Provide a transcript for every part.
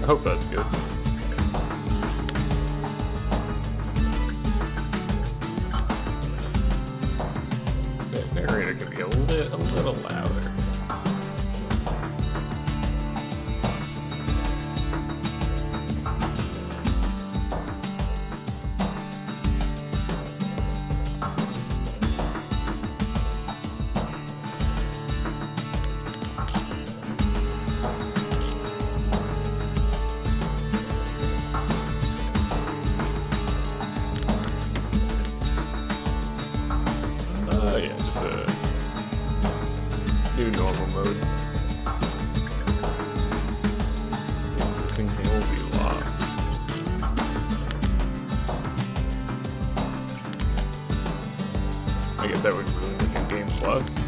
I hope that's good. The narrator could be a little louder. Yeah, just a new normal mode. Existing game will be lost. I guess that would ruin the new game plus.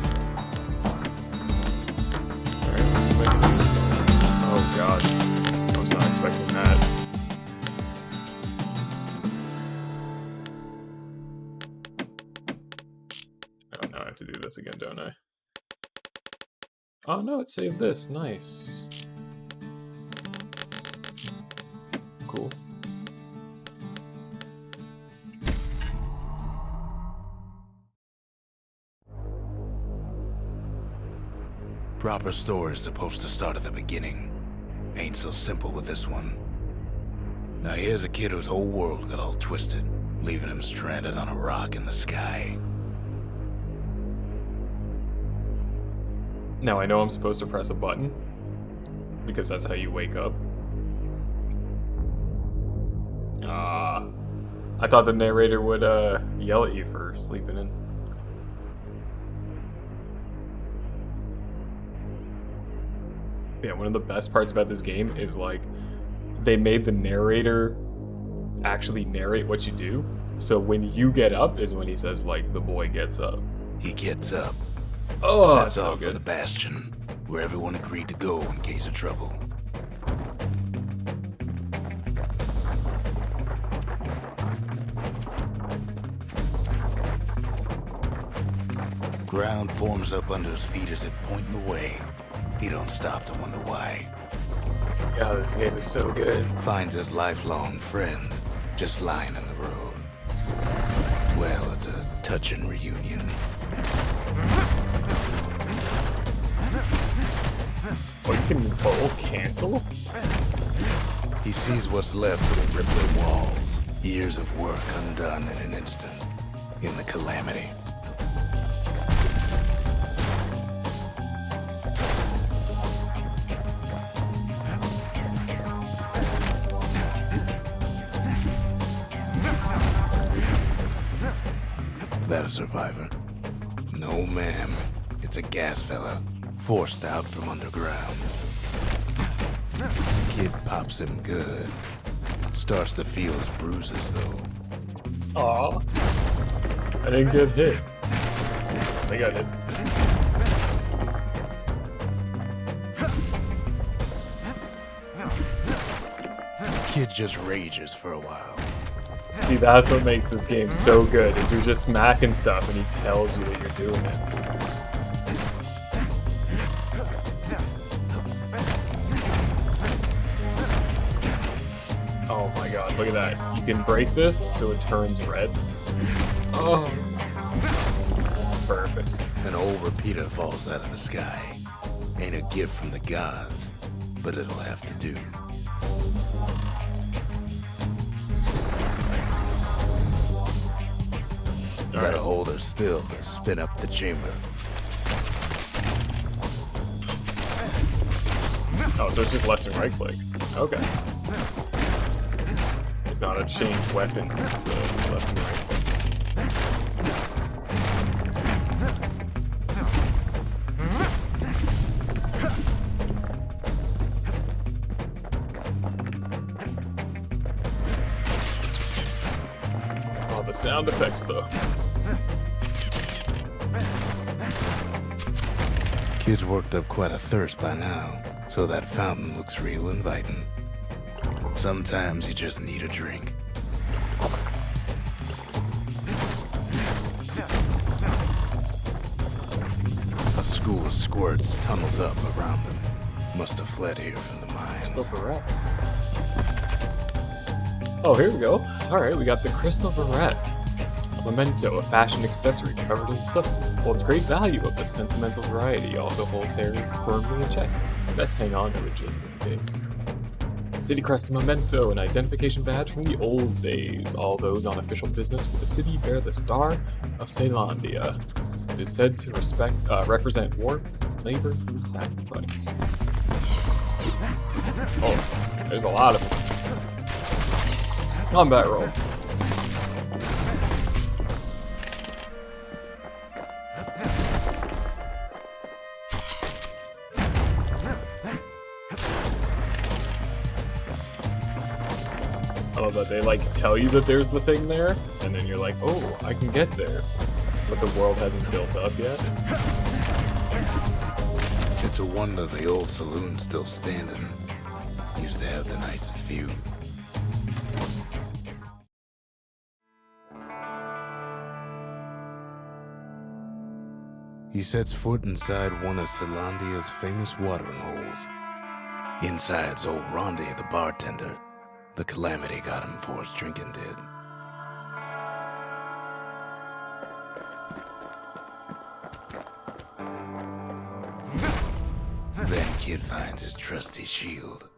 Alright, let's just make it. Oh god. I was not expecting that. Oh, now I have to do this again, don't I? Oh no, it saved this. Nice. Cool. Proper story is supposed to start at the beginning. Ain't so simple with this one. Now here's a kid whose whole world got all twisted, leaving him stranded on a rock in the sky. Now I know I'm supposed to press a button, because that's how you wake up. I thought the narrator would yell at you for sleeping in. Yeah, one of the best parts about this game is like they made the narrator actually narrate what you do. So when you get up is when he says like the boy gets up. He gets up, Oh, that's sets so off for good. the Bastion, where everyone agreed to go in case of trouble. Ground forms up under his feet as it pointing the way. He don't stop to wonder why. Yeah, this game is so good. Finds his lifelong friend just lying in the road. Well, it's a touching reunion. Oh, you can cancel? He sees what's left of the rippling walls. Years of work undone in an instant. In the calamity. That a survivor? No, ma'am. It's a gas fella, forced out from underground. Kid pops him good. Starts to feel his bruises, though. Aw. I didn't get hit. I got hit. Kid just rages for a while. See, that's what makes this game so good, is you're just smacking stuff and he tells you that you're doing it. Oh my god, look at that. You can break this so it turns red. Oh. Perfect. An old repeater falls out of the sky. Ain't a gift from the gods, but it'll have to do. Gotta hold her still to spin up the chamber. Oh, so it's just left and right click. Okay. It's not a change weapons, it's a left and right click. Oh, the sound effects though. Kid's worked up quite a thirst by now, so that fountain looks real inviting. Sometimes you just need a drink. A school of squirts tunnels up around him. Must have fled here from the Crystal mines. barrette. Oh, here we go. Alright, we got the crystal barrette. A memento, a fashion accessory covered in soot. Holds great value of the sentimental variety. Also holds Harry firmly in check. Best hang on to it just in case. City Crest memento, an identification badge from the old days. All those on official business with the city bear the star of Ceylondia. It is said to represent warmth, labor, and sacrifice. Oh, there's a lot of them. Combat roll. I love that they like tell you that there's the thing there, and then you're like, oh, I can get there. But the world hasn't built up yet. It's a wonder the old saloon's still standing. Used to have the nicest view. He sets foot inside one of Ceylondia's famous watering holes. Inside's old Rondi, the bartender. The calamity got him before his drinking did. Then Kid finds his trusty shield.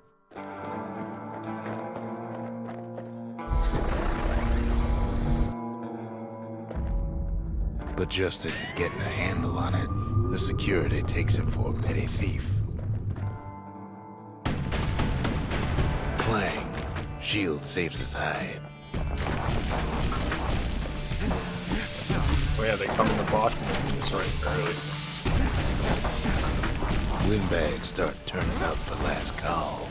But just as he's getting a handle on it, the security takes him for a petty thief. Clang! Shield saves his hide. Oh yeah, they come in the box and they destroy it early. Windbags start turning up for last call.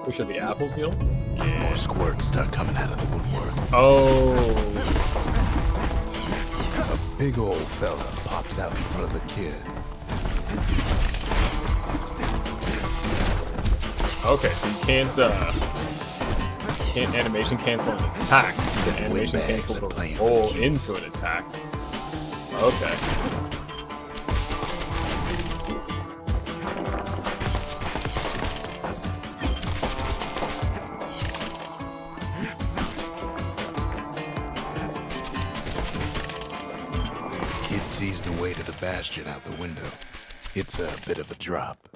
We should the apples heal? More squirts start coming out of the woodwork. Oh. A big old fella pops out in front of the kid. Okay, so you can't animation cancel an attack. You can animation Windbags cancel are the playing for roll keeps. into an attack. Okay. Kid sees the way to the Bastion out the window. It's a bit of a drop.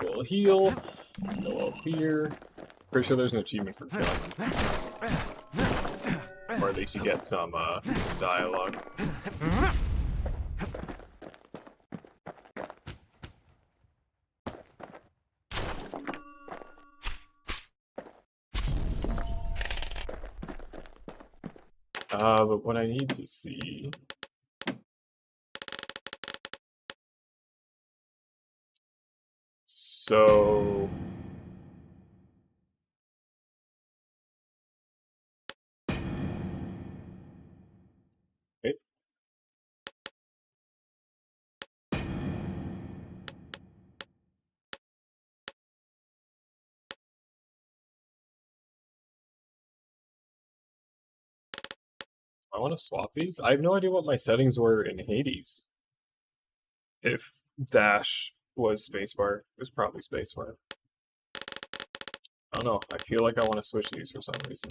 We'll heal. Go up here. Pretty sure there's an achievement for killing them. Or at least you get some dialogue. But what I need to see... So... Okay. I want to swap these. I have no idea what my settings were in Hades. If dash was spacebar, it was probably spacebar. I don't know. I feel like I want to switch these for some reason.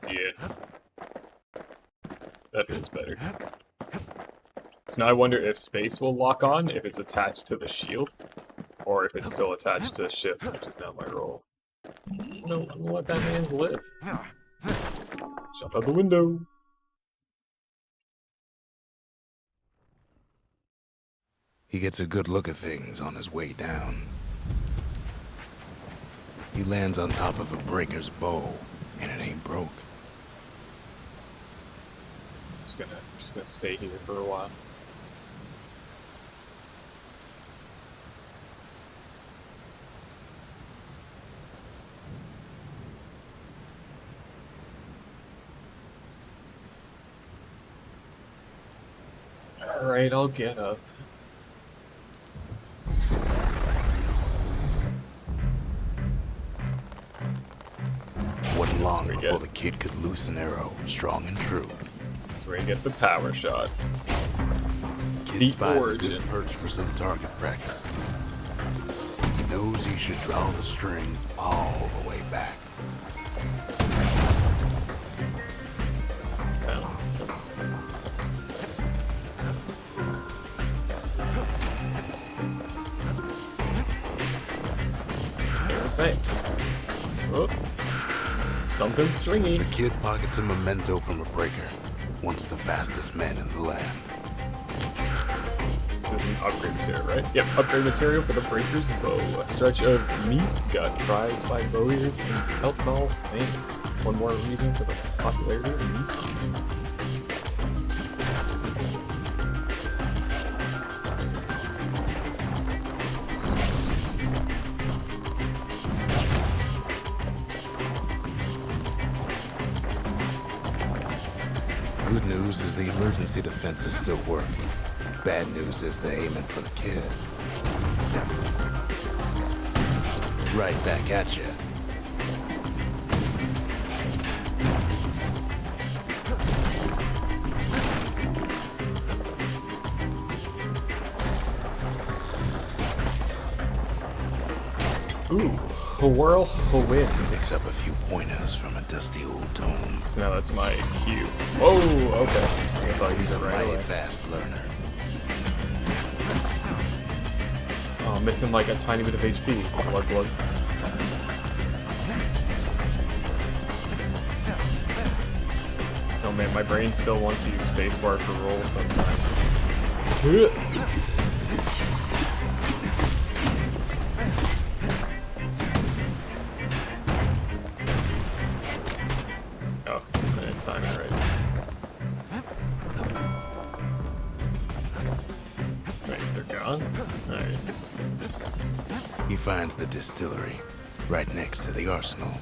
Yeah. That feels better. So now I wonder if space will lock on if it's attached to the shield, or if it's still attached to shift, which is now my roll. No, I'm gonna let that man's live. Jump out the window. He gets a good look at things on his way down. He lands on top of a breaker's bow, and it ain't broke. just gonna stay here for a while. Alright, I'll get up. Wasn't long before the kid could loose an arrow, strong and true. That's where you get the power shot. Kid The spies a origin. good perch for some target practice. He knows he should draw the string all the way back. Say. Oh, something stringy. The kid pockets a memento from a breaker, once the fastest man in the land. This is an upgrade material, right? Yep, upgrade material for the Breaker's Bow. A stretch of meese gut prized by bowyers and Peltball fans. One more reason for the popularity of meese. Good news is the emergency defenses still work. Bad news is they're aiming for the kid. Right back at you. Ooh, a whirl, a wind. Picks up a few pointers from a dusty old tome. So now that's my cue. Whoa, okay. I guess I'll use it right Mighty away. fast learner. Oh, missing like a tiny bit of HP. Blood. Oh man, my brain still wants to use spacebar for rolls sometimes. Oh, I didn't time it right. Wait, they're gone? Alright. He finds the distillery, right next to the arsenal.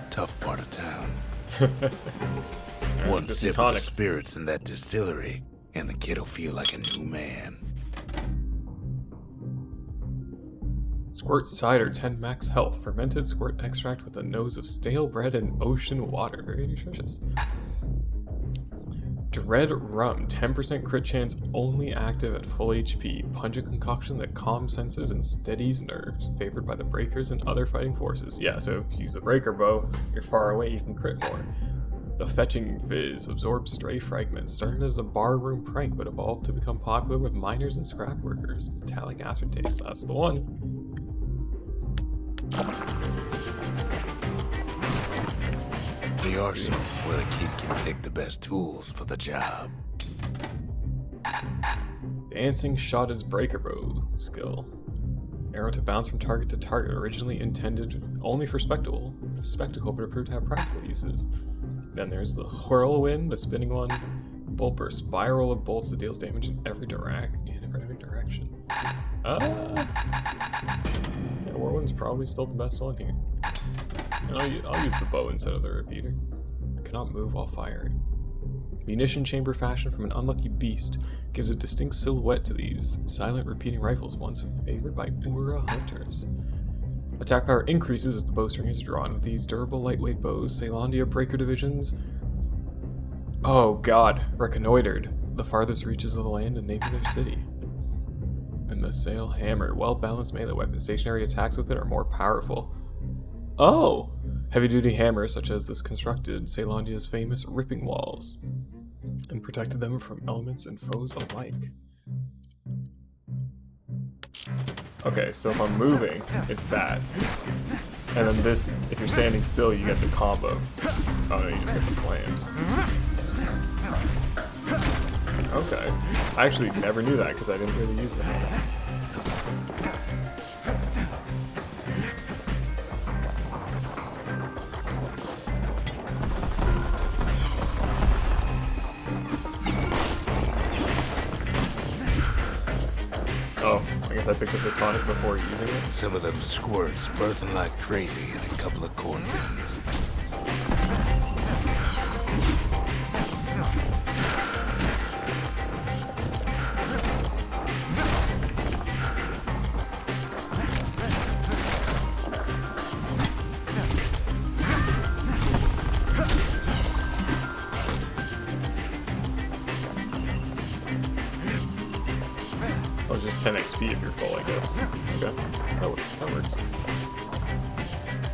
Tough part of town. One sip of the spirits in that distillery, and the kid'll feel like a new man. Squirt cider, 10 max health. Fermented squirt extract with a nose of stale bread and ocean water. Very nutritious. Dread rum, 10% crit chance, only active at full HP. Pungent concoction that calms senses and steadies nerves. Favored by the breakers and other fighting forces. Yeah, so if you use the breaker bow, you're far away, you can crit more. The fetching fizz absorbs stray fragments. Started as a barroom prank, but evolved to become popular with miners and scrap workers. Metallic aftertaste, that's the one. The arsenal's where the kid can pick the best tools for the job. Dancing shot is breaker bow skill. Arrow to bounce from target to target, originally intended only for spectacle, but approved to have practical uses. Then there's the whirlwind, the spinning one. Bolt burst, spiral of bolts that deals damage in every direction. Yeah, whirlwind's probably still the best one here. And I'll use the bow instead of the repeater. I cannot move while firing. Munition chamber fashioned from an unlucky beast gives a distinct silhouette to these silent repeating rifles once favored by Ura hunters. Attack power increases as the bowstring is drawn. With these durable lightweight bows, Caelondia breaker divisions... Oh god, reconnoitered the farthest reaches of the land and named their city. And the sail hammer, well-balanced melee weapon. Stationary attacks with it are more powerful. Oh! Heavy-duty hammers, such as this, constructed Caelondia's famous ripping walls and protected them from elements and foes alike. Okay, so if I'm moving, it's that. And then this, if you're standing still, you get the combo. Oh no, you just get the slams. Okay. I actually never knew that because I didn't really use the hammer. I picked up the tonic before using it. Some of them squirts birthing like crazy in a couple of corn bins. Oh, just 10 XP if you're full, I guess. Okay, that works.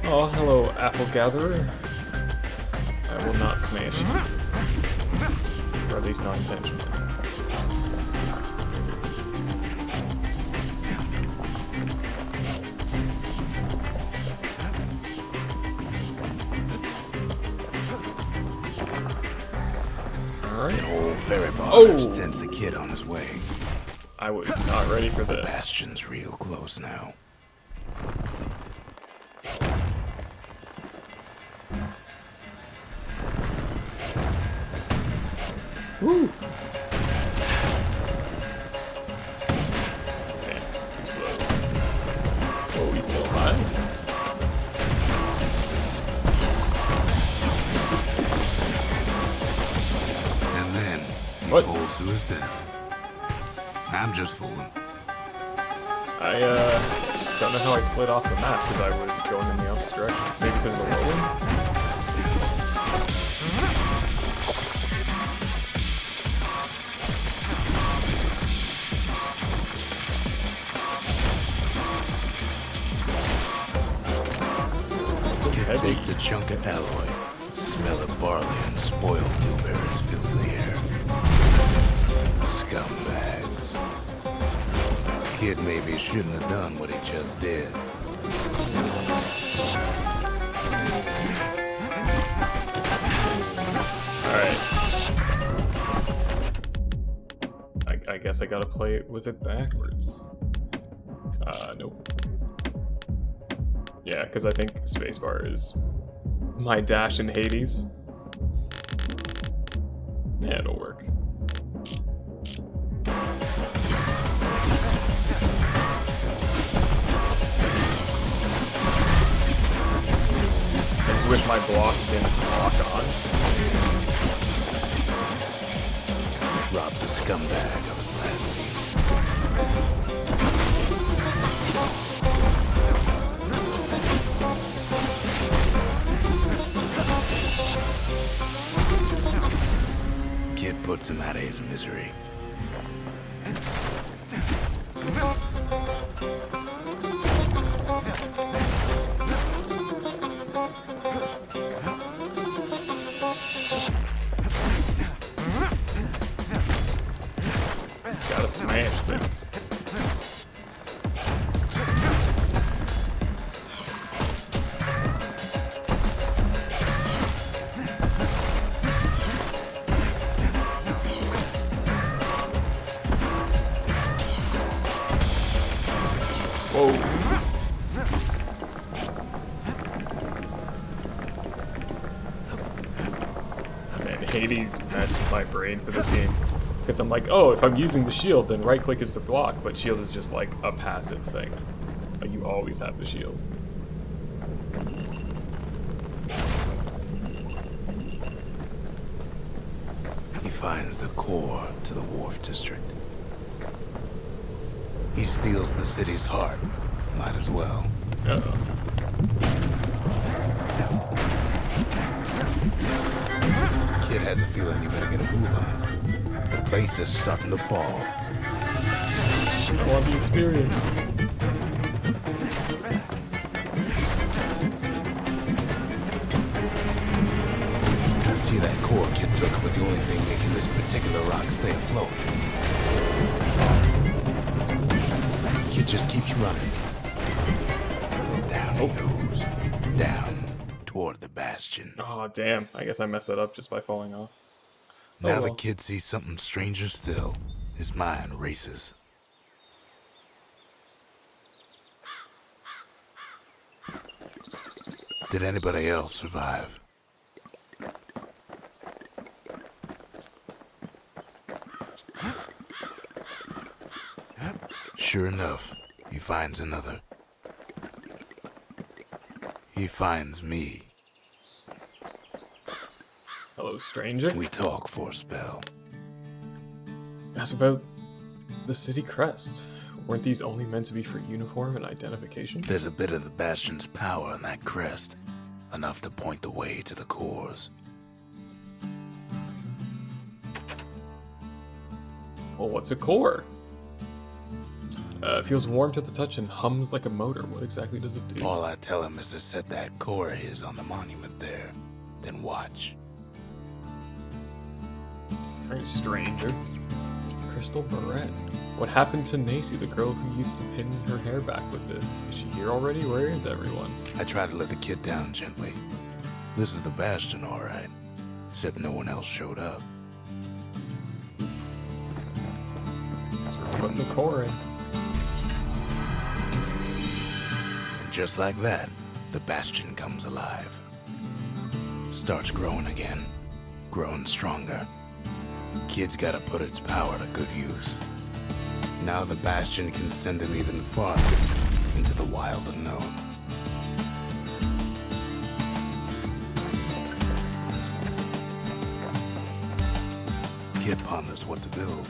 Oh, hello, apple gatherer. I will not smash you. Or at least not intentionally. Alright. An old ferry barge sends the kid on his way. I was not ready for The this. Bastion's real close now. Woo! Man, too slow. Oh, he's still high. And then he What? falls to his death. I'm just fooling. I don't know how I slid off the map because I was going in the opposite direction. Maybe because of the whirlwind? Kid Heavy. takes a chunk of alloy. Smell of barley and spoiled blueberries fills the air. Scumbags. Kid maybe shouldn't have done what he just did. Alright. I guess I gotta play it with it backwards. Nope. Yeah, because I think spacebar is my dash in Hades. Yeah, it'll work. I just wish my block didn't lock on. Rob's a scumbag of his last lead. Kid puts him out of his misery. Just gotta smash things. Whoa. Man, Hades messed with my brain for this game. Because I'm like, oh, if I'm using the shield, then right click is the block, but shield is just like a passive thing. Like you always have the shield. He finds the core to the Wharf District. He steals the city's heart. Might as well. Uh-oh. Kid has a feeling you better get a move on. The place is starting to fall. I want the experience. See, that core Kid took was the only thing making this particular rock stay afloat. Kid just keeps running. Down he goes. Down toward the Bastion. Oh, damn. I guess I messed that up just by falling off. Now well. the kid sees something stranger still. His mind races. Did anybody else survive? Sure enough, finds another. He finds me. Hello, stranger. We talk for a spell. Ask about the city crest. Weren't these only meant to be for uniform and identification? There's a bit of the Bastion's power in that crest. Enough to point the way to the cores. Well, what's a core? It feels warm to the touch and hums like a motor. What exactly does it do? All I tell him is to set that core of his on the monument there. Then watch. Alright, stranger. Crystal barrette. What happened to Nacy, the girl who used to pin her hair back with this? Is she here already? Where is everyone? I tried to let the kid down gently. This is the Bastion, alright. Except no one else showed up. So we're putting the core in. And just like that, the Bastion comes alive. Starts growing again. Growing stronger. Kid's gotta put its power to good use. Now the Bastion can send him even farther into the wild unknown. Kid ponders what to build.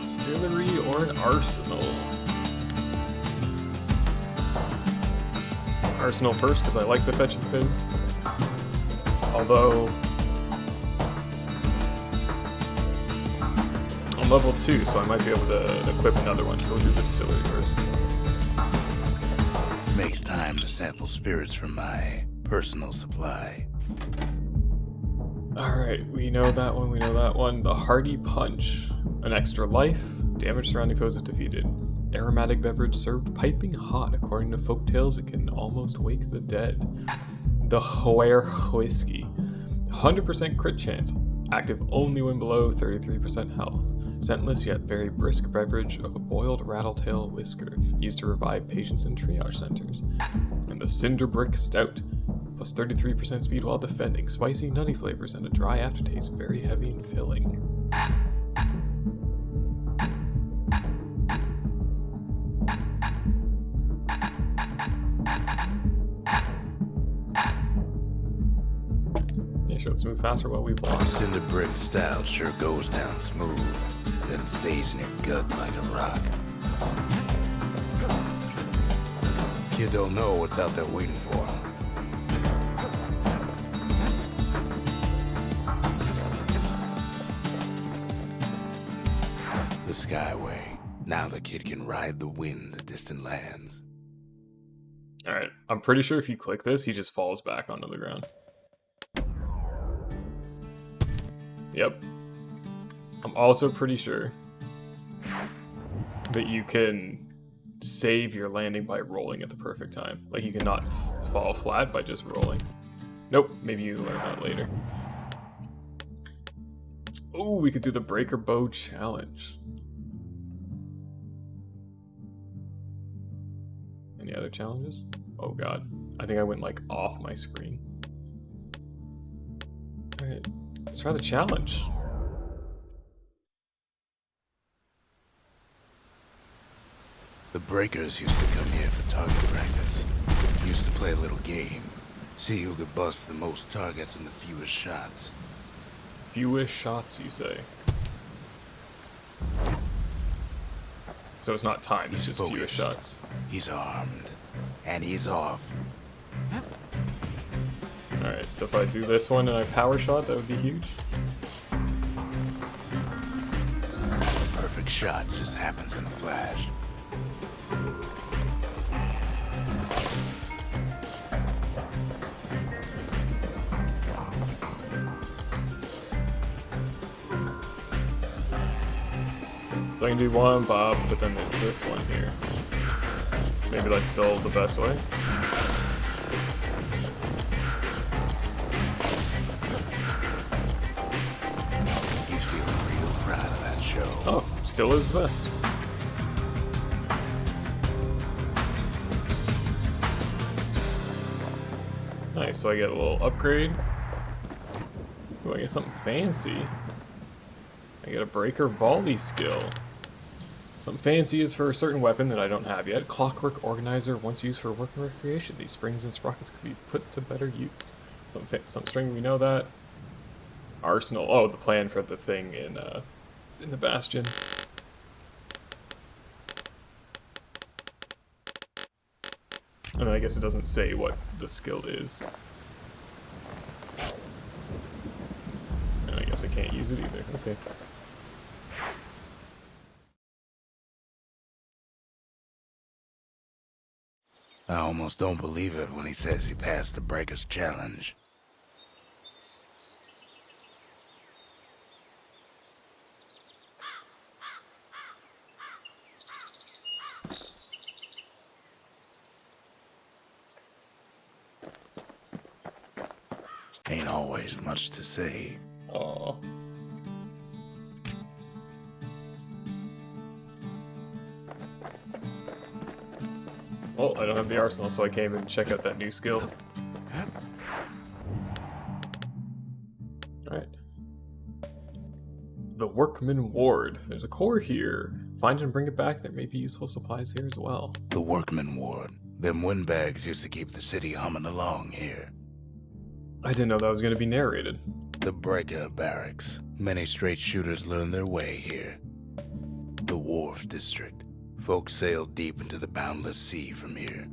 Distillery or an arsenal? Arsenal first, because I like the fetch and fizz. Although I'm level 2, so I might be able to equip another one, so we'll do the distillery first. Makes time to sample spirits from my personal supply. Alright, we know that one. The Hardy Punch. An extra life, damage surrounding foes if defeated. Aromatic beverage served piping hot. According to folktales, it can almost wake the dead. The Hoare Whiskey. 100% crit chance. Active only when below 33% health. Scentless yet very brisk beverage of a boiled rattletail whisker, used to revive patients in triage centers. And the Cinder Brick Stout. Plus 33% speed while defending. Spicy, nutty flavors, and a dry aftertaste. Very heavy and filling. Should move faster while we block. Cinder Brick Stout sure goes down smooth, then stays in your gut like a rock. Kid don't know what's out there waiting for him. The Skyway. Now the kid can ride the wind to distant lands. Alright, I'm pretty sure if you click this, he just falls back onto the ground. Yep. I'm also pretty sure that you can save your landing by rolling at the perfect time. Like, you cannot fall flat by just rolling. Nope, maybe you learn that later. Oh, we could do the Breaker Bow Challenge. Any other challenges? Oh god, I think I went like off my screen. Alright. Let's try the challenge. The Breakers used to come here for target practice. Used to play a little game. See who could bust the most targets in the fewest shots. Fewest shots, you say? So it's not timed, it's He's just fewest focused. shots. He's armed. And he's off. Alright, so if I do this one and I power shot, that would be huge. Perfect shot just happens in a flash. So I can do one, Bob, but then there's this one here. Maybe that's still the best way. He's feeling real proud of that show. Oh, still is the best. Nice, so I get a little upgrade. Ooh, I get something fancy. I get a breaker volley skill. Something fancy is for a certain weapon that I don't have yet. Clockwork Organizer, once used for work and recreation. These springs and sprockets could be put to better use. Some string, we know that. Arsenal. Oh, the plan for the thing in the Bastion. And I guess it doesn't say what the skill is. And I guess I can't use it either. Okay. I almost don't believe it when he says he passed the Breaker's challenge. Ain't always much to say. Aww. Well, I don't have the arsenal, so I came and check out that new skill. Alright. The Workman Ward. There's a core here. Find it and bring it back. There may be useful supplies here as well. The Workman Ward. Them windbags used to keep the city humming along here. I didn't know that was going to be narrated. The Breaker Barracks. Many straight shooters learn their way here. The Wharf District. Folks sail deep into the boundless sea from here.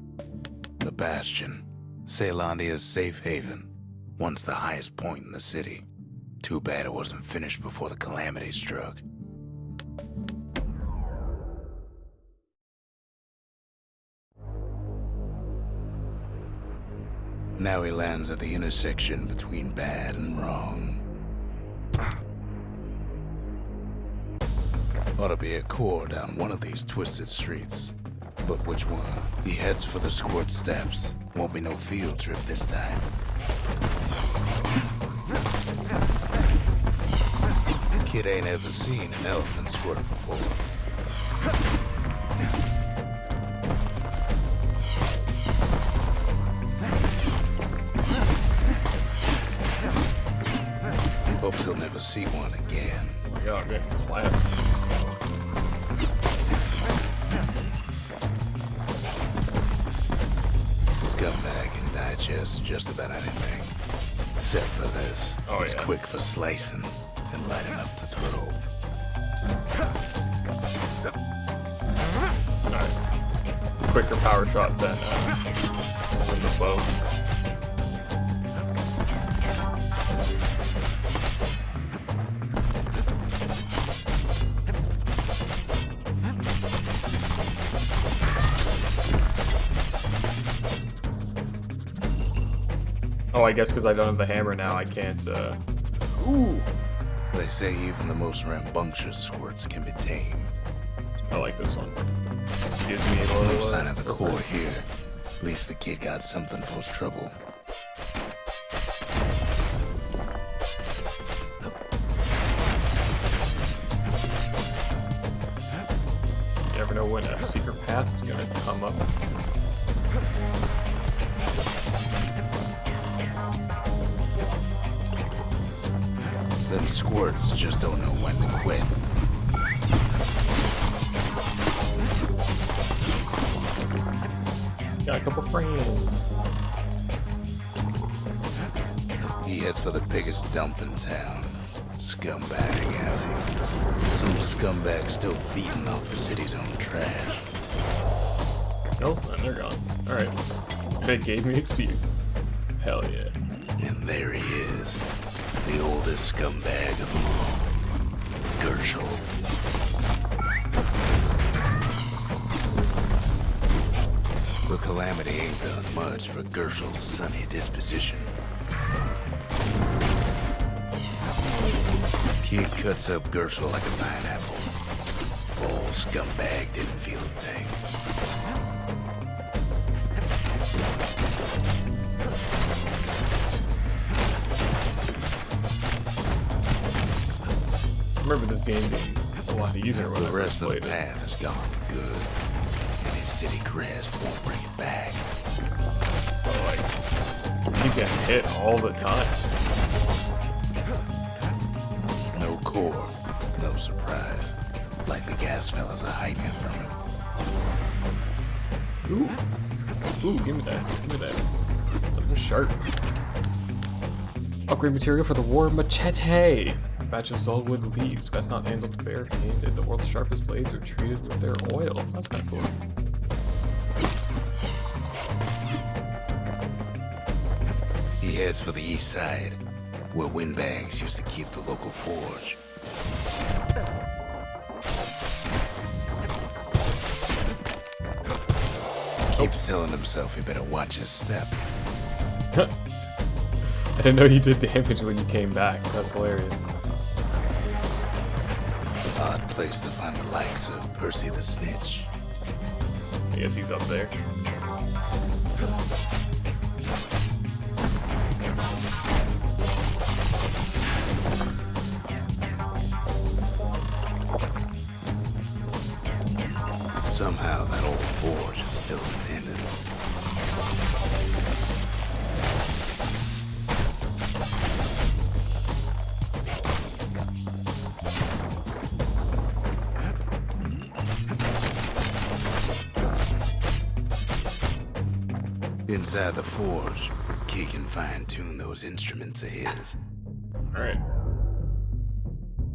The Bastion. Ceylondia's safe haven. Once the highest point in the city. Too bad it wasn't finished before the calamity struck. Now he lands at the intersection between bad and wrong. Ought to be a core down one of these twisted streets. But which one? He heads for the squirt steps. Won't be no field trip this time. Kid ain't ever seen an elephant squirt before. Hopes he'll never see one again. Oh my god, I'm getting clapped. Scumbag can digest just about anything. Except for this. Oh, it's yeah. quick for slicing and light enough to throw. Alright. Quicker power shot than the bow. Oh, I guess because I don't have the hammer now, I can't, Ooh! They say even the most rambunctious squirts can be tamed. I like this one. Just gives me a little... No sign of the core here. At least the kid got something for his trouble. You never know when a secret path is gonna come up. Them squirts just don't know when to quit. Got a couple frames. He heads for the biggest dump in town. Scumbag alley. Some scumbag still feeding off the city's own trash. Nope, and they're gone. Alright. They gave me XP. Hell yeah. And there he is. The oldest scumbag of them all. Gershel. The calamity ain't done much for Gershel's sunny disposition. Kid cuts up Gershel like a pineapple. Old scumbag didn't feel a thing. I remember this game being a lot easier when The I rest first of the played it. path is gone for good, and his city crest won't bring it back. But like, you get hit all the time. No core, no surprise. like the gas fellas are hiding it from him. Ooh, give me that. Give me that. Something sharp. Upgrade material for the war machete. Batch of Zolwood leaves. Best not handled bare-handed. The world's sharpest blades are treated with their oil. That's kind of cool. He heads for the east side, where windbags used to keep the local forge. Keeps telling himself he better watch his step. I didn't know you did damage when you came back. That's hilarious. Odd place to find the likes of Percy the Snitch. I guess he's up there. Somehow that old forge is still standing. Inside the forge, Key can fine-tune those instruments of his. Alright.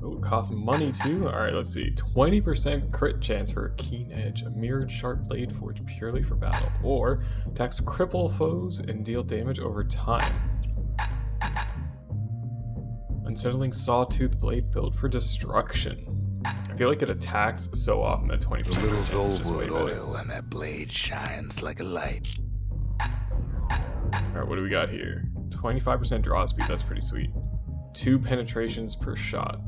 Oh, it costs money too? Alright, let's see. 20% crit chance for a keen edge. A mirrored sharp blade forged purely for battle. Or attacks cripple foes and deal damage over time. Unsettling sawtooth blade built for destruction. I feel like it attacks so often that 20% The little chance is just way Zolwood better. oil on that blade shines like a light. Alright, what do we got here? 25% draw speed, that's pretty sweet. 2 penetrations per shot.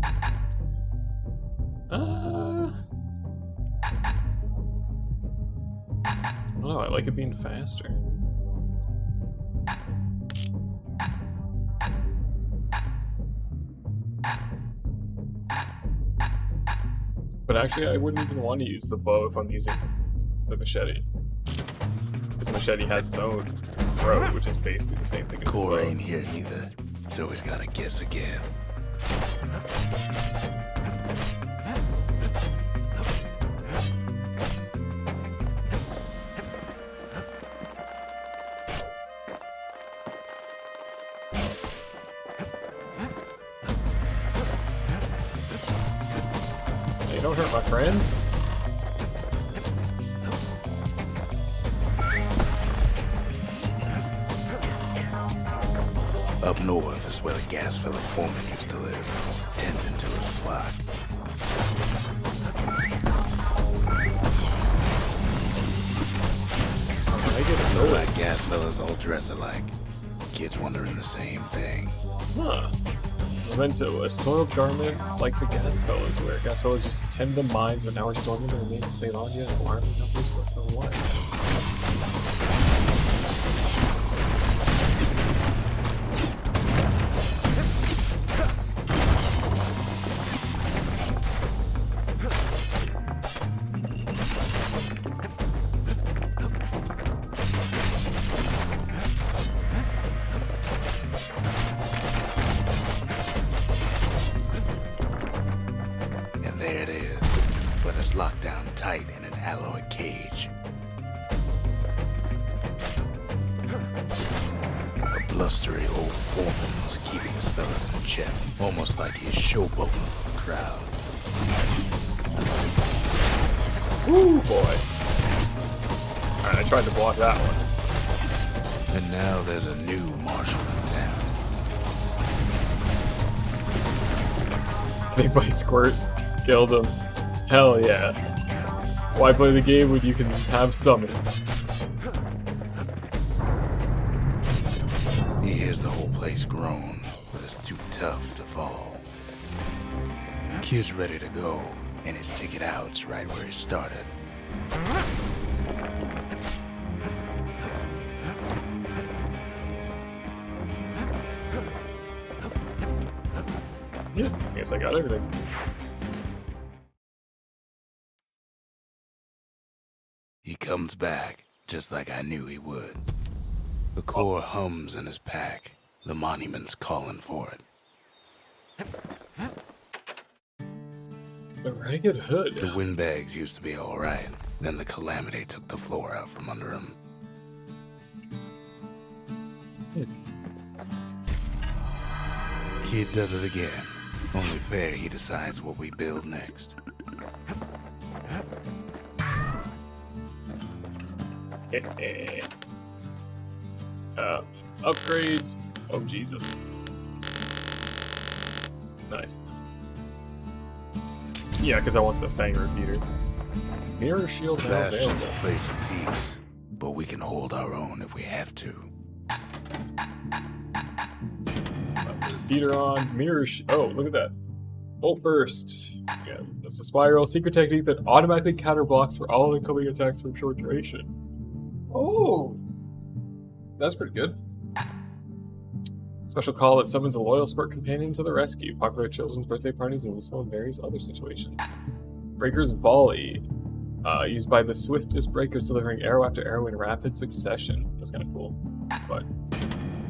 I don't know, I like it being faster. But actually, I wouldn't even want to use the bow if I'm using the machete. This machete has its own throw, which is basically the same thing as the Core bow. ain't here neither, so he's gotta guess again. Hey, don't hurt my friends. Up north is where the gas fella foreman used to live, tending to his flock. I get it. So like gas fellas all dress alike. Kids wondering the same thing. Huh. Memento, a soiled garment like the gas fellas wear. Gas fellas used to tend the mines, but now we're storming the remains of St. Audia and alarming numbers with the what? And there it is, but it's locked down tight in an alloy cage. A blustery old foreman was keeping his fellas in check, almost like he's showboating for the crowd. Woo, boy. Alright, I tried to block that one. And now there's a new marshal in town. Big Boy Squirt killed him. Hell yeah. Why play the game when you can have summons? He hears the whole place groan, but it's too tough to fall. Kid's ready to go, and his ticket out's right where he started. Yeah, I guess I got everything. He comes back, just like I knew he would. The core hums in his pack. The monument's calling for it. The Ragged Hood. The windbags used to be alright, then the calamity took the floor out from under him. Kid does it again. Only fair he decides what we build next. Upgrades. Oh, Jesus. Nice. Yeah, because I want the Fang Repeater. Mirror Shield now Bastion's a available. place of peace, but we can hold our own if we have to. Repeater on. Oh, look at that. Bolt Burst. Yeah, that's a spiral. Secret technique that automatically counterblocks for all incoming attacks for a short duration. Oh! That's pretty good. Special call that summons a loyal sport companion to the rescue. Popular at children's birthday parties and useful in various other situations. Breaker's Volley. Used by the swiftest breakers, delivering arrow after arrow in rapid succession. That's kind of cool. But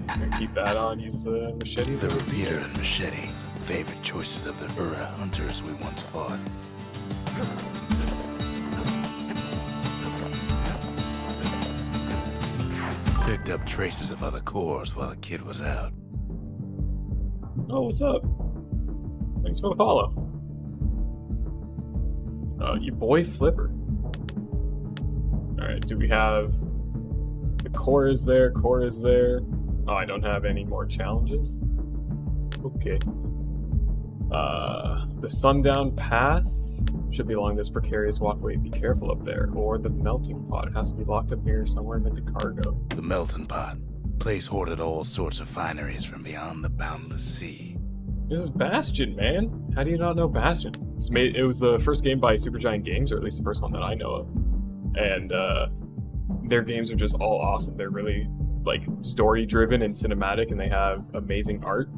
I'm gonna keep that on. Use the machete. The repeater and machete, favorite choices of the Ura hunters we once fought. Picked up traces of other cores while the kid was out. Oh, what's up? Thanks for the follow. Your boy Flipper. Alright, do we have... The core is there, core is there. Oh, I don't have any more challenges? Okay. The Sundown Path should be along this precarious walkway. Be careful up there. Or the Melting Pot. It has to be locked up here somewhere amid the cargo. The melting pot. Place hoarded all sorts of fineries from beyond the boundless sea. This is Bastion, man. How do you not know Bastion? It was the first game by Supergiant Games, or at least the first one that I know of. And their games are just all awesome. They're really like story-driven and cinematic, and they have amazing art.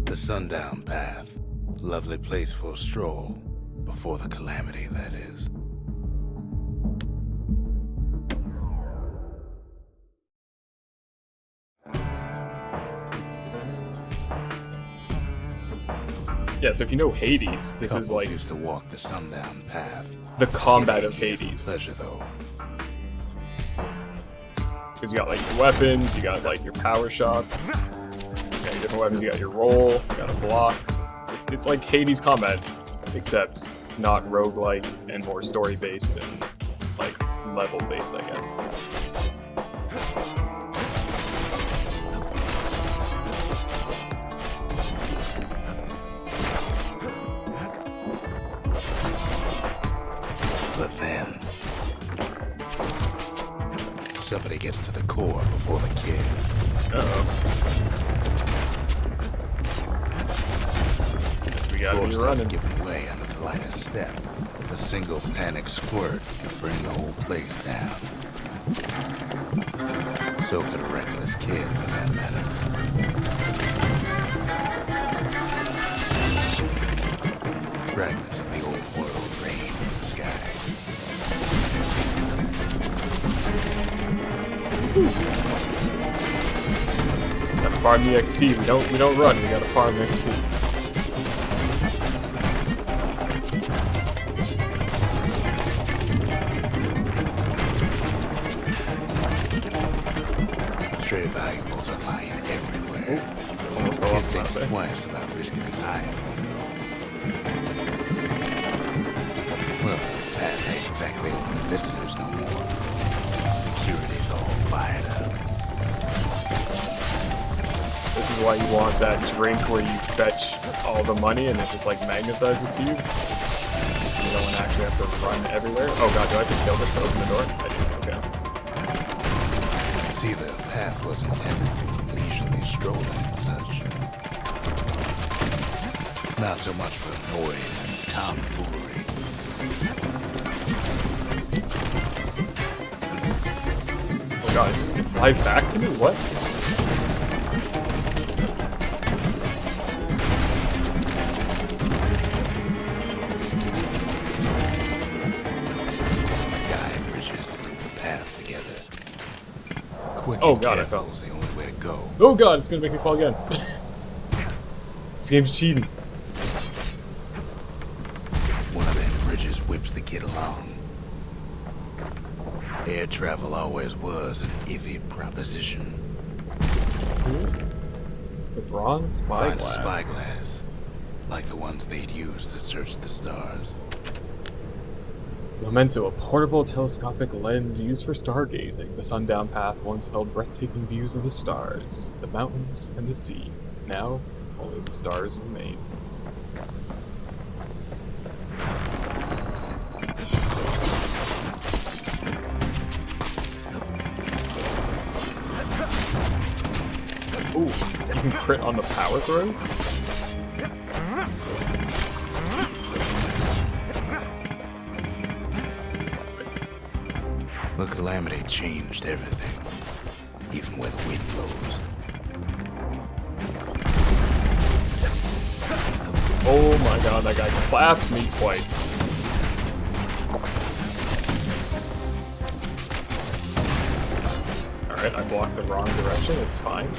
The Sundown Path. Lovely place for a stroll. Before the calamity, that is. Yeah, so if you know Hades, this Couples is like used to walk the Sundown Path. the combat of Getting here for Hades. Pleasure, though. Because you got like your weapons, you got like your power shots, you got your different weapons, you got your roll, you got a block. It's like Hades combat, except not roguelike and more story-based and like level-based, I guess. But then, somebody gets to the core before the kid. Uh-oh. Guess we gotta Core be starts running. giving way under the lightest step. A single panic squirt could bring the whole place down. So could a reckless kid, for that matter. Fragments of the old world rain in the sky. Gotta farm the XP. We don't run. We gotta farm the XP. Stray valuables are lying everywhere. Almost fell Kid off thinks that thing. twice about risking his hide for him, though. Well, Pat ain't exactly open to visitors no more. Security's all fired up. This is why you want that drink where you fetch all the money and it just like magnetizes to you. You don't want to actually have to run everywhere. Oh god, do I have to kill this to open the door? I do. Okay. See, the path was intended for leisurely strolling and such. Not so much for noise and tomfoolery. Oh god, it flies back to me? What? Sky bridges link the path together. Quick Oh, and God, I careful fell. is the only way to go. Oh god, it's gonna make me fall again. This game's cheating. get along. Air travel always was an iffy proposition. The bronze Find spyglass. a spyglass, like the ones they'd use to search the stars. Memento, a portable telescopic lens used for stargazing. The sundown path once held breathtaking views of the stars, the mountains, and the sea. Now, only the stars remain. Ooh, you can crit on the power throws? The calamity changed everything, even where the wind blows. Oh my god, that guy clapped me twice. Alright, I blocked the wrong direction, it's fine.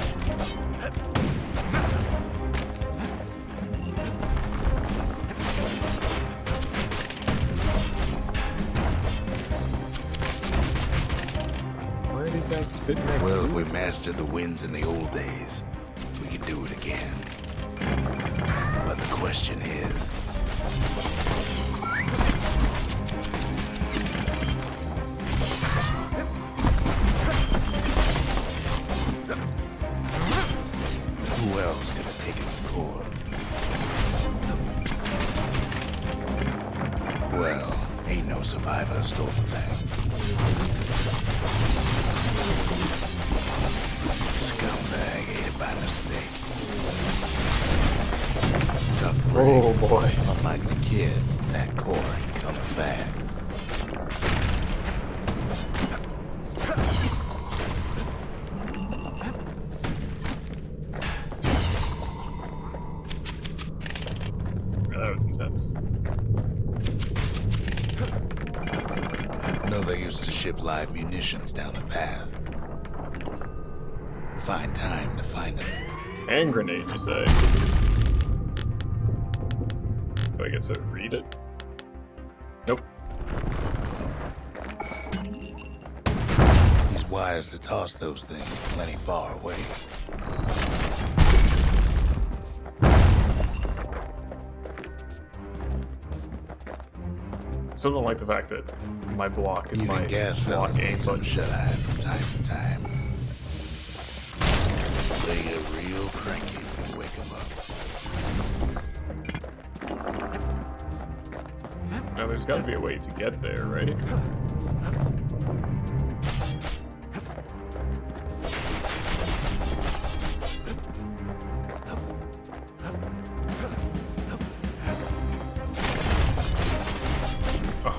Why are these guys spitting at Well, if you? we mastered the winds in the old days, we could do it again. But the question is, who else could have taken the core? Well, ain't no survivor stole the thing. Scumbag ate it by mistake. Tough break. Oh boy. Unlike the kid, that core ain't coming back. That was intense. No, they used to ship live munitions down the path. Find time to find them. Hand grenade, you say? Do I get to read it? Nope. These wires to toss those things plenty far away. Still don't like the fact that my block is my Even gas block fellas aim need some button. shut-eye from time to time. They get real cranky when you wake them up. Now there's gotta be a way to get there, right?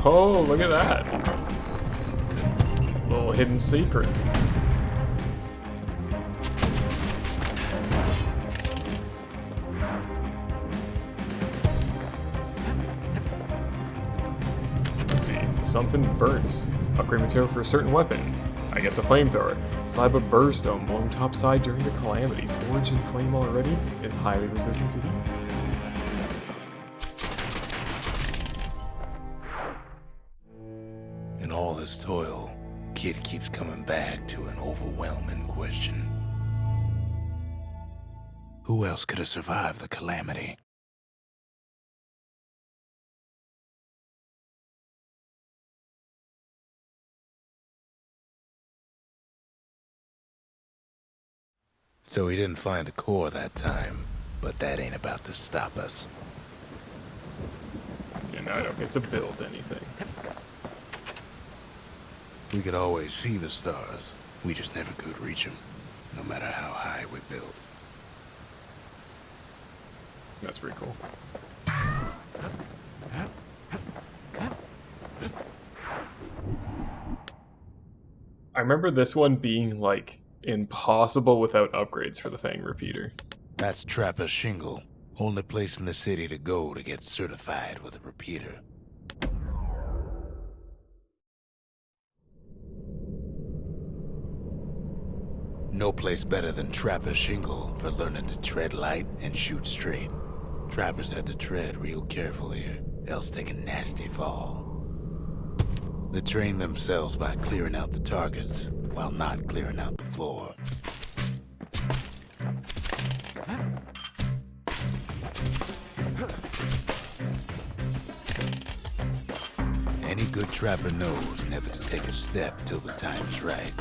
Oh, look at that. Little hidden secret. Let's see. Something burnt. Upgrade material for a certain weapon. I guess a flamethrower. Slab of burstone blown topside during the calamity. Forged in flame already. Is highly resistant to heat. In all this toil, Kid keeps coming back to an overwhelming question. Who else could have survived the calamity? So he didn't find the core that time, but that ain't about to stop us. And I don't get to build anything. We could always see the stars. We just never could reach them, no matter how high we built. That's pretty cool. I remember this one being like impossible without upgrades for the Fang repeater. That's Trapper's Shingle, only place in the city to go to get certified with a repeater. No place better than Trapper's Shingle for learning to tread light and shoot straight. Trappers had to tread real careful here, else take a nasty fall. They train themselves by clearing out the targets while not clearing out the floor. Any good trapper knows never to take a step till the time is right.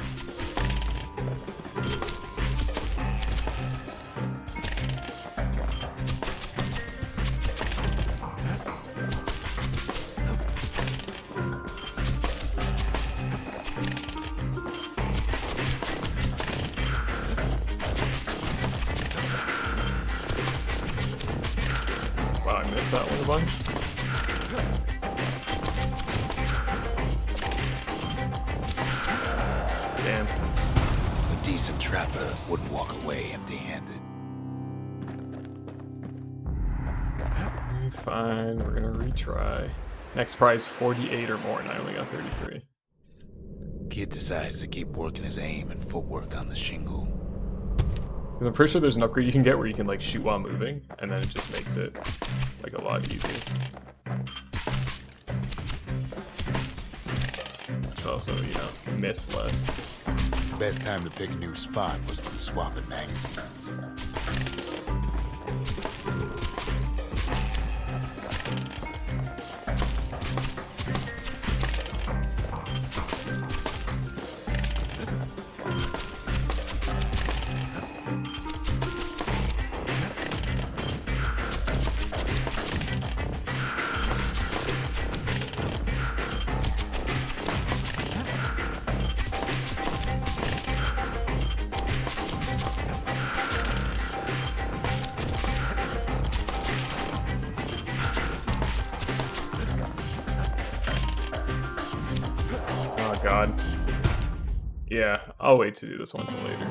Wow, I missed that one a bunch. Damn. A decent trapper wouldn't walk away empty-handed. Fine, we're gonna retry. Next prize 48 or more, and I only got 33. Kid decides to keep working his aim and footwork on the shingle. Because I'm pretty sure there's an upgrade you can get where you can like shoot while moving, and then it just makes it like a lot easier. Which also, you know, miss less. Best time to pick a new spot was when swapping magazines. Oh god. Yeah, I'll wait to do this one till later.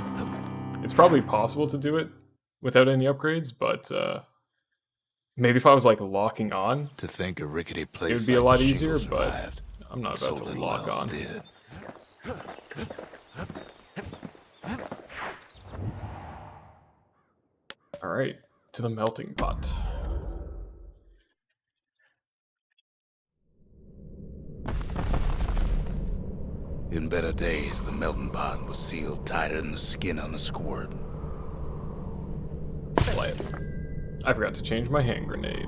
It's probably possible to do it without any upgrades, but maybe if I was like locking on, To think a rickety place it would be a like lot the easier, shingle but survived, I'm not so about to little lock else on. did. Alright, to the melting pot. In better days, the melting pot was sealed tighter than the skin on a squirt. Play it. I forgot to change my hand grenade.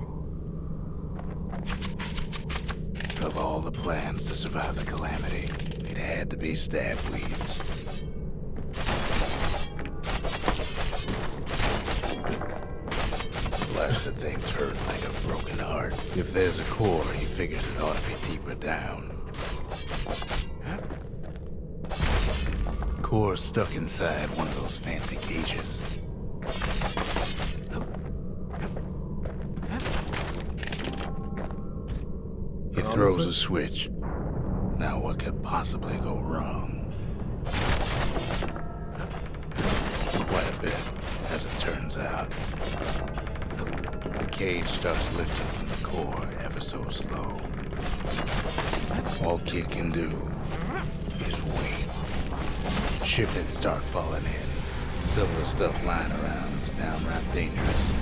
Of all the plans to survive the calamity, it had to be stab weeds. Blasted things hurt like a broken heart. If there's a core, he figures it ought to be deeper down. Core stuck inside one of those fancy cages. He On the throws a switch. Now what could possibly go wrong? Quite a bit, as it turns out. The cage starts lifting from the core ever so slow. All Kid can do is wait. Shipments start falling in. Some of the stuff lying around is downright dangerous.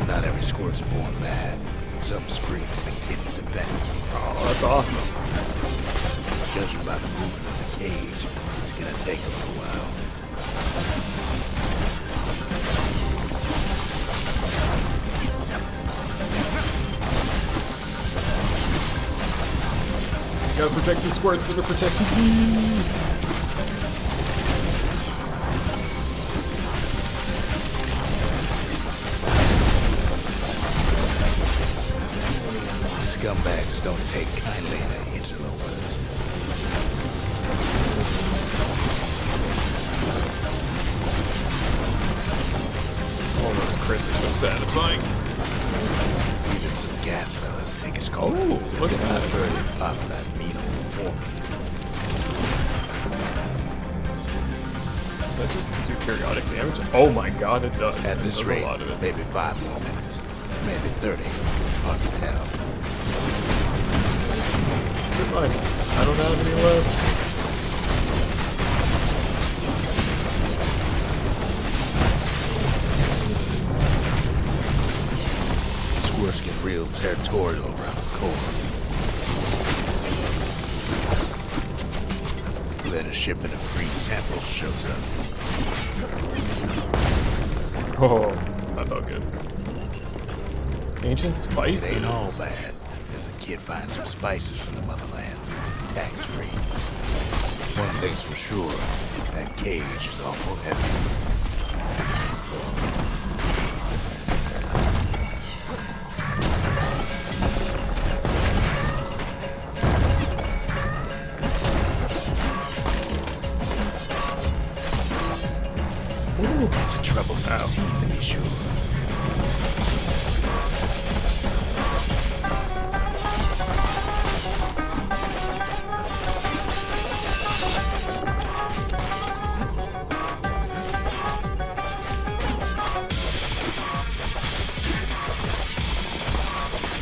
Not every squirt's born bad. Some spring to the kid's defense. Oh, that's awesome. Judging by the movement of the cage, it's gonna take a little while. Gotta protect the squirts that are protecting me. Scumbags don't take kindly to interlopers. Oh, those crits are so satisfying. Even some gas fellas take his Oh, coat. look at that. Very pop of that mean old form. Does that just do periodic damage? Oh my god, it does. At It this does a rate, lot of it. maybe 5 more minutes. Maybe 30. Hard to tell. Good luck. I don't have any left. Squirts get real terrible corridor around the core. Then a shipment of free samples shows up. Oh, that felt good. Ancient spices. It ain't all bad, as the kid finds some spices from the motherland, tax-free. One thing's for sure, that cage is awful heavy. It's a troublesome scene, to be sure.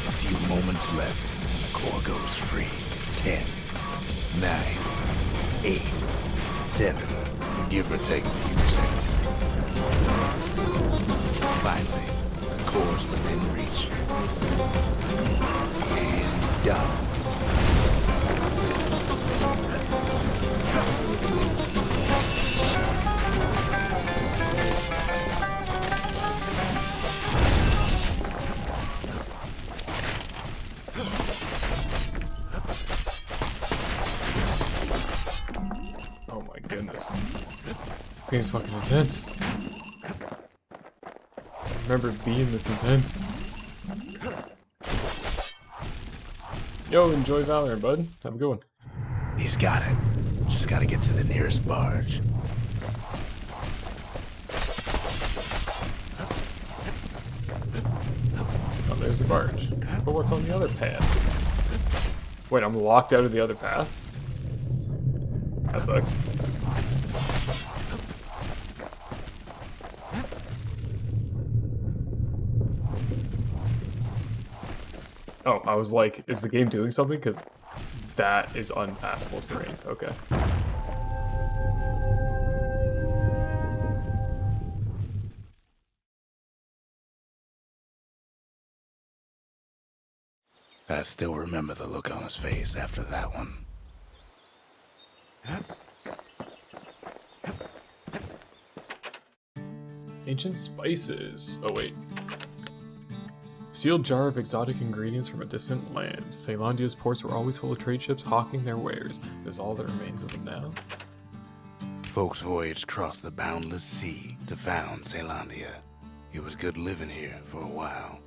A few moments left, and the core goes free. 10, 9, 8, 7, to give or take a few seconds. Finally, the core's within reach. And done. Oh my goodness. This game's fucking intense. I remember it being this intense. Yo, enjoy Valorant, bud. Have a good one. He's got it. Just gotta get to the nearest barge. Oh, there's the barge. But what's on the other path? Wait, I'm locked out of the other path? That sucks. Oh, I was like, is the game doing something? Because that is unpassable terrain. Okay. I still remember the look on his face after that one. Ancient spices. Oh, wait. Sealed jar of exotic ingredients from a distant land. Ceylondia's ports were always full of trade ships hawking their wares. Is all that remains of them now? Folks voyaged across the boundless sea to found Ceylondia. It was good living here for a while.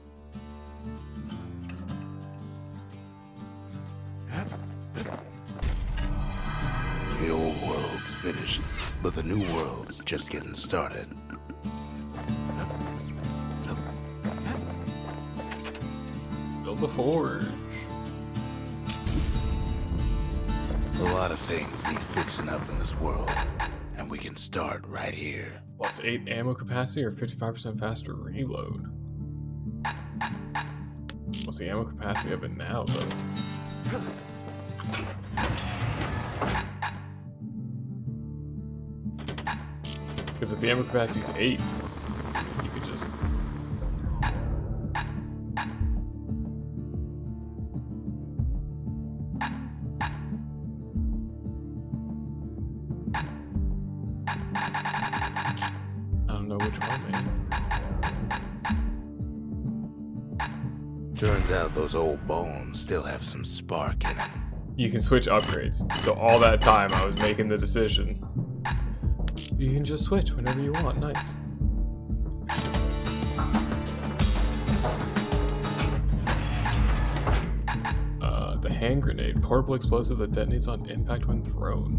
The old world's finished, but the new world's just getting started. Build the forge. A lot of things need fixing up in this world, and we can start right here. Plus 8 ammo capacity or 55% faster reload. What's the ammo capacity of it now, though? Because if the ammo capacity is 8, you could just... I don't know which one, man. Turns out those old bones still have some spark in them. You can switch upgrades. So all that time I was making the decision. You can just switch whenever you want. Nice. The hand grenade. Portable explosive that detonates on impact when thrown.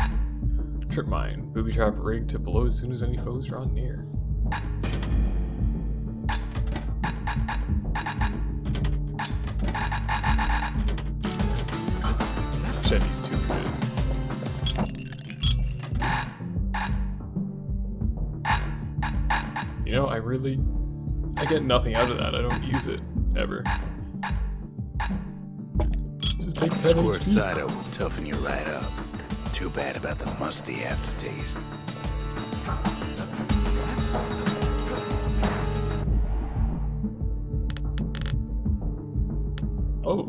Trip mine. Booby trap rigged to blow as soon as any foes draw near. Shetty's too good. You know, I get nothing out of that. I don't use it, ever. Just take 10 Squirt HP. cider will toughen you right up. Too bad about the musty aftertaste. Oh.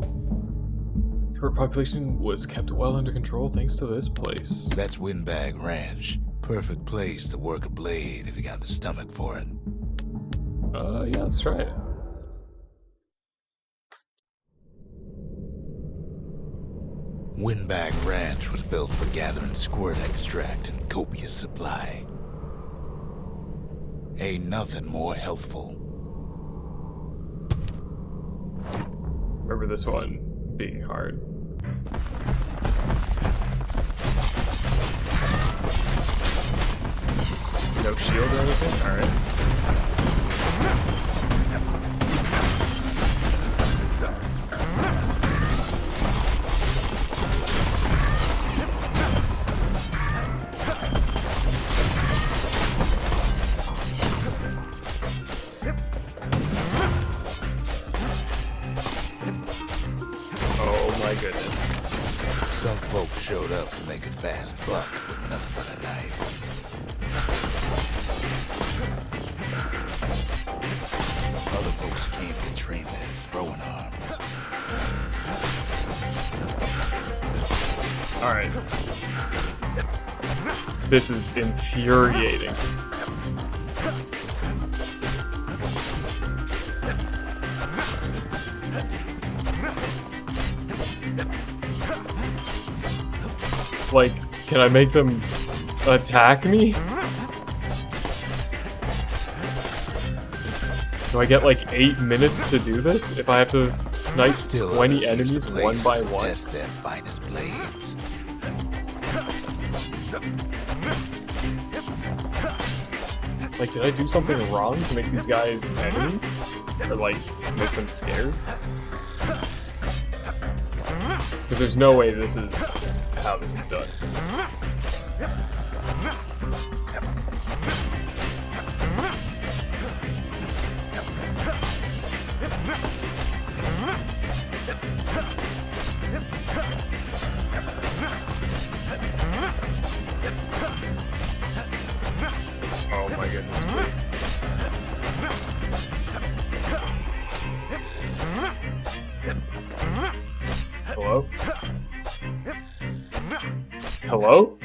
Her population was kept well under control thanks to this place. That's Windbag Ranch. Perfect place to work a blade if you got the stomach for it. Yeah, let's try it. Windbag Ranch was built for gathering squirt extract in copious supply. Ain't nothing more healthful. Remember this one being hard. No shield or anything? Alright. Oh my goodness. Some folks showed up to make a fast buck with nothing but a knife. Other folks came to train their throwing arms. Alright. This is infuriating. Like, can I make them attack me? Do I get like 8 minutes to do this if I have to snipe 20 enemies one by one? Test their finest blades. Like, did I do something wrong to make these guys enemies? Or like, make them scared? Because there's no way this is how this is done. Oh my goodness, please. Hello? Hello?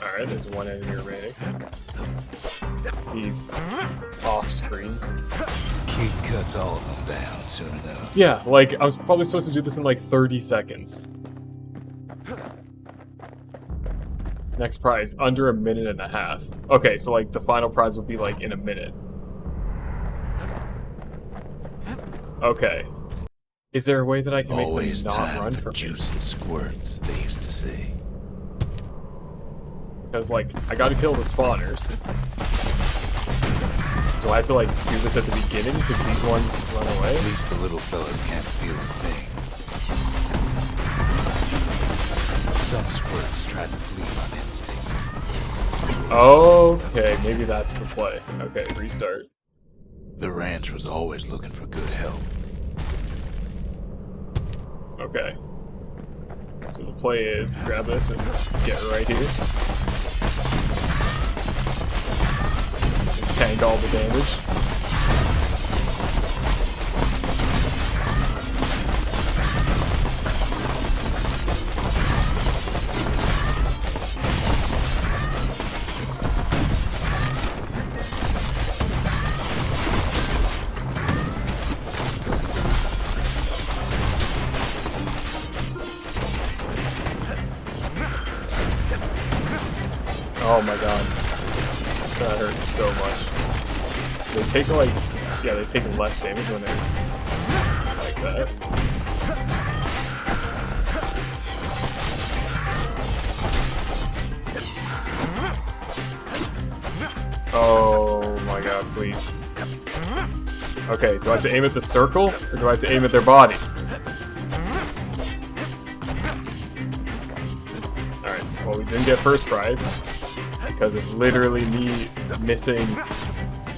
Alright, there's one enemy remaining. He's off screen. Kid cuts all of them down soon enough. Yeah, like, I was probably supposed to do this in like 30 seconds. Next prize, under a minute and a half. Okay, so like the final prize will be like in a minute. Okay. Is there a way that I can Always make them not time run for from me? juice and squirts, they used to say. Because like, I gotta kill the spawners. Do I have to like do this at the beginning because these ones run away? At least the little fellas can't feel a thing. Some squirts try to flee on instinct. Okay, maybe that's the play. Okay, restart. The ranch was always looking for good help. Okay. So the play is grab this and get right here. Just tank all the damage. Oh my god. That hurts so much. They take like, yeah, they take less damage when they're like that. Oh my god, please. Okay, do I have to aim at the circle, or do I have to aim at their body? Alright, well we didn't get first prize, because of literally me missing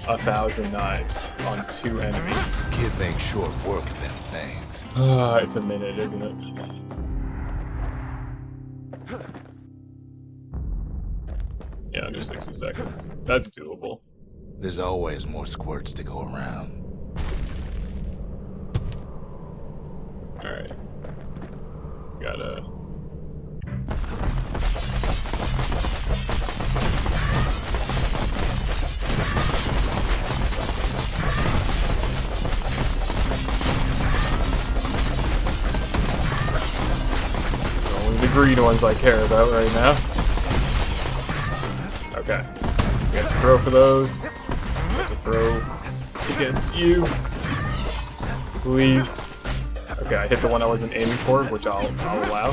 1,000 knives on 2 enemies. Kid makes short work of them things. It's a minute, isn't it? Yeah, under 60 seconds. That's doable. There's always more squirts to go around. Alright. Gotta... Only the green ones I care about right now. Okay. We have to throw for those. We have to throw against you. Please. Okay, I hit the one I wasn't aiming for, which I'll allow.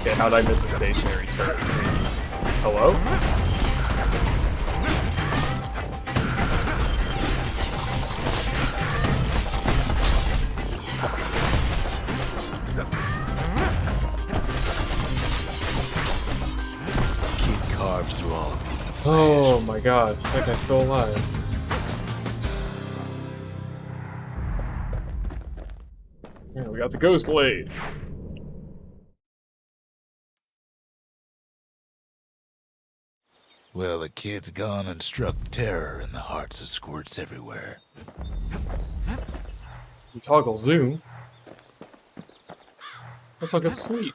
Okay, how'd I miss a stationary turret? Hello? Kid carves through all of them. Oh my god, that guy's still alive. Yeah, we got the Ghost Blade. Well, the kid's gone and struck terror in the hearts of squirts everywhere. You toggle zoom. That's like a sweet.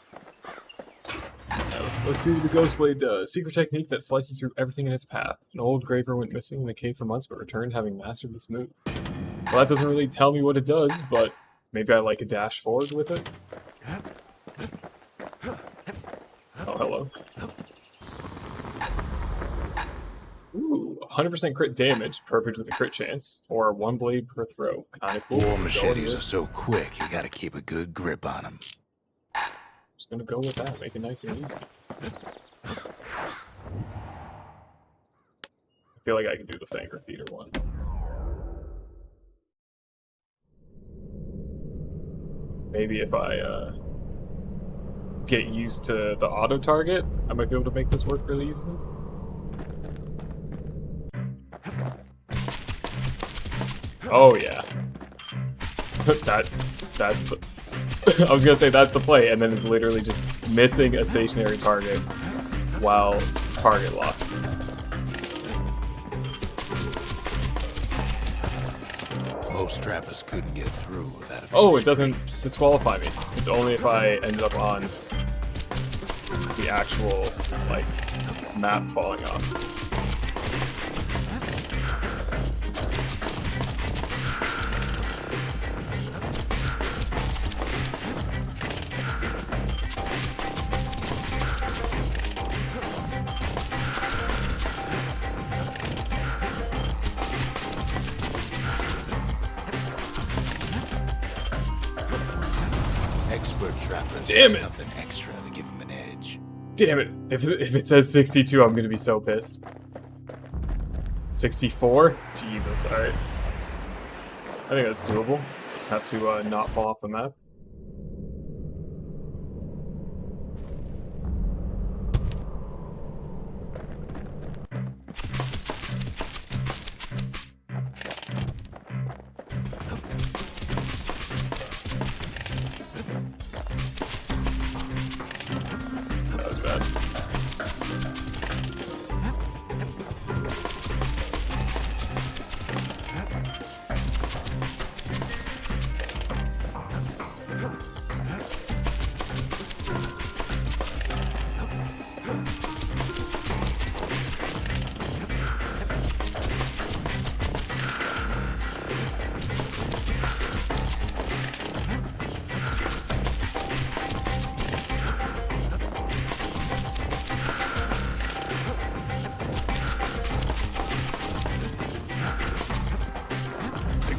Let's see what the Ghost Blade does. Secret technique that slices through everything in its path. An old graver went missing in the cave for months, but returned having mastered this move. Well, that doesn't really tell me what it does, but maybe I like a dash forward with it. Oh, hello. Ooh, 100% crit damage, perfect with a crit chance, or 1 blade per throw. Kinda cool. War machetes are so quick, you gotta keep a good grip on them. Just gonna go with that, make it nice and easy. I feel like I can do the Fanger Feeder one. Maybe if I get used to the auto target, I might be able to make this work really easily. Oh yeah. that's the I was gonna say that's the play, and then it's literally just missing a stationary target while target locked. Most trappers couldn't get through without a few Oh, it doesn't screams. disqualify me. It's only if I ended up on the actual, like, map falling off. Expert trappers Damn want it. something extra to give them an edge. Damn it! If it says 62, I'm gonna be so pissed. 64? Jesus, alright. I think that's doable. Just have to not fall off the map. That was bad.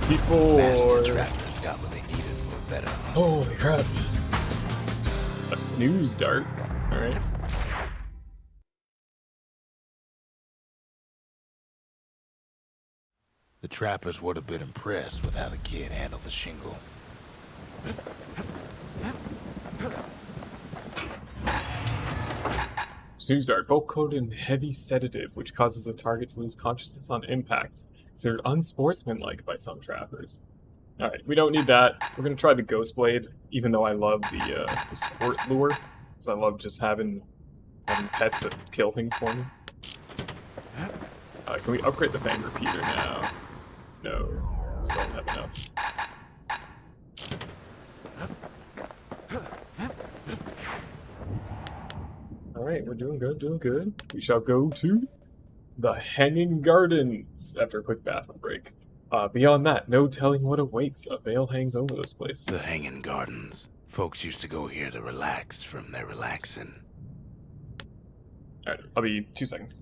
Bastion 64. trappers got what they needed for a better hunt. Holy crap. A snooze dart. Alright. The trappers would have been impressed with how the kid handled the shingle. Snooze dart, bulk coated in heavy sedative, which causes the target to lose consciousness on impact. Considered unsportsmanlike by some trappers. Alright, we don't need that. We're gonna try the Ghost Blade, even though I love the Squirt Lure. Because I love just having pets that kill things for me. Can we upgrade the Fang Repeater now? No. Still don't have enough. Alright, we're doing good, doing good. We shall go to the Hanging Gardens after a quick bathroom break. Beyond that, no telling what awaits. A veil hangs over this place. The Hanging Gardens. Folks used to go here to relax from their relaxing. Alright, I'll be 2 seconds.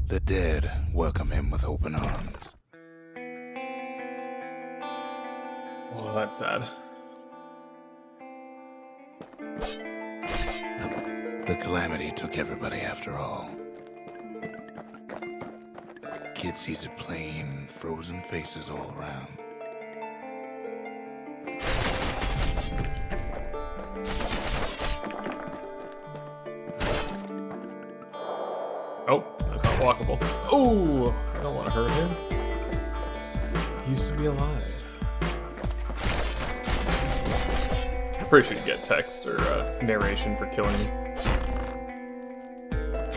The dead welcome him with open arms. Well, that's sad. The calamity took everybody after all. Kid sees it plain, frozen faces all around. Oh, that's not walkable. Oh, I don't want to hurt him. He used to be alive. Pretty sure you get text or narration for killing him.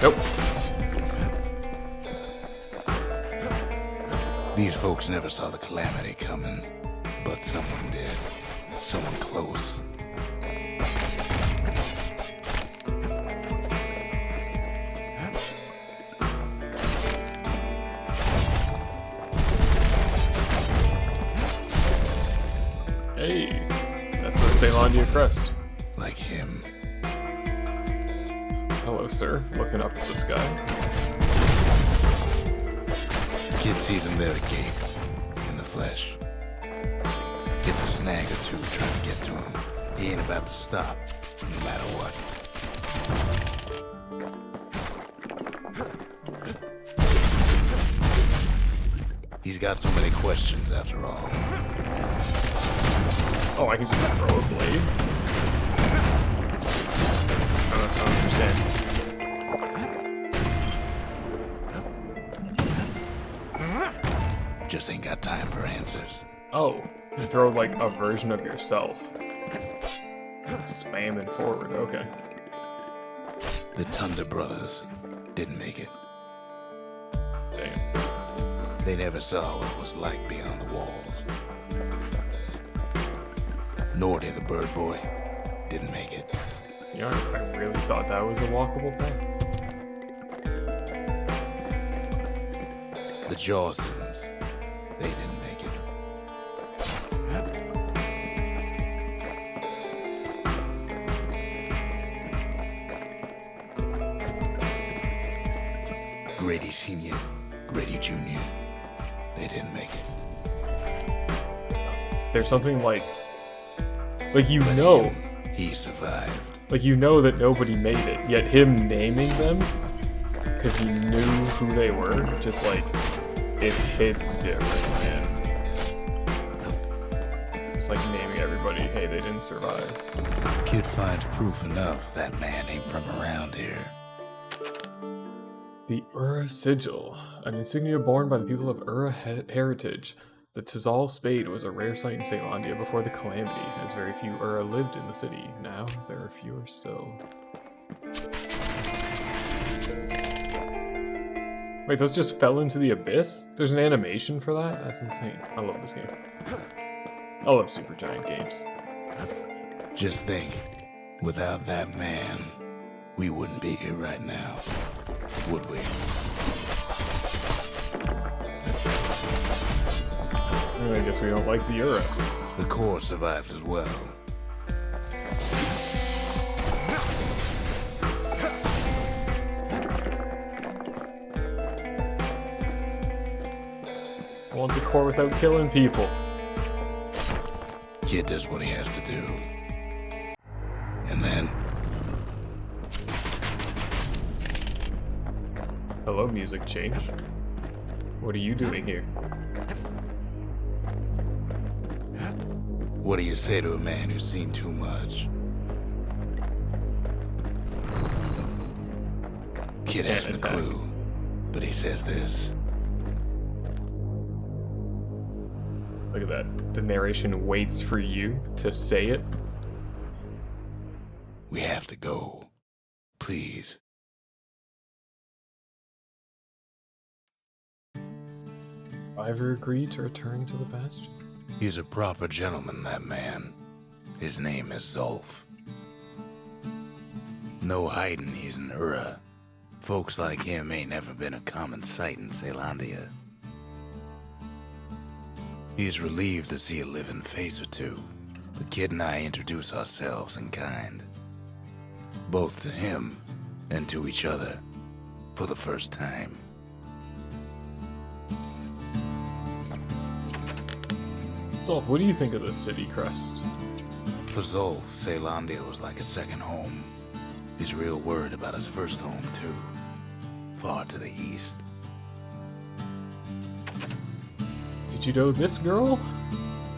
Nope. These folks never saw the calamity coming, but someone did. Someone close. Hey, that's the Ceylondia crest. Like him. Hello, sir. Looking up at the sky. Kid sees him there agape, in the flesh. Gets a snag or two trying to get to him. He ain't about to stop, no matter what. He's got so many questions after all. Oh, I can just throw a blade? I don't understand. Just ain't got time for answers. Oh, you throw like a version of yourself. Spamming forward, okay. The Thunder Brothers didn't make it. Damn. They never saw what it was like beyond the walls. Nordy, the bird boy, didn't make it. You know, I really thought that was a walkable path. The Jawsons, they didn't make it. Grady Sr., Grady Jr., they didn't make it. There's something like you But know, him, he survived. like you know that nobody made it, yet him naming them, because he knew who they were, just like, it hits different, man. Just like naming everybody, hey, they didn't survive. Kid finds proof enough that man ain't from around here. The Ura Sigil, an insignia borne by the people of Ura heritage. The Tizal Spade was a rare sight in Ceylondia before the calamity, as very few Ura lived in the city. Now, there are fewer still. Wait, those just fell into the abyss? There's an animation for that? That's insane. I love this game. I love Supergiant games. Just think, without that man, we wouldn't be here right now, would we? I guess we don't like the Euro. The core survives as well. I want the core without killing people. Kid does what he has to do. And then, Hello, music change. What are you doing here? what do you say to a man who's seen too much? Kid hasn't a clue, but he says this. Look at that. The narration waits for you to say it. We have to go. Please. Ivor agreed to return to the Bastion. He's a proper gentleman, that man. His name is Zolf. No hiding he's an Ura. Folks like him ain't never been a common sight in Caelondia. He's relieved to see a living face or two. The kid and I introduce ourselves in kind. Both to him and to each other for the first time. Zolf, what do you think of this city crest? For Zolf, Caelondia was like a second home. He's real worried about his first home, too. Far to the east. Did you know this girl?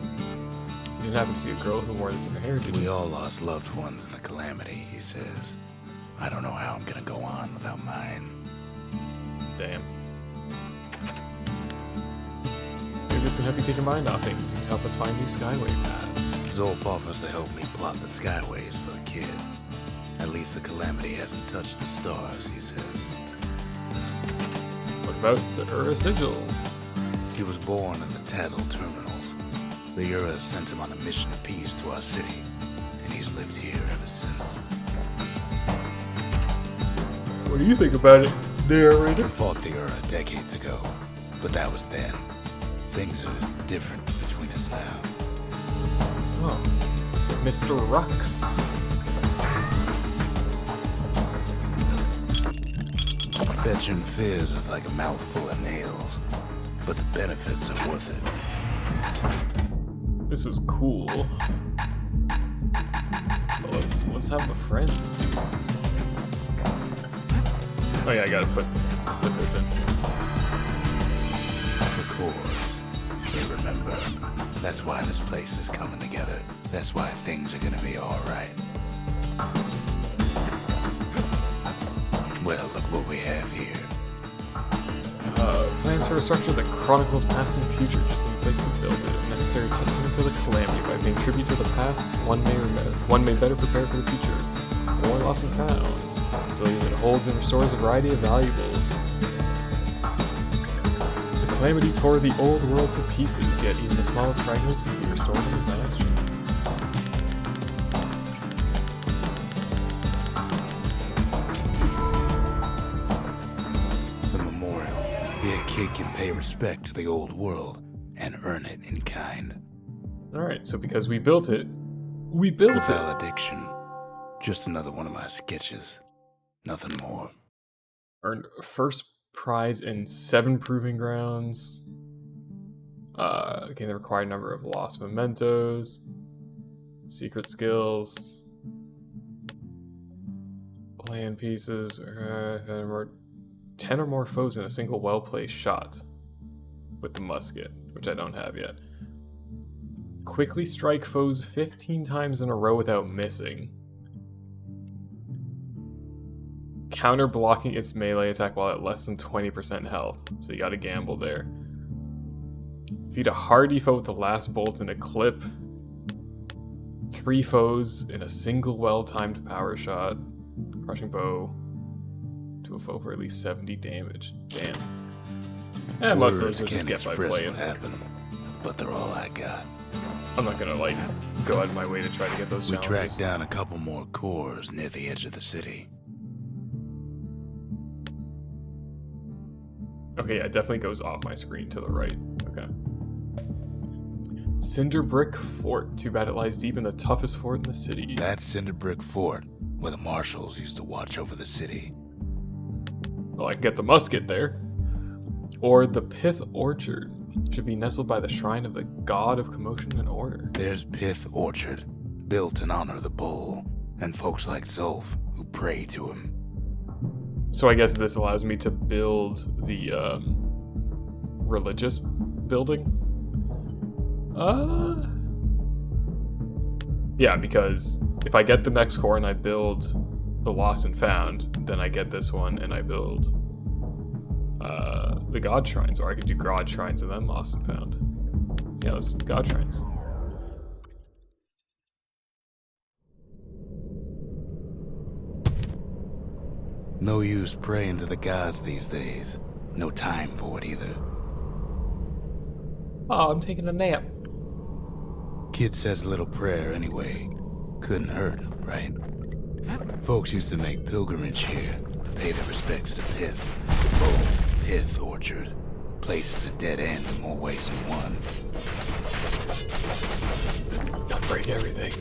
You didn't happen to see a girl who wore this in her hair, did We you? all lost loved ones in the calamity, he says. I don't know how I'm gonna go on without mine. Damn. Maybe this can help you take your mind off things. You can help us find new skyway paths. Zolf offers to help me plot the skyways for the kid. At least the calamity hasn't touched the stars, he says. What about the Ura Sigil? He was born in the Tazzle terminals. The Uras sent him on a mission of peace to our city, and he's lived here ever since. What do you think about it, narrator? We fought the Ura decades ago, but that was then. Things are different between us now. Oh, Mr. Rux. Fetching fizz is like a mouthful of nails, but the benefits are worth it. This was cool. Let's have the friends, dude. Oh yeah, I gotta put this in. The cores, they remember. That's why this place is coming together. That's why things are gonna be alright. Well, look what we have here. Plans for a structure that chronicles past and future. Just need a place to build it. A necessary testament to the calamity. By paying tribute to the past, one may better prepare for the future. More lost and found. Facility that holds and restores a variety of valuables. The calamity tore the old world to pieces, yet even the smallest fragments can be restored in the Bastion. A kid can pay respect to the old world and earn it in kind. Alright, so because we built it, we built The it! valediction. Just another one of my sketches. Nothing more. Earned first prize in 7 proving grounds. Gain the required number of lost mementos. Secret skills. Land pieces. 10 or more foes in a single well-placed shot with the musket, which I don't have yet. Quickly strike foes 15 times in a row without missing. Counter blocking its melee attack while at less than 20% health, so you gotta gamble there. Feed a hardy foe with the last bolt in a clip. 3 foes in a single well-timed power shot. Crushing bow to a foe for at least 70 damage. Damn. And most of those Words will just can't get by express playing. what happened, but they're all I got. I'm not gonna, like, go out of my way to try to get those We challenges. tracked down a couple more cores near the edge of the city. Okay, yeah, it definitely goes off my screen to the right. Okay. Cinder Brick Fort. Too bad it lies deep in the toughest fort in the city. That's Cinder Brick Fort, where the marshals used to watch over the city. Well, I can get the musket there. Or the Pith Orchard. Should be nestled by the shrine of the god of commotion and order. There's Pith Orchard, built in honor of the bull, and folks like Zulf who pray to him. So I guess this allows me to build the religious building. Yeah, because if I get the next core and I build the Lost and Found, then I get this one and I build the God Shrines, or I could do God Shrines and then Lost and Found. Yeah, let's God Shrines. No use praying to the gods these days. No time for it either. Oh, I'm taking a nap. Kid says a little prayer anyway. Couldn't hurt, right? Folks used to make pilgrimage here to pay their respects to Pith. Oh, Pith Orchard. Place is a dead end in more ways than one. I'll break everything.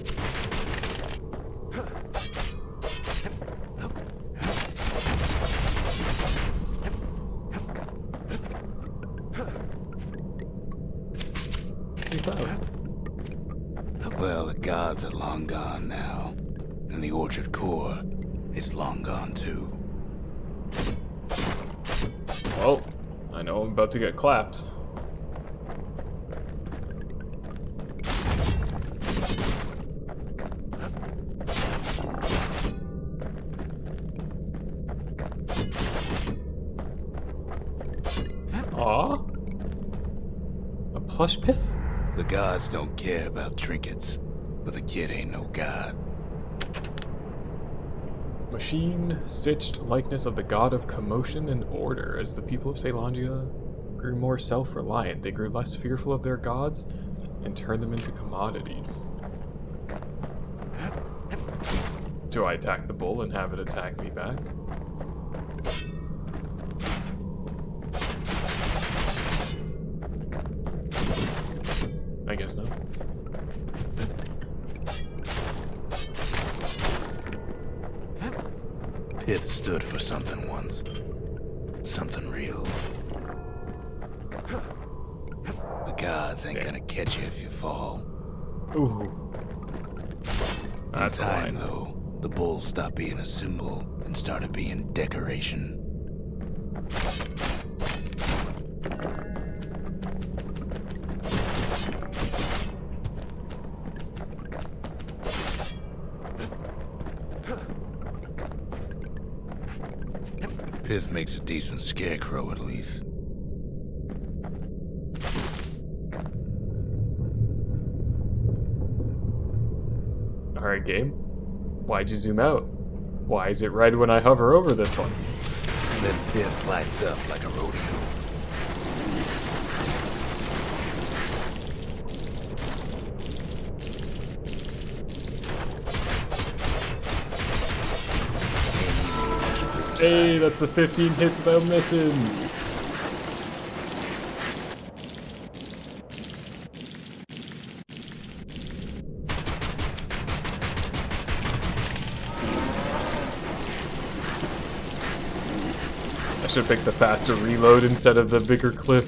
Well, the gods are long gone now. And the Orchard core is long gone too. Well, I know I'm about to get clapped. Aw? A plush pith? The gods don't care about trinkets, but the kid ain't no god. Machine-stitched likeness of the god of commotion and order. As the people of Caelondia grew more self-reliant, they grew less fearful of their gods and turned them into commodities. Do I attack the bull and have it attack me back? I guess not. Pith stood for something once. Something real. The gods ain't gonna catch you if you fall. Ooh. That's In time, a line. though, the bull stopped being a symbol and started being decoration. Pith makes a decent scarecrow, at least. Alright, game. Why'd you zoom out? Why is it red when I hover over this one? Then Pith lights up like a rodeo. Hey, that's the 15 hits without missing. I should pick the faster reload instead of the bigger clip.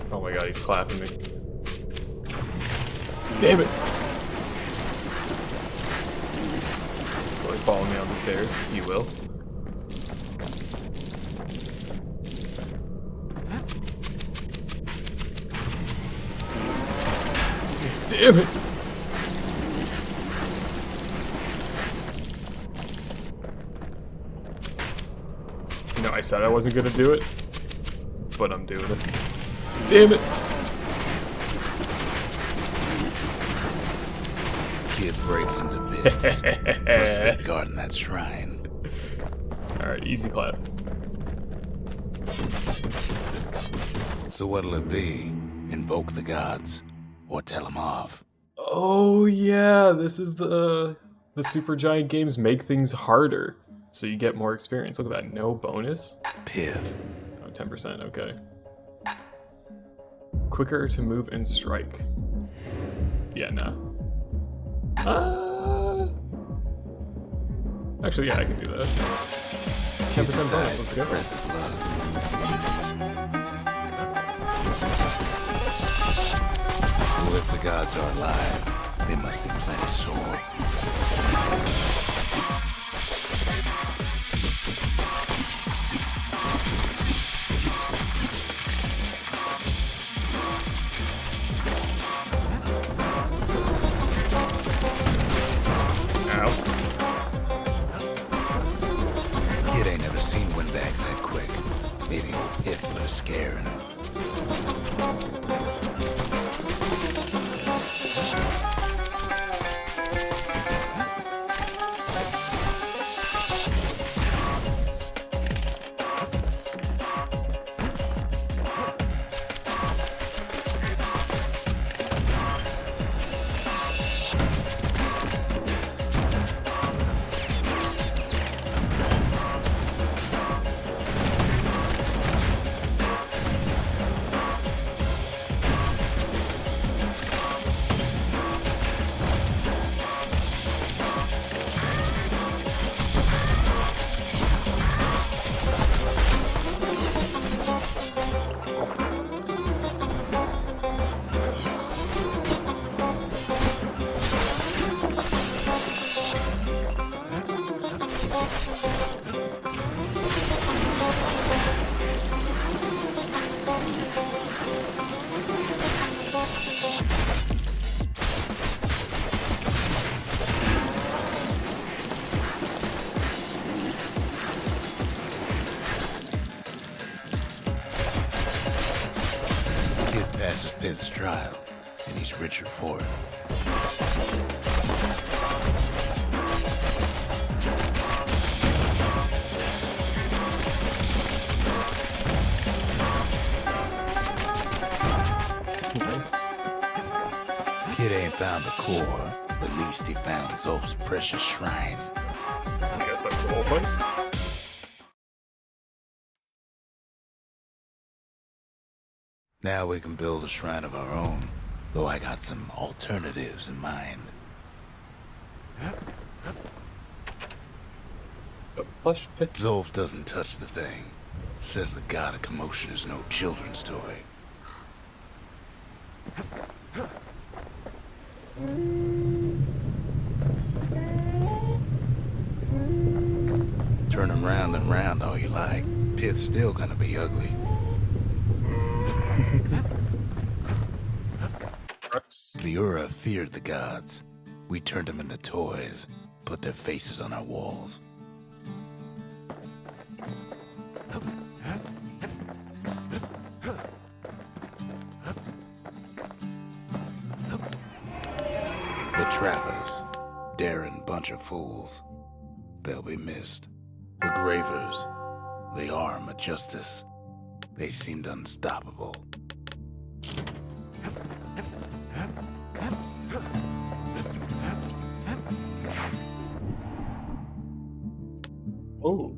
Oh my god, he's clapping me. Damn it! Will he follow me on the stairs? He will. Damn it! You know, I said I wasn't gonna do it, but I'm doing it. Damn it! Kid breaks him to bits. Must have been guarding that shrine. Alright, easy clap. So what'll it be? Invoke the gods? Or tell them off? Oh yeah, this is the Super Giant games make things harder. So you get more experience. Look at that, no bonus. Pith. Oh, 10%, okay. Quicker to move and strike. Yeah, no. Actually, yeah, I can do that. 10% bonus, let's go. Press his luck. Well, if the gods are alive, they must be plenty sore. Ow. Kid ain't never seen windbags that quick. Maybe old Pith put a scare in him. Passes Pith's trial, and he's richer for it. Kid ain't found the core, but at least he found Zolf's precious shrine. I guess that's the whole place. Now we can build a shrine of our own, though I got some alternatives in mind. A plush pit. Zolf doesn't touch the thing. Says the god of commotion is no children's toy. Turn him round and round all you like. Pith's still gonna be ugly. The Ura feared the gods. We turned them into toys, put their faces on our walls. The trappers, daring bunch of fools. They'll be missed. The gravers, the arm of justice. They seemed unstoppable. Oh.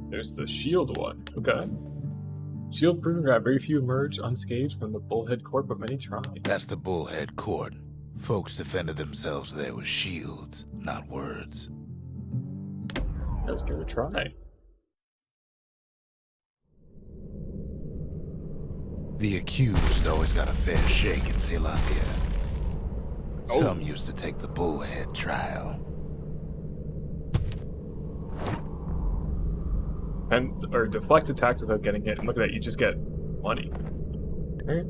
There's the shield one. Okay. Shield proven that very few emerge unscathed from the Bullhead Court, but many try. That's the Bullhead Court. Folks defended themselves there with shields, not words. Let's give it a try. The accused always got a fair shake in Celandia. Some used to take the Bullhead trial. And or deflect attacks without getting hit. And look at that, you just get money. Okay.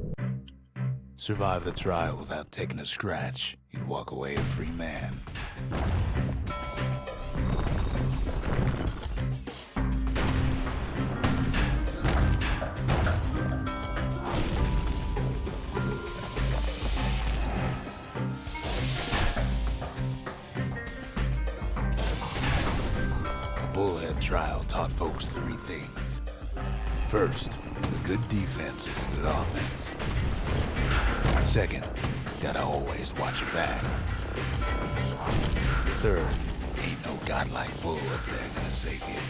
Survive the trial without taking a scratch, you'd walk away a free man. trial taught folks 3 things. First, a good defense is a good offense. Second, gotta always watch your back. Third, ain't no godlike bull up there gonna save you.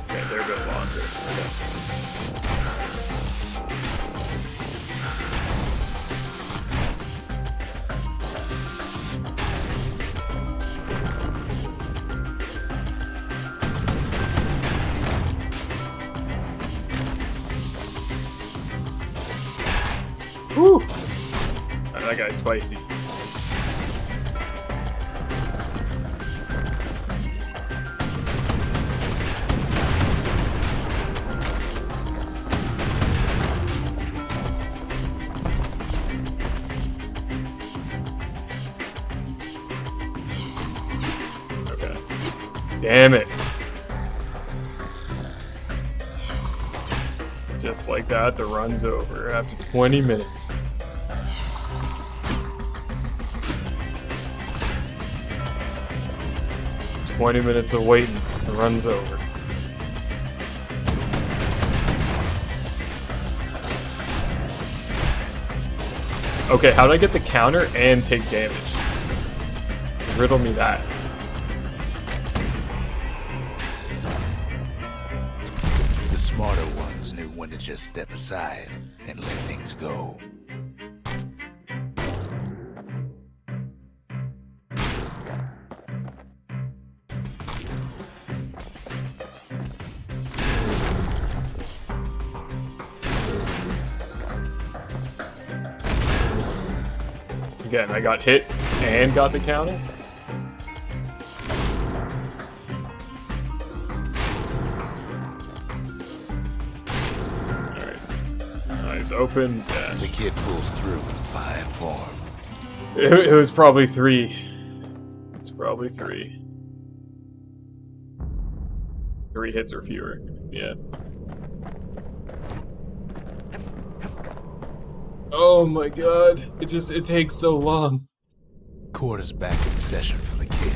Okay, there goes Laundry. Okay. Woo! Oh, that guy's spicy. Okay. Damn it. Just like that, the run's over after 20 minutes. "20 minutes of waiting, the run's over." Okay, how did I get the counter and take damage? Riddle me that. The smarter ones knew when to just step aside and let things go. Again, I got hit and got the counter. Alright. Eyes open. Yeah. The kid pulls through in fine form. It was probably 3. It's probably 3. 3 hits or fewer. Yeah. Oh my god. It takes so long. Court is back in session for the kid.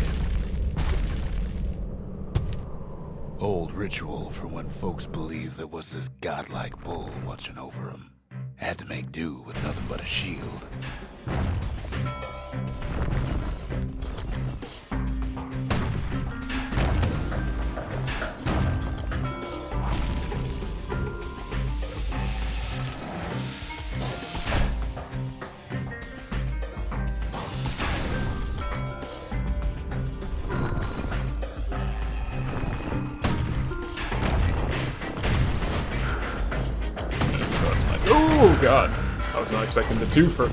Old ritual for when folks believed there was this godlike bull watching over them. Had to make do with nothing but a shield. Oh god. I was not expecting the 2 for.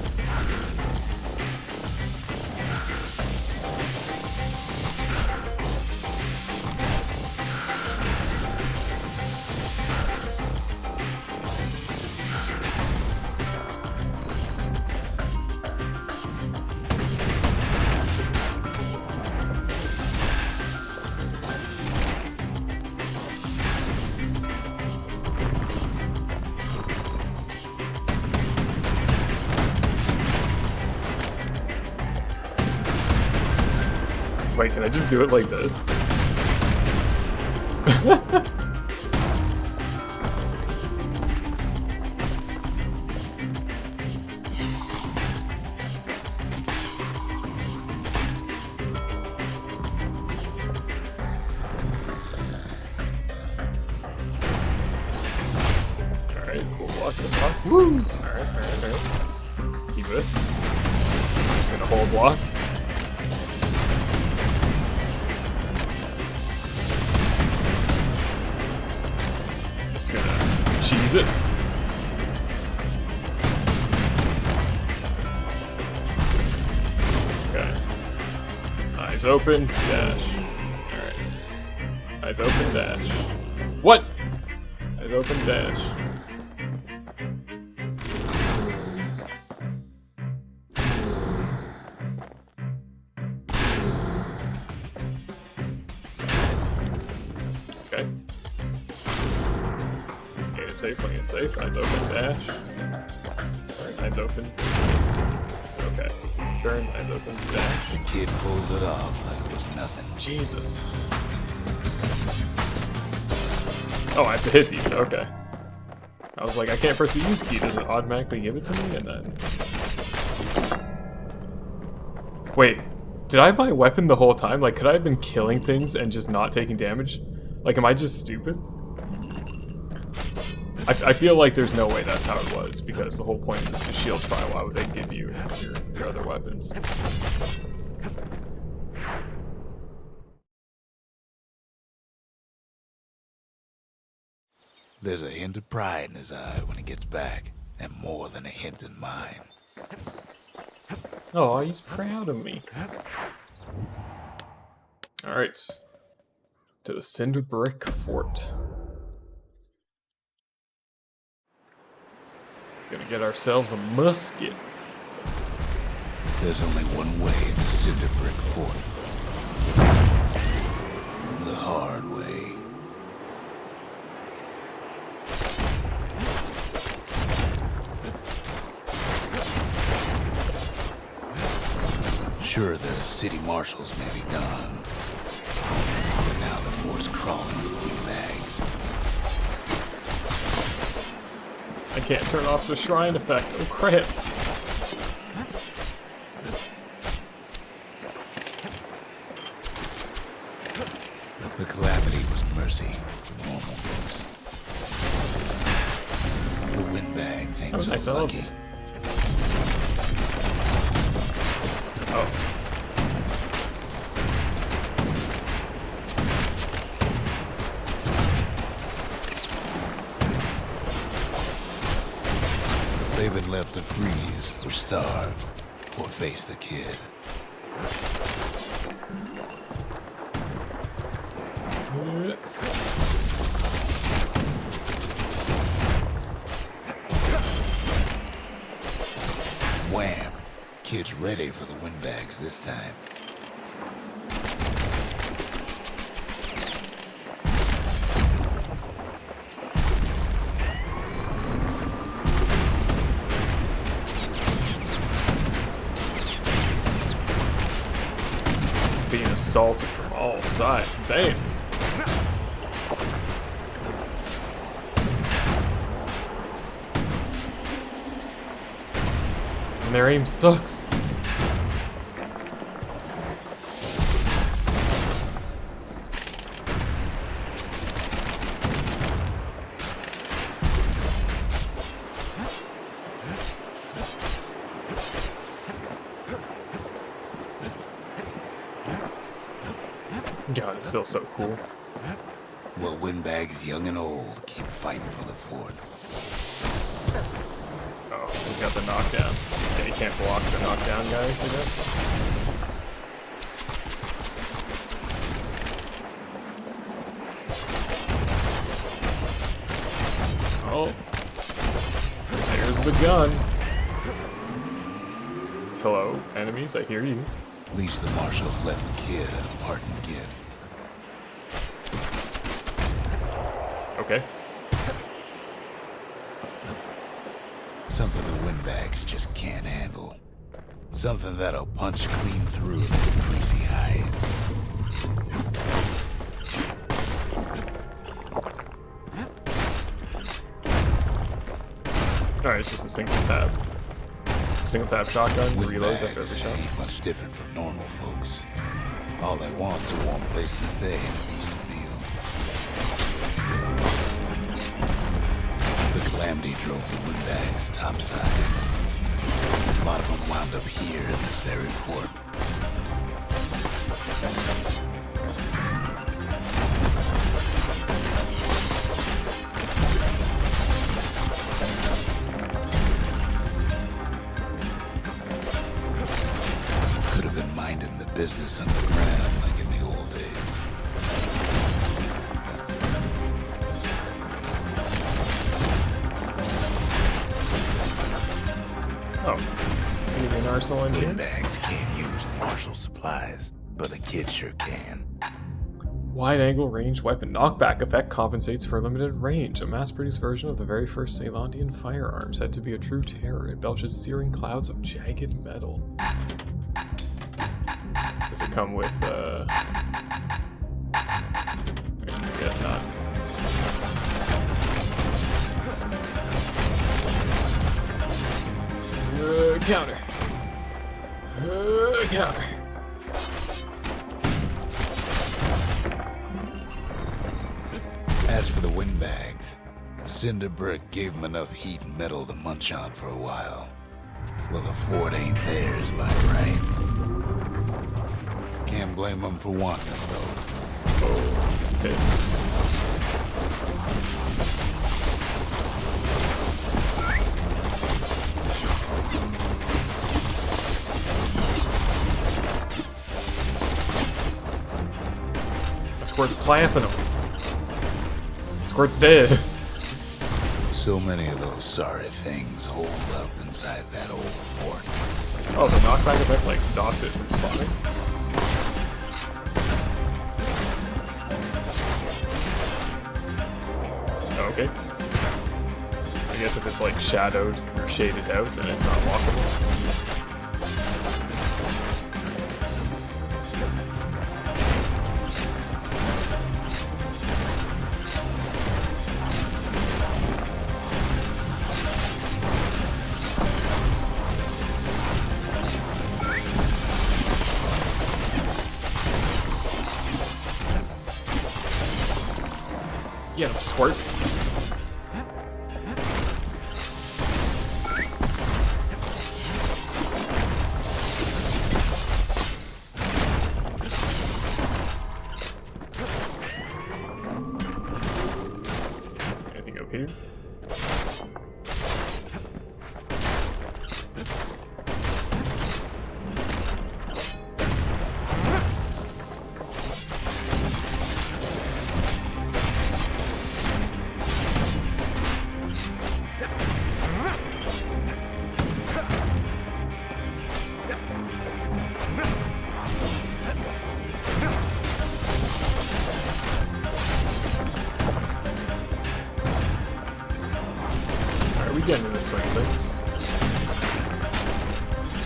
Wait, can I just do it like this? Alright, cool block, good block. Woo! Alright. Keep it. Just gonna hold block. Cheese it. Okay. Eyes open, dash. Alright. Eyes open, dash. What? Eyes open, dash. Okay. Playing it safe. Eyes open, dash. Alright, eyes open. Okay. turn, eyes open, dash. The kid pulls it off like it was nothing. Jesus. Oh, I have to hit these, okay. I was like, I can't press the use key, does it automatically give it to me? And then... Wait, did I have my weapon the whole time? Like, could I have been killing things and just not taking damage? Like, am I just stupid? I feel like there's no way that's how it was, because the whole point is it's a shield trial. Why would they give you your other weapons? There's a hint of pride in his eye when he gets back, and more than a hint in mine. Oh, he's proud of me. Alright. To the Cinder Brick Fort. Gonna get ourselves a musket. There's only one way into Cinder Brick Fort. The hard way. Sure, the city marshals may be gone, but now the fort's crawling with windbags. I can't turn off the shrine effect. Oh crap. The calamity was mercy for normal folks. The windbags ain't Oh, so nice, I love lucky. it. Oh. They've been left to freeze or starve or face the kid. Wham! Kid's ready for the windbags this time. Being assaulted from all sides. Damn. And their aim sucks. God, it's still so cool. Well, windbags young and old keep fighting for the fort. Oh, he's got the knockdown. Yeah, he can't block the knockdown guys, I guess. Oh. There's the gun. Hello, enemies, I hear you. At least the marshals left the kid a parting gift. Okay. Something the windbags just can't handle. Something that'll punch clean through their greasy hides. Alright, it's just a single tab. Single tab shotgun, reloads after every Windbags shot. ain't much different from normal folks. All they want's a warm place to stay and a decent meal. The calamity drove the windbags topside. A lot of them wound up here in this very fort. Could have been minding the business underground like in the old days. Oh. Maybe an arsenal engine? Windbags can't use the marshal supplies, but a kid sure can. Wide-angle ranged weapon. Knockback effect compensates for limited range. A mass-produced version of the very first Ceylondian firearm, said to be a true terror. It belches searing clouds of jagged metal. Does it come with, I guess not. Counter. Counter. As for the windbags, Cinderbrick gave them enough heat and metal to munch on for a while. Well, the fort ain't theirs by right. Can't blame them for wanting it, though. Okay. Squirt's clamping him. Squirt's dead. So many of those sorry things hold up inside that old fort. Oh, the knockback effect like stopped it from spawning. Okay. I guess if it's like shadowed or shaded out, then it's not walkable. Get him, Squirt. Anything up here? Getting in the swing of things.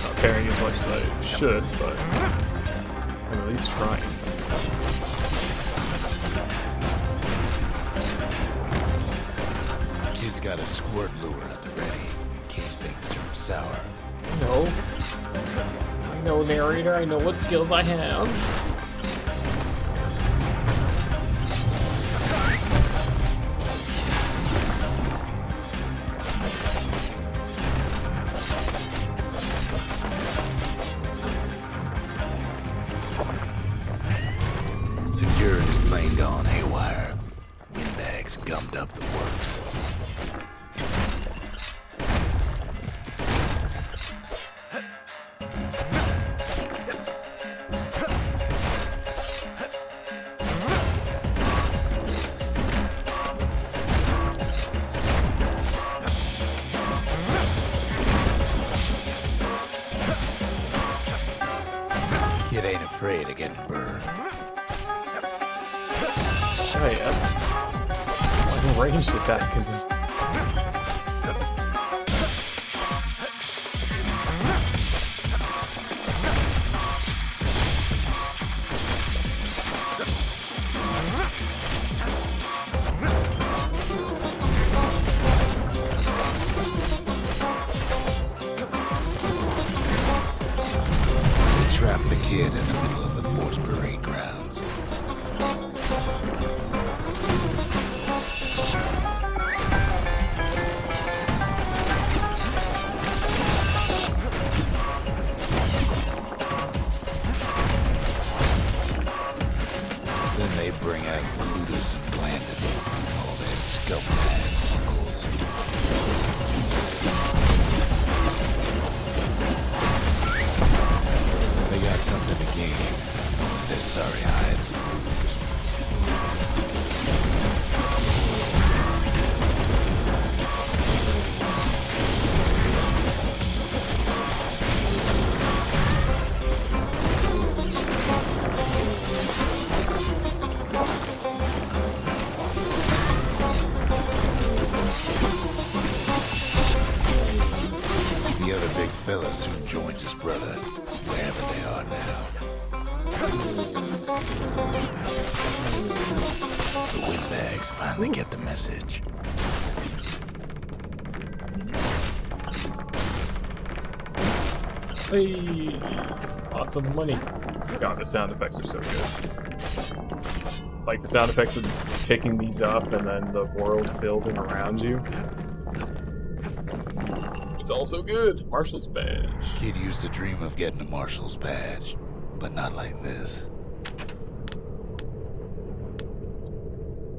Not carrying as much as I should, but I'm at least trying. Kid's got a squirt lure at the ready in case things turn sour. I know, narrator. I know what skills I have. Security's plain gone haywire. Windbags gummed up the works. Kid ain't afraid of getting burned. Right, like a ranged attack. They trapped the kid in the middle of the fort's parade grounds. Then they bring out Brutus and Blandon, all their scumbag uncles. They got something to gain. Their sorry hides to lose. soon joins his brother, wherever they are now. The windbags finally get the message. Hey, lots of money. God, the sound effects are so good. Like the sound effects of picking these up and then the world building around you. It's also good. Marshal's badge. Kid used to dream of getting a marshal's badge, but not like this.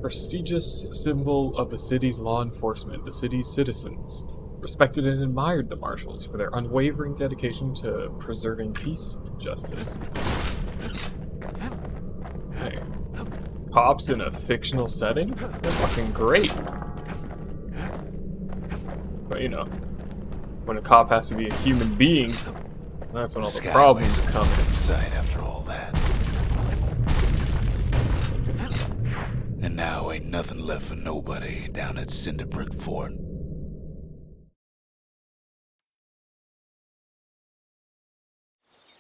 Prestigious symbol of the city's law enforcement, the city's citizens respected and admired the marshals for their unwavering dedication to preserving peace and justice. Hey, cops in a fictional setting? They're fucking great. But you know, when a cop has to be a human being, that's when all the problems come. Inside after all that. And now ain't nothing left for nobody down at Cinderbrick Fort.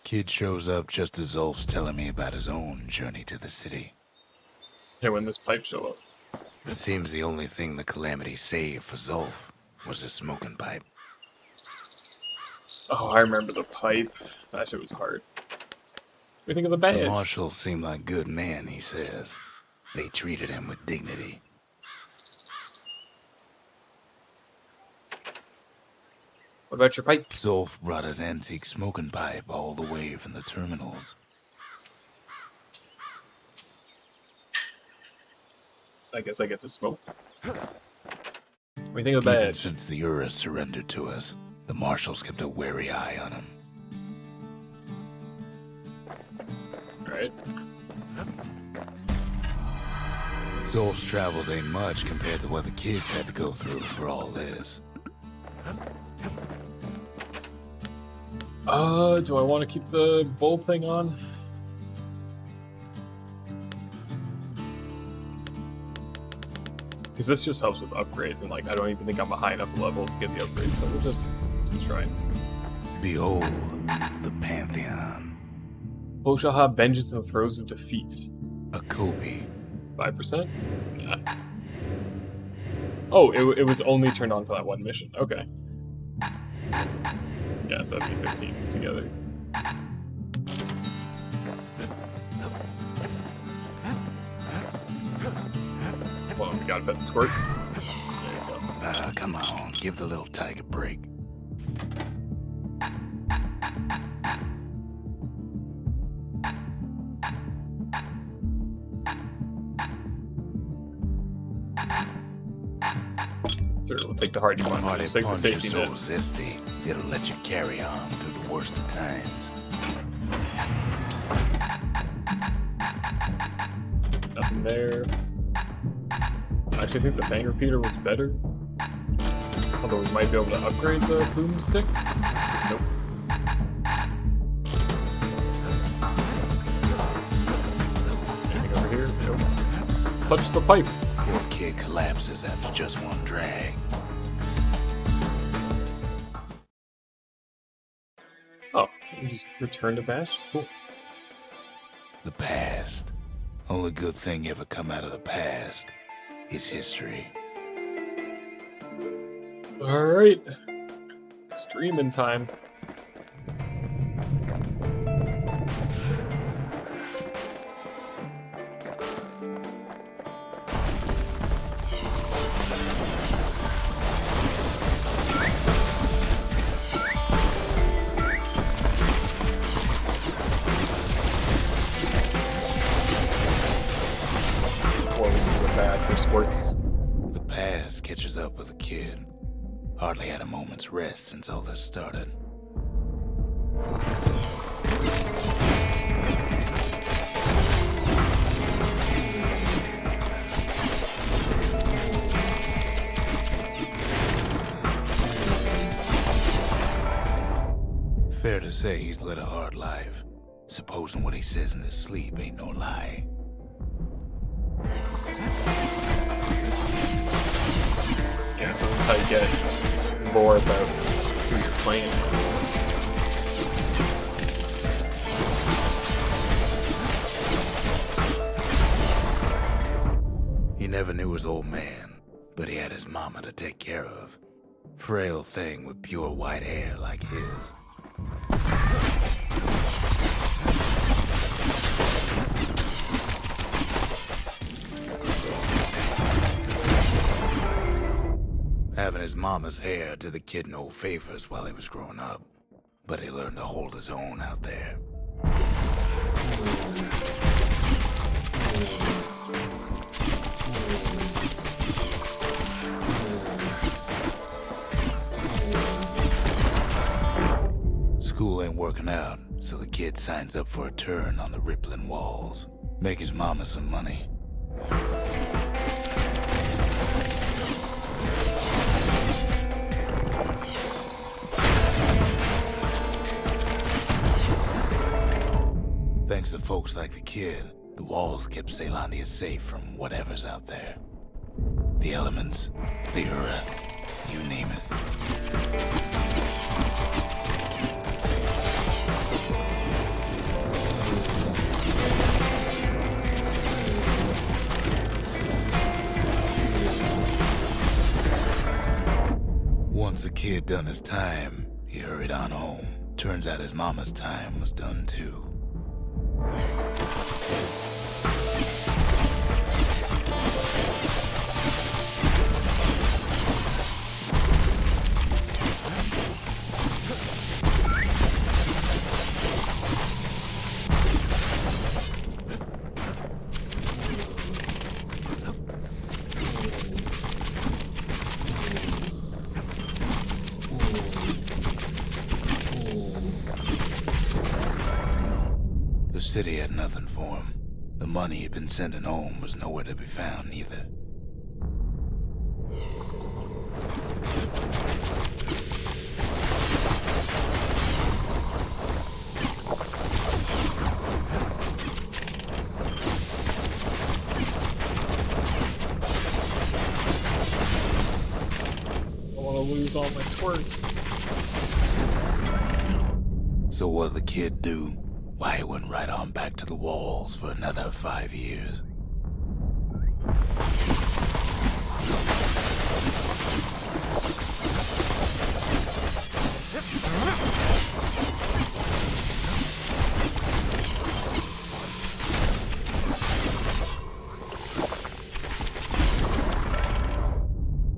Kid shows up just as Zulf's telling me about his own journey to the city. Hey, when this pipe show up. It seems the only thing the Calamity saved for Zulf was a smoking pipe. Oh, I remember the pipe. That shit was hard. What do you think of the badge? The marshal seemed like a good man, he says. They treated him with dignity. What about your pipe? Zulf brought his antique smoking pipe all the way from the terminals. I guess I get to smoke. What do you think of the badge? Even since the Ura surrendered to us, the marshals kept a wary eye on him. Right. Zulf's travels ain't much compared to what the kids had to go through for all this. Do I want to keep the bulb thing on? Because this just helps with upgrades, and like I don't even think I'm a high enough level to get the upgrades, so we'll just try. Behold, the Pantheon. Who shall have vengeance in the throes of defeat? A Kobe. 5%? Yeah. Oh, it was only turned on for that one mission. Okay. Yeah, so that'd be 15 together. Well, we gotta pet the squirt. There you go. Come on, give the little tiger a break. Sure, we'll take the hardy punch. Hardy Just take the punch is safety so net. zesty, it'll let you carry on through the worst of times. Nothing there. I actually think the Fang Repeater was better. Although we might be able to upgrade the boomstick. Nope. Anything over here? Nope. Let's touch the pipe. Poor kid collapses after just one drag. Oh, we just return to Bastion? Cool. The past. Only good thing ever come out of the past is history. Alright. Streaming time. Before we use a bad for squirts. The past catches up with the kid. Hardly had a moment's rest since all this started. Fair to say he's led a hard life, supposing what he says in his sleep ain't no lie. Yeah, so that's how you get lore about who you're playing with. He never knew his old man, but he had his mama to take care of. Frail thing with pure white hair like his. Having his mama's hair did the kid no favors while he was growing up, but he learned to hold his own out there. School ain't working out, so the kid signs up for a turn on the rippling walls. Make his mama some money. Thanks to folks like the kid, the walls kept Ceylondia safe from whatever's out there. The elements, the Ura, you name it. Once the kid done his time, he hurried on home. Turns out his mama's time was done too. The city had nothing for him. The money he'd been sending home was nowhere to be found either. I want to lose all my squirts. So what'd the kid do? Why, he went right on back to the walls for another 5 years.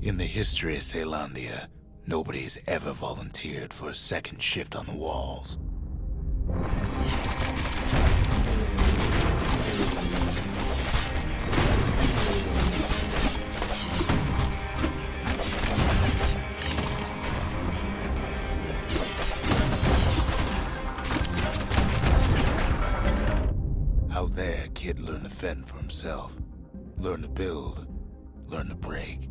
In the history of Ceylondia, nobody's ever volunteered for a second shift on the walls. Out there, kid learned to fend for himself, learn to build, learn to break.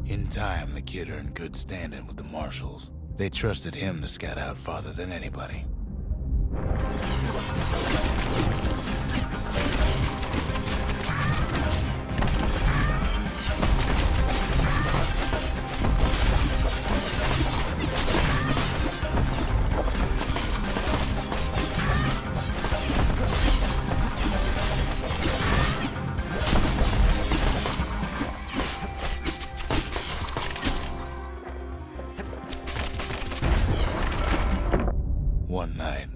In time, the kid earned good standing with the marshals. They trusted him to scout out farther than anybody. One night,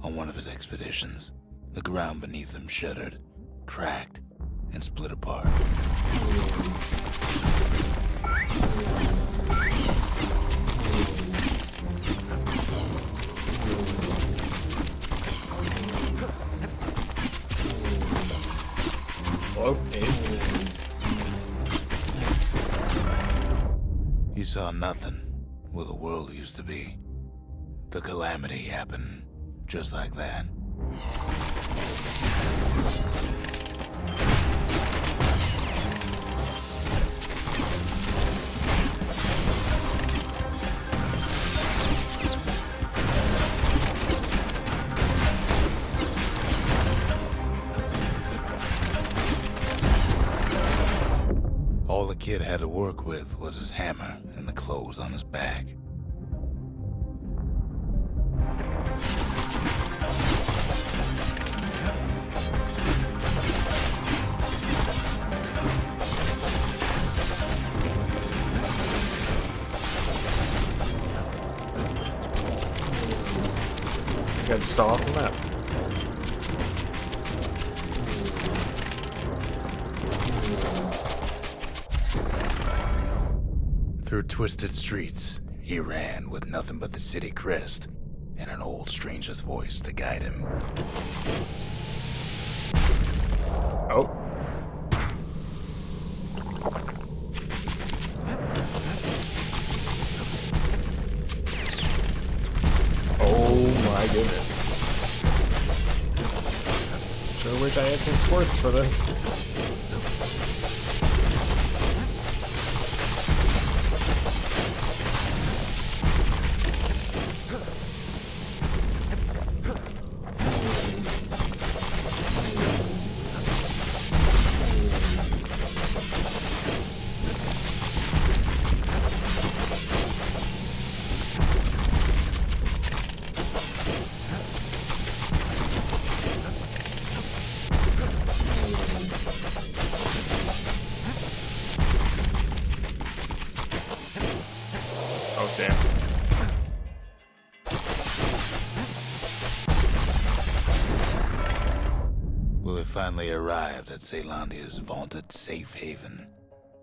on one of his expeditions, the ground beneath him shuddered, cracked, and split apart. Okay. He saw nothing where the world used to be. The calamity happened just like that. kid had to work with was his hammer and the clothes on his back. Got to start off the map. Through twisted streets, he ran with nothing but the city crest and an old stranger's voice to guide him. Oh. Oh my goodness. Sure wish I had some squirts for this. Oh, damn. Will have finally arrived at Ceylandia's vaunted safe haven.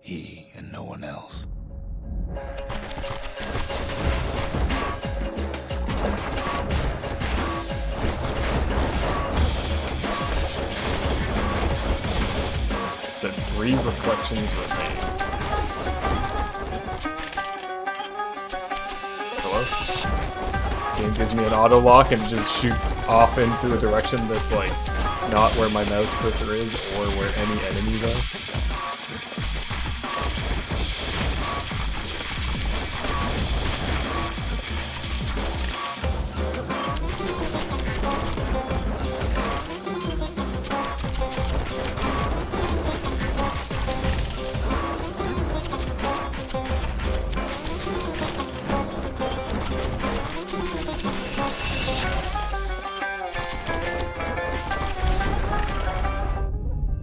He and no one else. Said 3 reflections remain. Hello? Game gives me an auto lock and just shoots off into a direction that's like not where my mouse cursor is or where any enemies are.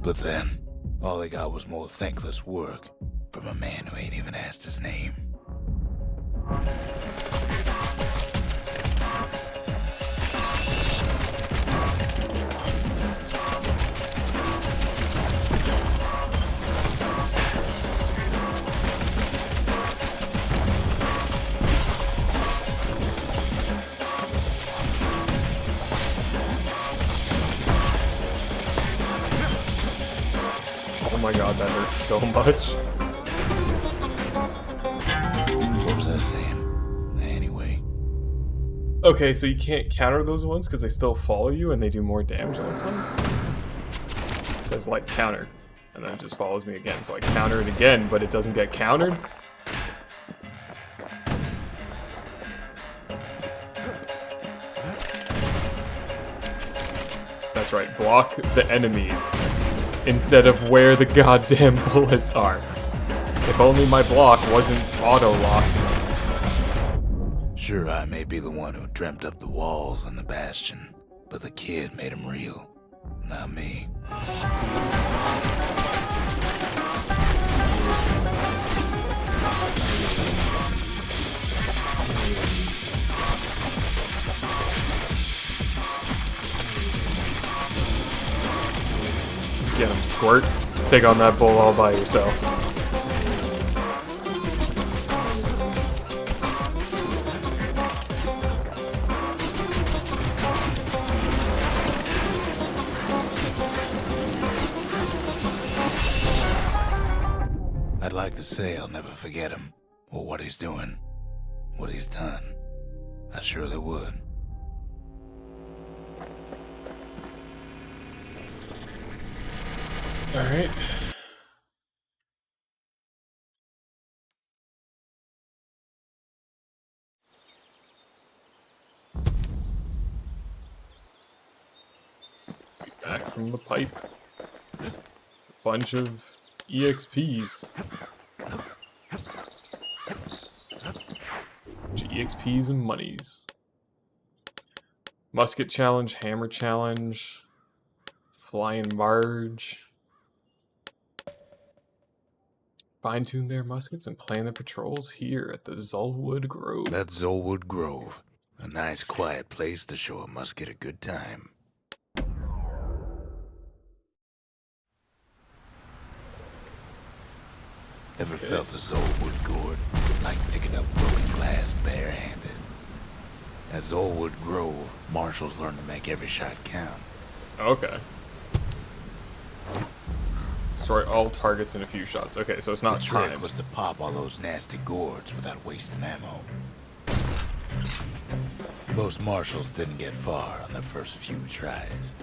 But then, all I got was more thankless work from a man who ain't even asked his name. Oh my god, that hurts so much. What was I saying? Anyway. Okay, so you can't counter those ones because they still follow you and they do more damage, it looks like. It says like counter, and then it just follows me again. So I counter it again, but it doesn't get countered. That's right, block the enemies instead of where the goddamn bullets are. If only my block wasn't auto-locked. Sure, I may be the one who dreamt up the walls and the Bastion, but the kid made them real, not me. Get him, Squirt. Take on that bull all by yourself. I'd like to say I'll never forget him, or what he's doing, what he's done. I surely would. Alright. Back from the pipe. A bunch of EXPs. EXPs and monies. Musket challenge, hammer challenge, flying barge. Fine-tune their muskets and plan their patrols here at the Zolwood Grove. That's Zolwood Grove. A nice, quiet place to show a musket a good time. Ever felt a Zolwood gourd? Like picking up broken glass barehanded. At Zolwood Grove, marshals learn to make every shot count. Okay. Destroy all targets in a few shots. Okay, so it's not The trick time. was to pop all those nasty gourds without wasting ammo. Most marshals didn't get far on their first few tries.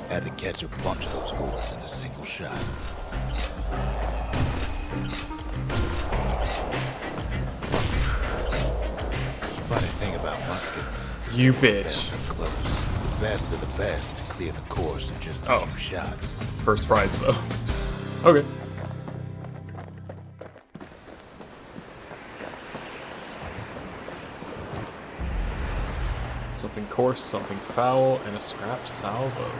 Had to catch a bunch of those gourds in a single shot. Funny thing about muskets is You they're bitch. best up close. The best of the best to clear the course in just a few shots. First prize, though. Okay. Something coarse, something foul, and a scrap salvo.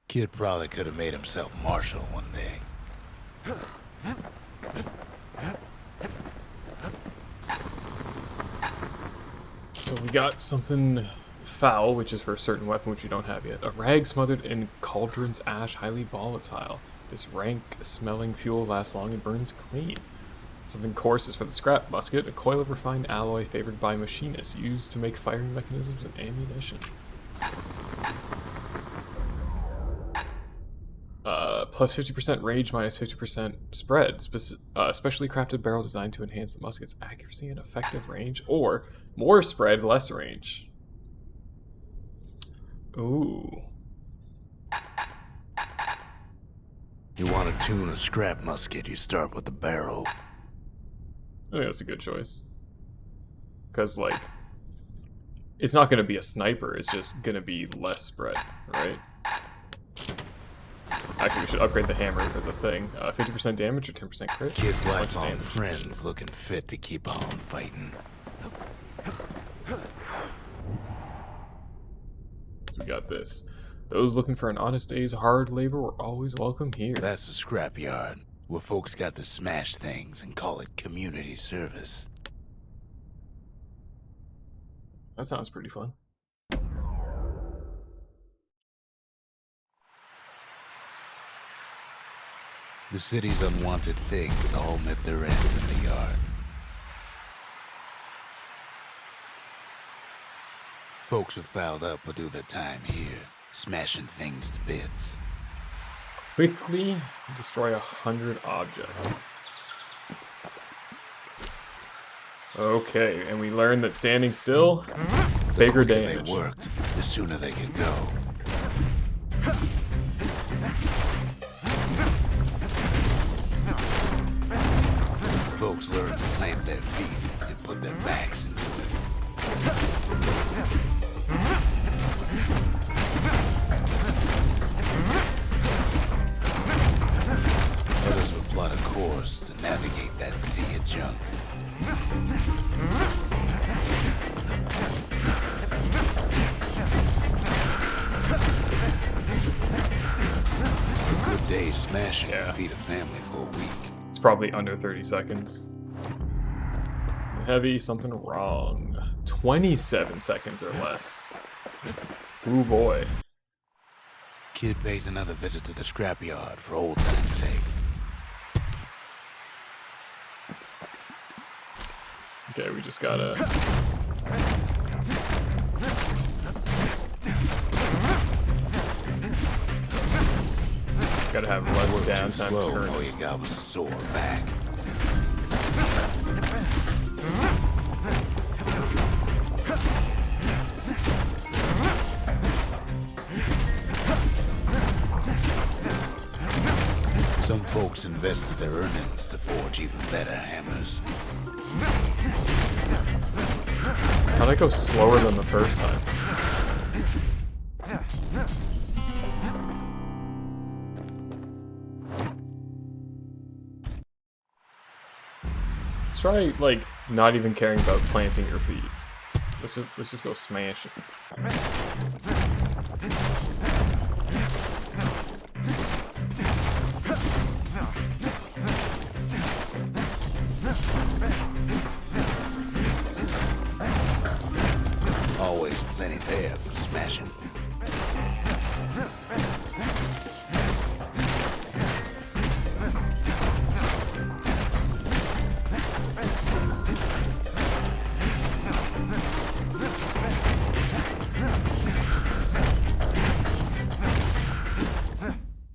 Kid probably could have made himself marshal one day. So we got something foul, which is for a certain weapon which we don't have yet. A rag smothered in cauldron's ash, highly volatile. This rank-smelling fuel lasts long and burns clean. Something coarse is for the scrap musket, a coil of refined alloy favored by machinists, used to make firing mechanisms and ammunition. Plus 50% range, minus 50% spread. Specially crafted barrel designed to enhance the musket's accuracy and effective range, or more spread, less range. Ooh. You want to tune a scrap musket, you start with the barrel. I think that's a good choice. Because, like, it's not going to be a sniper, it's just going to be less spread, right? Actually, we should upgrade the hammer for the thing. 50% damage or 10% crit? Kids' Bunch of lifelong damage. friends looking fit to keep on fighting. So we got this. Those looking for an honest day's hard labor were always welcome here. That's the scrapyard, where folks got to smash things and call it community service. That sounds pretty fun. The city's unwanted things all met their end in the yard. Folks who fouled up will do their time here, smashing things to bits. Quickly destroy 100 objects. Okay, and we learned that standing still, bigger The quicker damage. they worked, the sooner they could go. Folks learn to plant their feet and put their backs into it. Others would plot a course to navigate that sea of junk. A good day's smashing can feed a family for a week. It's probably under 30 seconds. Heavy, something wrong. 27 seconds or less. Ooh boy. Kid pays another visit to the scrapyard for old time's sake. Okay, we just gotta... Gotta have less Too downtime slow, turn. all you got was a sore back. disinvested their earnings to forge even better hammers. How'd I go slower than the first time? Let's try, like, not even caring about planting your feet. Let's just go smash it. Always plenty there for smashing.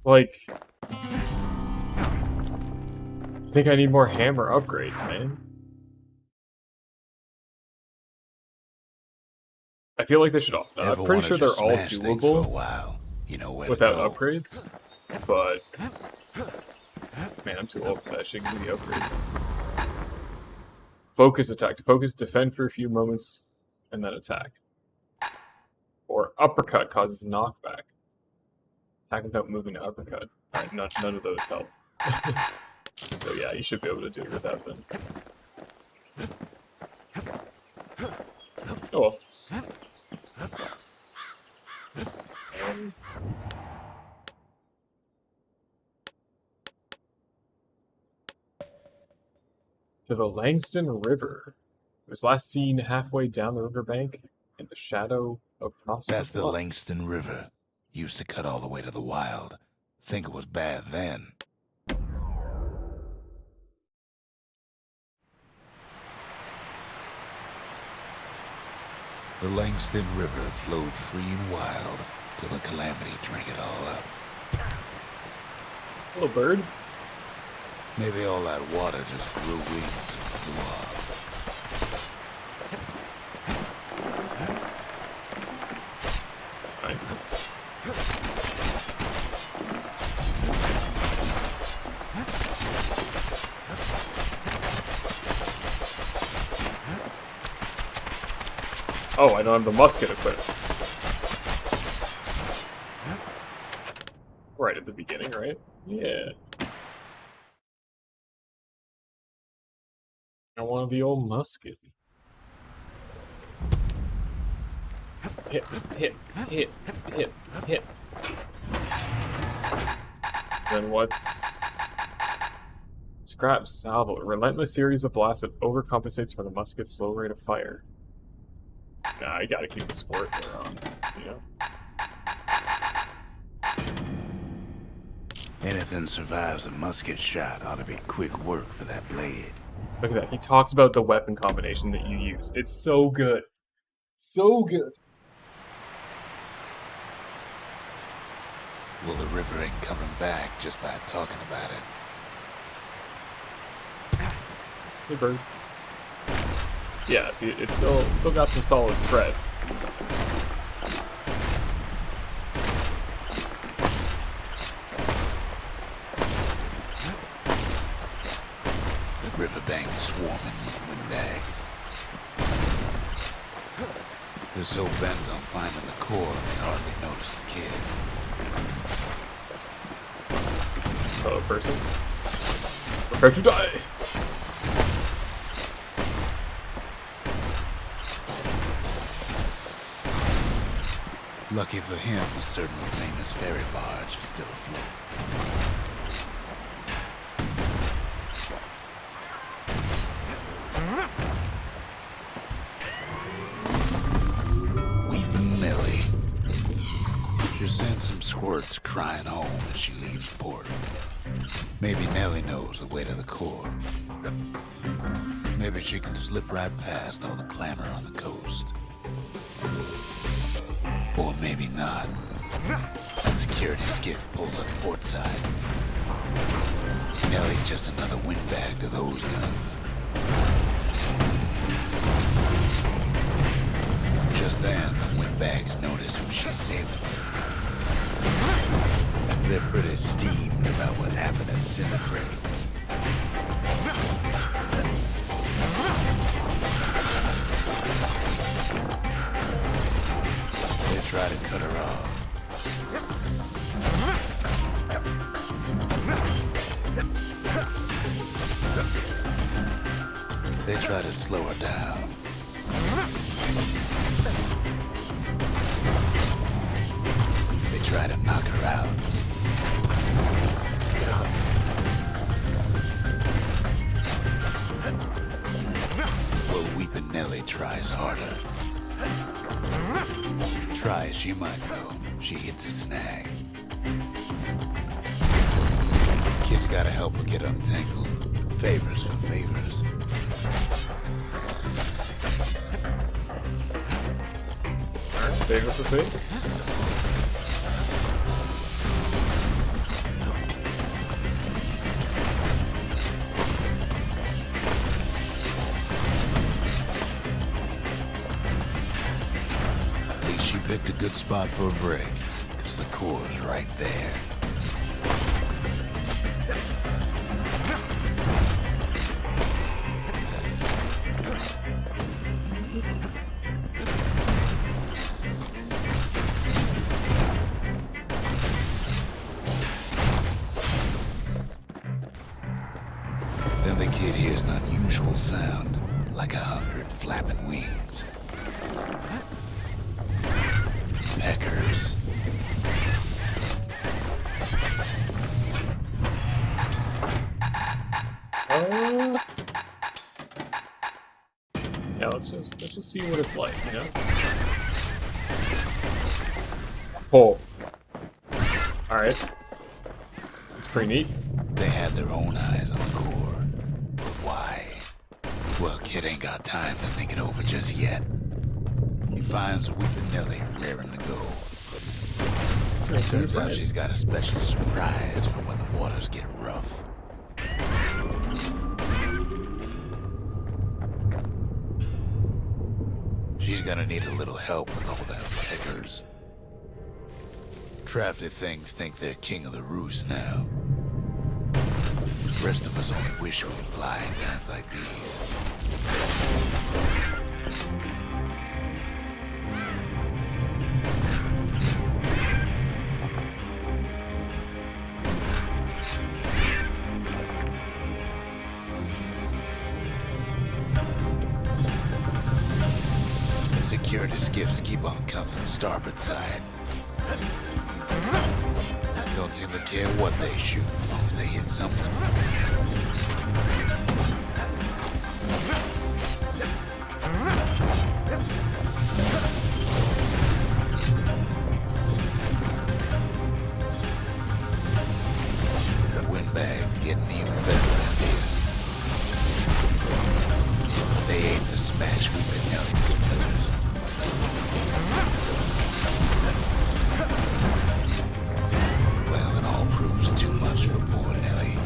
Like, I think I need more hammer upgrades, man. I feel like they should all. I'm pretty sure they're all doable without upgrades, but man, I'm too old for that shit. Give me the upgrades. Focus attack. To focus, defend for a few moments, and then attack. Or uppercut causes knockback. Attack without moving to uppercut. Alright, none of those help. So yeah, you should be able to do it without them. Oh well. To the Langston River. It was last seen halfway down the riverbank in the shadow of Prosper. That's the Langston River. Used to cut all the way to the wild. Think it was bad then. The Langston River flowed free and wild till the calamity drank it all up. Hello, bird. Maybe all that water just grew wings and flew off. Nice. Oh, I don't have the musket equipped. Right at the beginning, right? Yeah. I want the old musket. Hit, hit, hit, hit, hit. Then what's... Scrap salvo. A relentless series of blasts that overcompensates for the musket's slow rate of fire. Nah, I gotta keep the squirt on, you know? Anything survives a musket shot ought to be quick work for that blade. Look at that. He talks about the weapon combination that you use. It's so good. So good. Well, the river ain't coming back just by talking about it. Hey, bird. Yeah, see, it's still got some solid spread. Riverbank swarming with windbags. They're so bent on finding the core, they hardly notice the kid. Hello, person. Prepare to die! Lucky for him, a certain famous ferry barge is still afloat. Weeping Millie. She sends some squirts crying home as she leaves port. Maybe Nellie knows the way to the core. Maybe she can slip right past all the clamor on the coast. Or maybe not. A security skiff pulls up portside. Nellie's just another windbag to those guns. Just then, the windbags notice who she's sailing with. They're pretty steamed about what happened at Cinder Creek. They try to cut her off. They try to slow her down. They try to knock her out. Well, Weepin' Nellie tries harder. Try as she might, though, she hits a snag. Kid's gotta help her get untangled. Favors for favors. Favor for favor. At least she picked a good spot for a break, because the core is right there. Then the kid hears an unusual sound, like 100 flapping wings. Peckers. Yeah, let's just see what it's like, you know? Oh. Alright. It's pretty neat. They had their own eyes on the core. But why? Well, kid ain't got time to think it over just yet. He finds Weepin' Nellie raring to go. It turns out she's got a special surprise for when the waters get rough. She's gonna need a little help with all them pickers. Crafty things think they're king of the roost now. The rest of us only wish we could fly in times like these. Security skiffs keep on coming starboard side. Don't seem to care what they shoot, as long as they hit something. The windbag's getting even better out here. They aim to smash Weepin' Nellie to splinters. Well, it all proves too much for poor Nellie.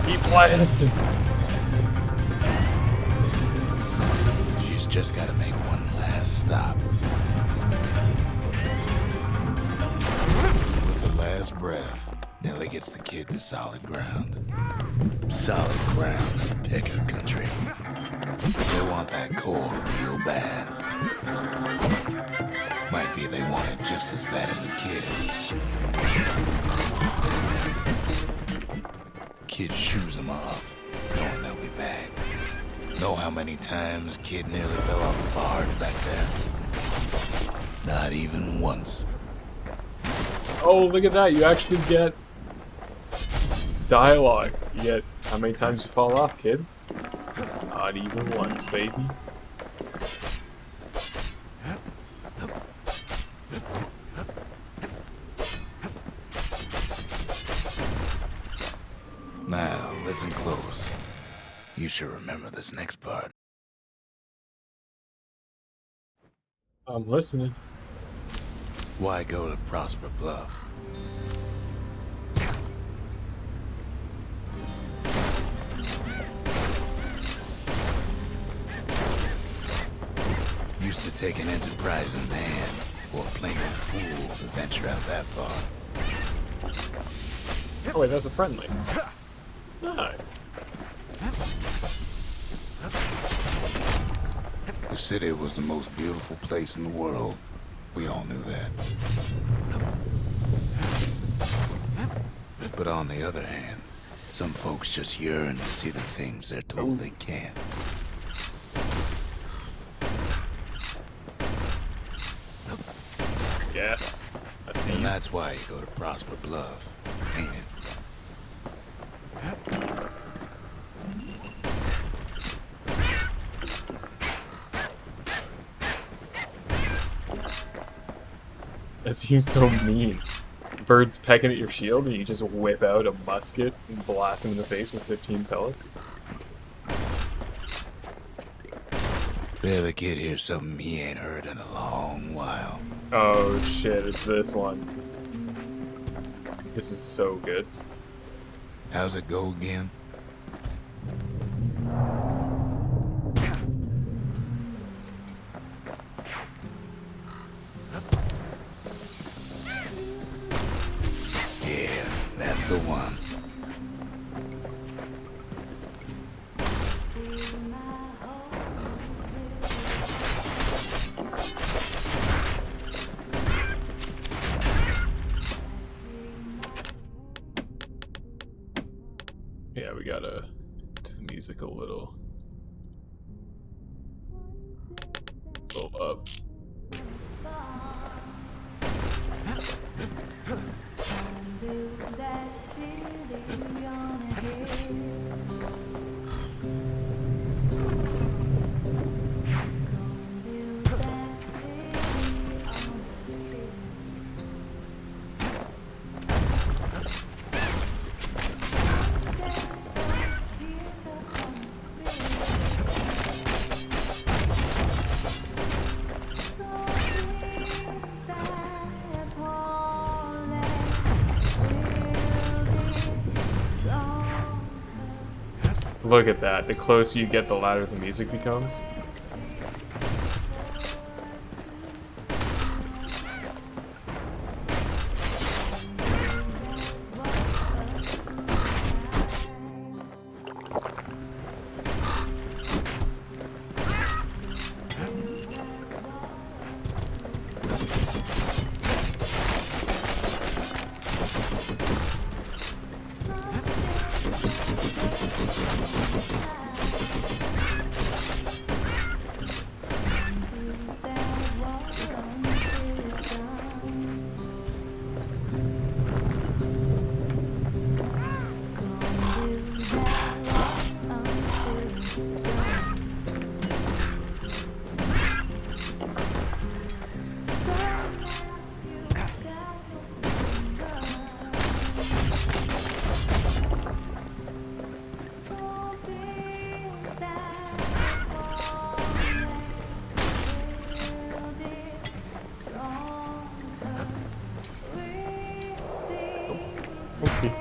Keep blasting. She's just gotta make one last stop. With her last breath, Nellie gets the kid to solid ground. Solid ground in Picker country. They want that core real bad. Might be they want it just as bad as a kid. Kid shoes them off, knowing they'll be back. Know how many times kid nearly fell off the barge back there? Not even once. Oh, look at that. You actually get dialogue. You get how many times you fall off, kid? Not even once, baby. Now, listen close. You should remember this next part. I'm listening. Why go to Prosper Bluff? Used to take an enterprising man or a plain old fool to venture out that far. Oh wait, that's a friendly. Nice. The city was the most beautiful place in the world. We all knew that. But on the other hand, some folks just yearn to see the things they're told they can't. Yes. I see. And that's why you go to Prosper Bluff, ain't it? That seems so mean. Birds pecking at your shield and you just whip out a musket and blast him in the face with 15 pellets. The other kid hears something he ain't heard in a long while. Oh shit, it's this one. This is so good. How's it go again? Yeah, that's the one. Yeah, we gotta do the music a little up. Look at that. The closer you get, the louder the music becomes. Okay.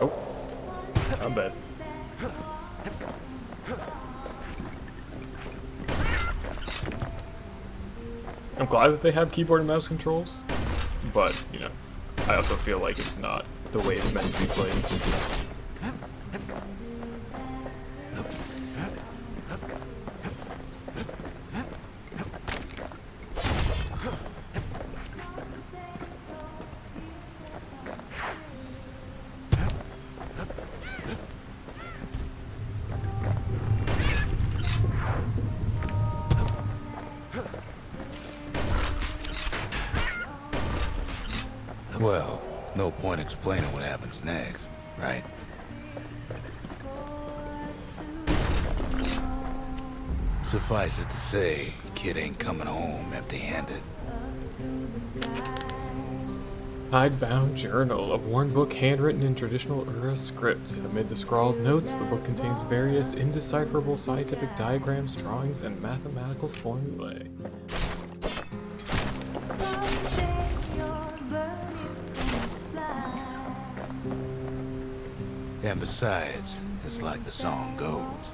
Oh, I'm bad. I'm glad that they have keyboard and mouse controls, but, you know, I also feel like it's not the way it's meant to be played. Well, no point explaining what happens next, right? Suffice it to say, kid ain't coming home empty-handed. Hidebound Journal, a worn book handwritten in traditional Ura script. Amid the scrawled notes, the book contains various indecipherable scientific diagrams, drawings, and mathematical formulae. And besides, it's like the song goes.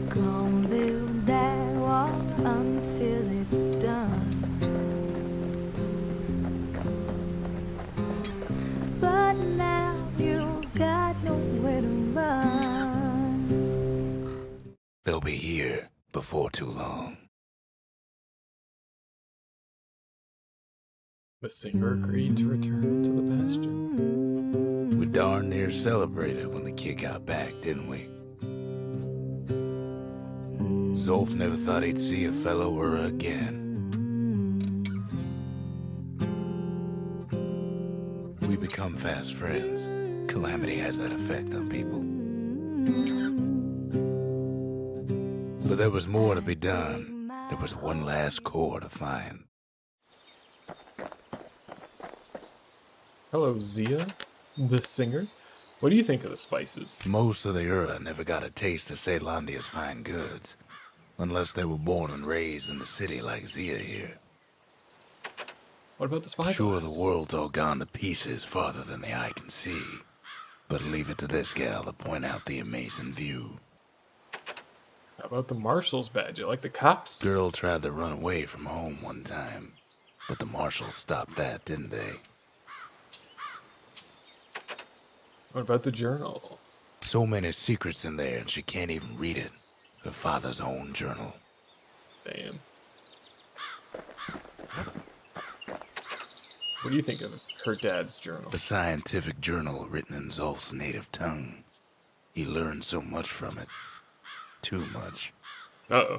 Come build that wall until it's done. But now you've got nowhere to run. They'll be here before too long. The singer agreed to return to the Bastion. We darn near celebrated when the kid got back, didn't we? Zolf never thought he'd see a fellow Ura again. We become fast friends. Calamity has that effect on people. But there was more to be done. There was one last core to find. Hello, Zia, the singer. What do you think of the spices? Most of the Ura never got a taste of Ceylondia's fine goods, unless they were born and raised in the city like Zia here. What about the spyglass? Sure, the world's all gone to pieces farther than the eye can see, but leave it to this gal to point out the amazing view. How about the marshal's badge? You like the cops? Girl tried to run away from home one time, but the marshals stopped that, didn't they? What about the journal? So many secrets in there and she can't even read it. Her father's own journal. Damn. What do you think of her dad's journal? A scientific journal written in Zolf's native tongue. He learned so much from it. Too much. Uh-oh.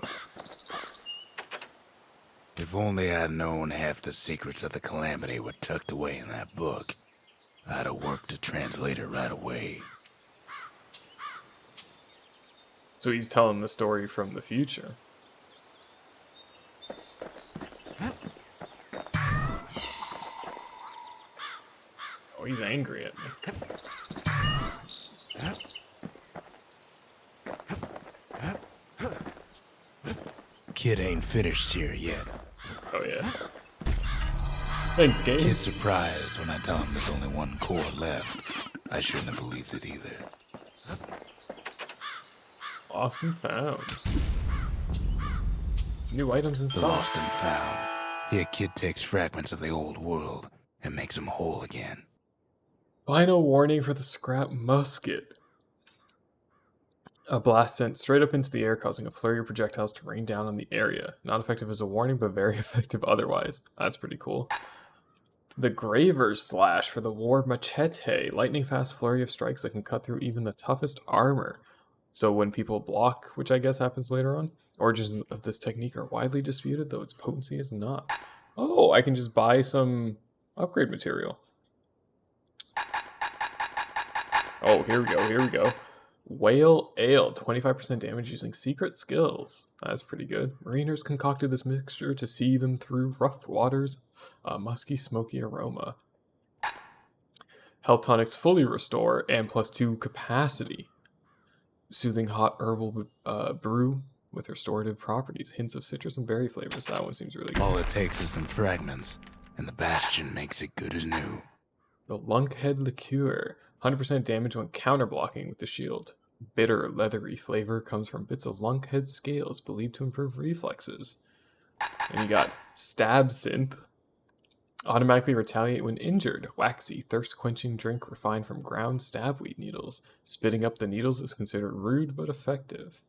If only I'd known half the secrets of the Calamity were tucked away in that book, I'd have worked to translate it right away. So he's telling the story from the future. Oh, he's angry at me. Kid ain't finished here yet. Oh, yeah. Thanks, game. Kid's surprised when I tell him there's only one core left. I shouldn't have believed it either. Lost and found. New items in The stock. lost and found. Here, kid takes fragments of the old world and makes them whole again. Final warning for the scrap musket. A blast sent straight up into the air, causing a flurry of projectiles to rain down on the area. Not effective as a warning, but very effective otherwise. That's pretty cool. The Graver's Slash for the War Machete. Lightning fast flurry of strikes that can cut through even the toughest armor. So when people block, which I guess happens later on, origins of this technique are widely disputed, though its potency is not. Oh, I can just buy some upgrade material. Oh, here we go. Whale Ale, 25% damage using secret skills. That's pretty good. Mariners concocted this mixture to see them through rough waters. A musky, smoky aroma. Health tonics fully restore and +2 capacity. Soothing hot herbal brew with restorative properties. Hints of citrus and berry flavors. That one seems really good. All it takes is some fragments, and the Bastion makes it good as new. The Lunkhead Liqueur. 100% damage when counterblocking with the shield. Bitter, leathery flavor comes from bits of lunkhead scales believed to improve reflexes. And you got Stab Synth. Automatically retaliate when injured. Waxy, thirst-quenching drink refined from ground stabweed needles. Spitting up the needles is considered rude but effective.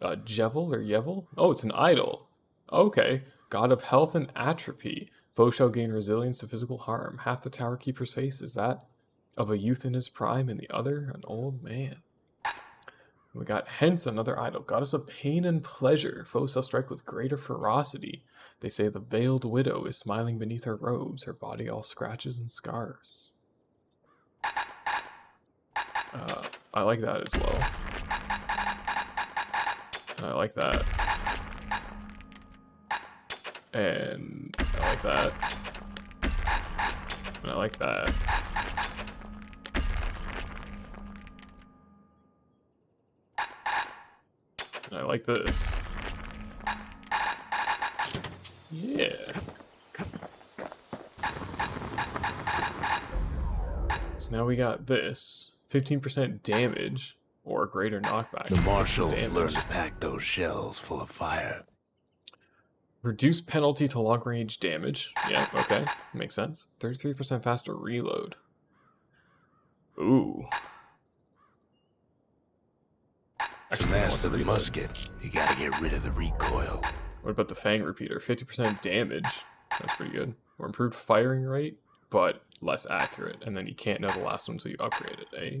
Jevel or Yevel? Oh, it's an idol. Okay. God of health and atrophy. Foe shall gain resilience to physical harm. Half the Tower Keeper's face is that of a youth in his prime, and the other, an old man. We got hence another idol, goddess of pain and pleasure. Foes shall strike with greater ferocity. They say the veiled widow is smiling beneath her robes, her body all scratches and scars. I like that as well. I like that. And I like that. And I like that. And I like this. Yeah. So now we got this. 15% damage or greater knockback. The marshals learned to pack those shells full of fire. Reduce penalty to long range damage. Yeah, okay. Makes sense. 33% faster reload. Ooh. To master the musket, you gotta get rid of the recoil. What about the Fang Repeater? 50% damage. That's pretty good. Or improved firing rate, but less accurate. And then you can't know the last one until you upgrade it, eh?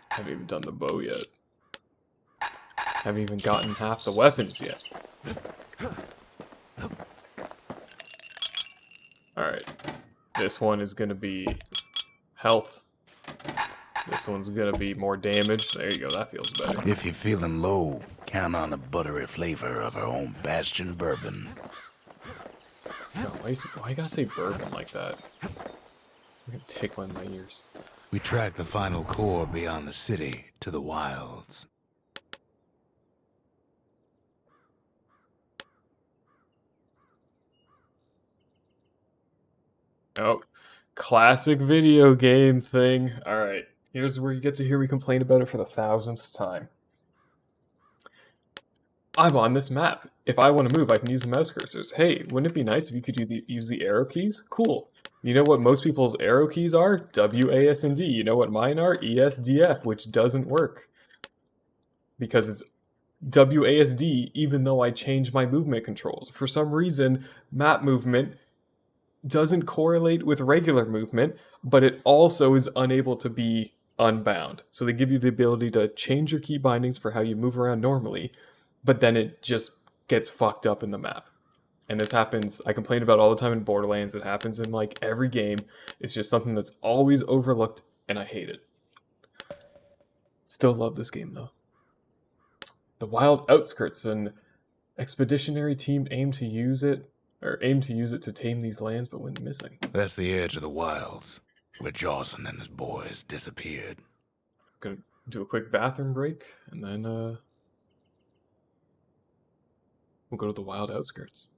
Haven't even done the bow yet. Haven't even gotten half the weapons yet. Alright. This one is gonna be health. This one's gonna be more damage. There you go, that feels better. If you're feeling low, count on the buttery flavor of our own Bastion bourbon. No, why you gotta say bourbon like that? I'm gonna tickle in my ears. We track the final core beyond the city to the wilds. Oh, classic video game thing. Alright, here's where you get to hear me complain about it for the 1000th time. I'm on this map. If I want to move, I can use the mouse cursors. Hey, wouldn't it be nice if you could use the arrow keys? Cool. You know what most people's arrow keys are? W, A, S, and D. You know what mine are? E, S, D, F, which doesn't work. Because it's W, A, S, D, even though I change my movement controls. For some reason, map movement doesn't correlate with regular movement, but it also is unable to be unbound. So they give you the ability to change your key bindings for how you move around normally, but then it just gets fucked up in the map. And this happens, I complain about all the time in Borderlands, it happens in like every game. It's just something that's always overlooked, and I hate it. Still love this game though. The Wild Outskirts, an expeditionary team aim to use it to tame these lands, but went missing. That's the edge of the wilds, where Jawson and his boys disappeared. Gonna do a quick bathroom break, and then we'll go to the Wild Outskirts.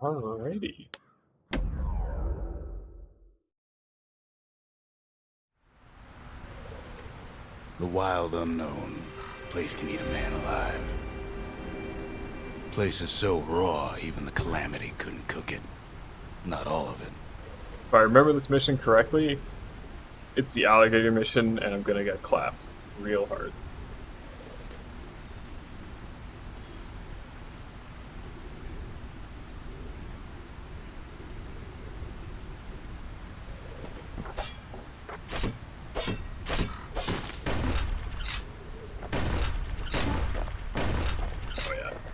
Alrighty. The wild unknown. Place can eat a man alive. Place is so raw, even the Calamity couldn't cook it. Not all of it. If I remember this mission correctly, it's the alligator mission, and I'm gonna get clapped real hard.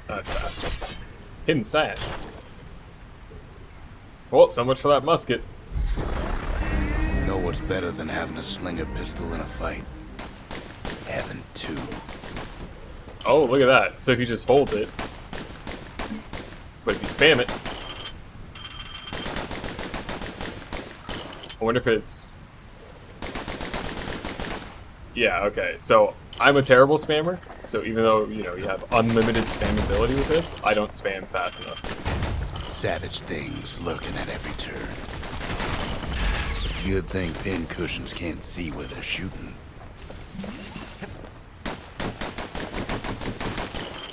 That's fast. Hidden sash. Well, so much for that musket. You know what's better than having a slinger pistol in a fight? Having two. Oh, look at that. So if you just hold it, but if you spam it, I wonder if it's... Yeah, okay. So I'm a terrible spammer. So even though, you know, you have unlimited spammability with this, I don't spam fast enough. Savage things lurking at every turn. Good thing pin cushions can't see where they're shooting.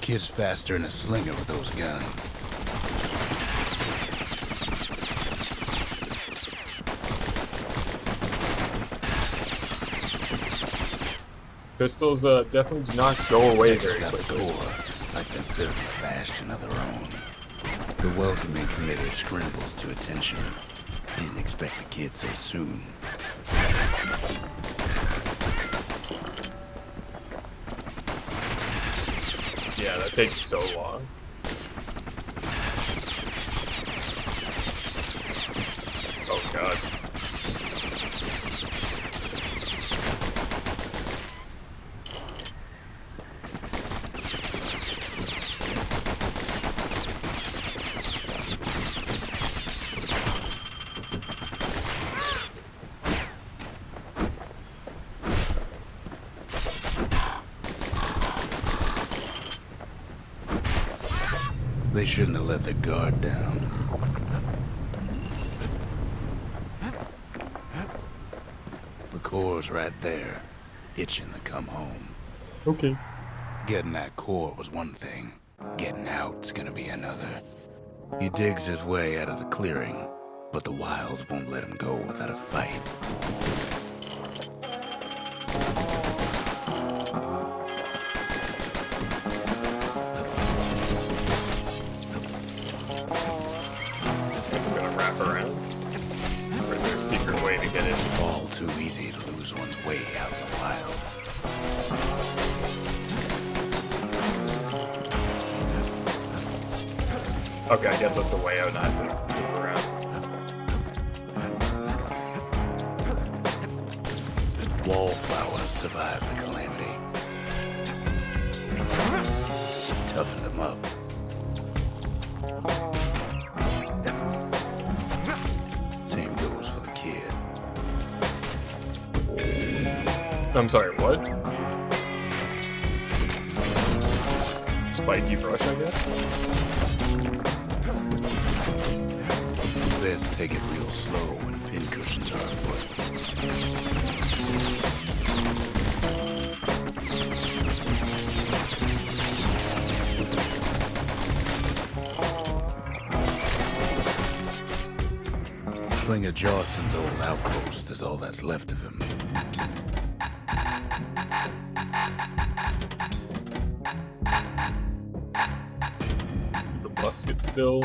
Kid's faster than a slinger with those guns. Pistols definitely do not go away very Got a quickly. core, like they're building a bastion of their own. The welcoming committee scrambles to attention. Didn't expect the kid so soon. Yeah, that takes so long. Oh god. They shouldn't have let the guard down. The core's right there, itching to come home. Okay. Getting that core was one thing. Getting out's gonna be another. He digs his way out of the clearing, but the wilds won't let him go without a fight. I'm gonna wrap around. Or is there a secret way to get in? All too easy to lose one's way out in the wilds. Okay, I guess that's the way out, not to move around. Wallflowers survived the calamity. It toughened them up. Same goes for the kid. I'm sorry, what? Spiky brush, I guess? Let's take it real slow when pincushions are afoot. Slinger Jawson's old outpost is all that's left of him. The musket still.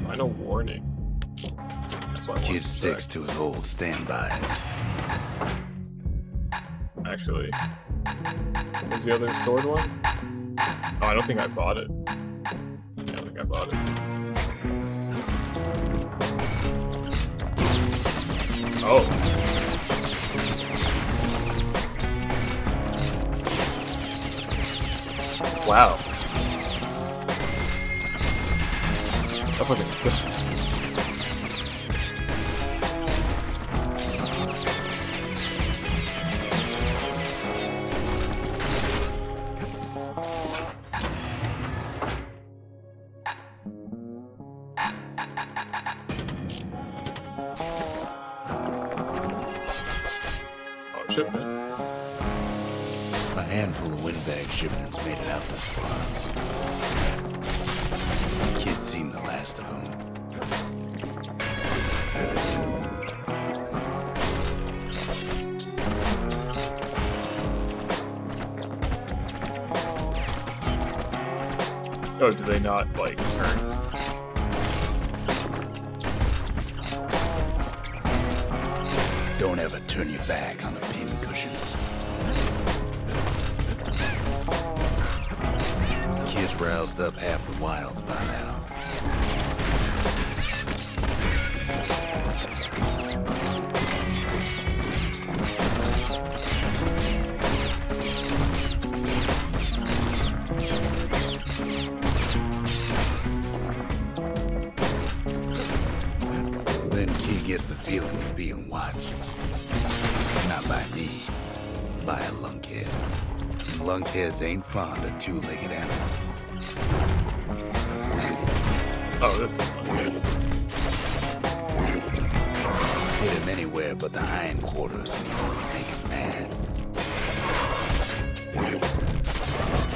Final warning. That's why I wanted Kid to sticks check. to his old standbys. Actually, what was the other sword one? Oh, I don't think I bought it. I don't think I bought it. Oh. Wow. That fucking sucks. Oh, shipment. A handful of windbag shipments made it out this far. Kid's seen the last of them. Oh, do they not, like, turn? Don't ever turn your back on a pincushion. He's roused up half the wilds by now. Then Kid gets the feeling he's being watched. Not by me, by a lunkhead. Lunkheads ain't fond of two-legged animals. Oh, this is fun. Hit him anywhere but the hindquarters and he only make him mad.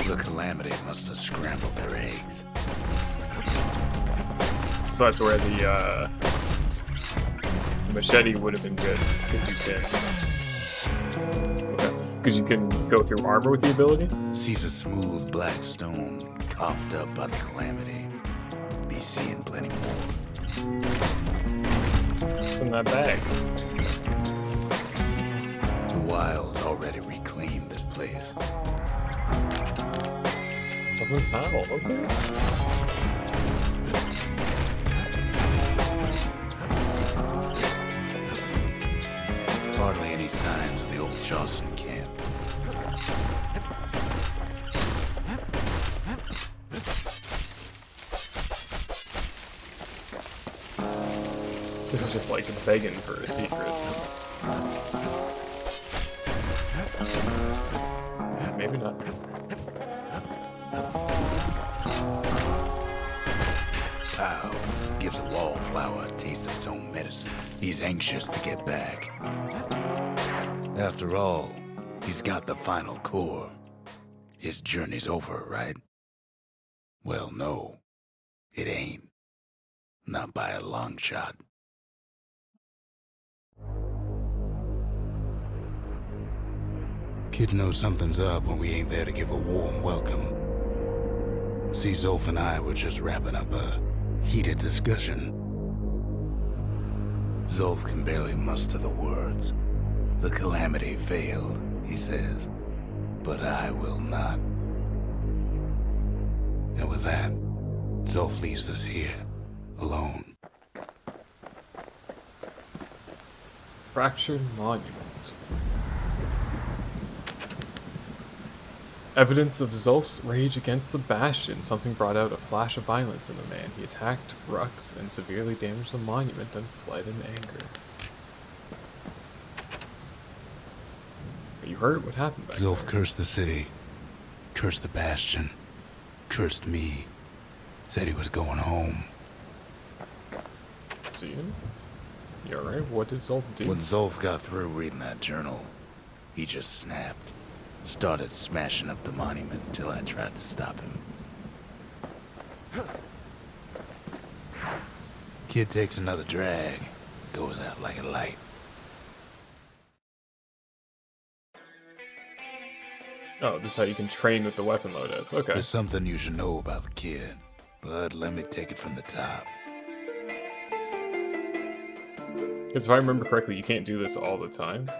The Calamity must have scrambled their eggs. So that's where the machete would have been good, because you can. Okay. Because you can go through armor with the ability. Sees a smooth black stone coughed up by the Calamity. Be seeing plenty more. What's in that bag? The wilds already reclaimed this place. Something foul. Okay. Hardly any signs of the old Johnson camp. This is just like begging for a secret. Maybe not. Pow gives a wallflower a taste of its own medicine. He's anxious to get back. After all, he's got the final core. His journey's over, right? Well, no, it ain't. Not by a long shot. Kid knows something's up when we ain't there to give a warm welcome. See, Zolf and I were just wrapping up a heated discussion. Zolf can barely muster the words. The Calamity failed, he says, but I will not. And with that, Zolf leaves us here, alone. Fractured monument. Evidence of Zolf's rage against the Bastion. Something brought out a flash of violence in the man. He attacked Rux and severely damaged the monument, then fled in anger. You heard what happened back Zolf there. cursed the city, cursed the Bastion, cursed me. Said he was going home. See him? You alright? What did Zolf do? When Zolf got through reading that journal, he just snapped. Started smashing up the monument until I tried to stop him. Kid takes another drag, goes out like a light. Oh, this is how you can train with the weapon loadouts. Okay. There's something you should know about the kid, but let me take it from the top. Because if I remember correctly, you can't do this all the time.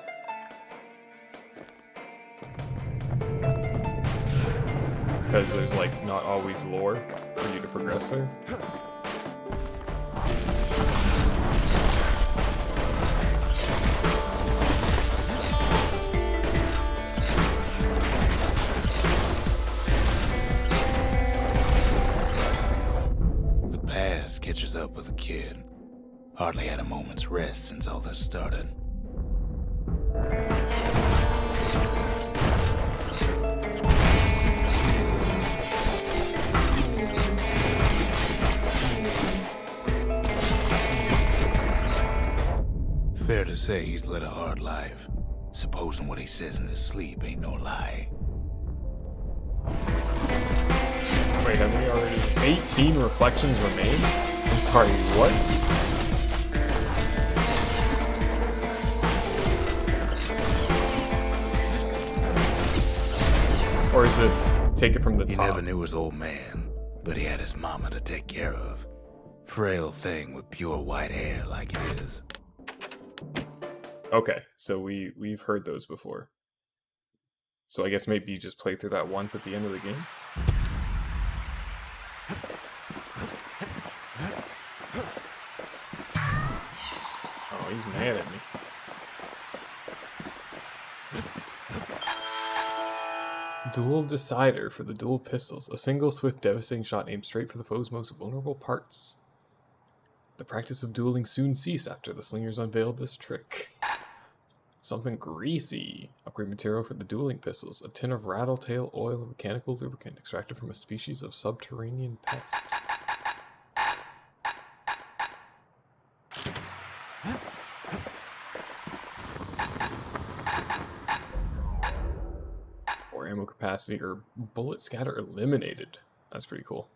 Because there's, like, not always lore for you to progress there. The past catches up with the kid. Hardly had a moment's rest since all this started. Fair to say he's led a hard life. Supposing what he says in his sleep ain't no lie. Wait, have we already... 18 reflections remain? I'm sorry, what? Or is this take it from the He top? never knew his old man, but he had his mama to take care of. Frail thing with pure white hair like his. Okay, so we've heard those before. So I guess maybe you just play through that once at the end of the game? mad at me. Dual Decider for the dual pistols. A single, swift, devastating shot aimed straight for the foe's most vulnerable parts. The practice of dueling soon ceased after the slingers unveiled this trick. Something greasy. Upgrade material for the dueling pistols. A tin of rattletail oil mechanical lubricant extracted from a species of subterranean pest. Or ammo capacity or bullet scatter eliminated. That's pretty cool.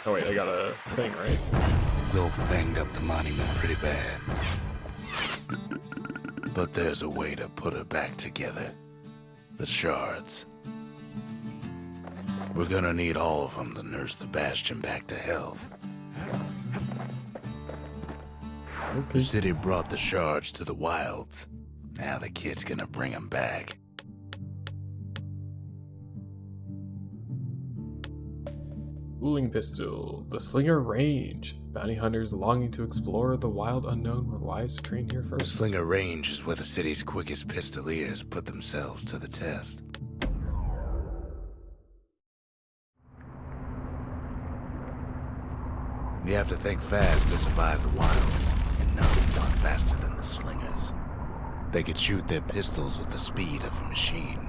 Oh wait, I got a thing, right? Zolf banged up the monument pretty bad. But there's a way to put it back together. The shards. We're gonna need all of them to nurse the Bastion back to health. Okay. The city brought the shards to the wilds. Now the kid's gonna bring them back. Dueling pistol. The Slinger Range. Bounty hunters longing to explore the wild unknown were wise to train here The first. Slinger Range is where the city's quickest pistoliers put themselves to the test. You have to think fast to survive the wilds, and none thought faster than the Slingers. They could shoot their pistols with the speed of a machine.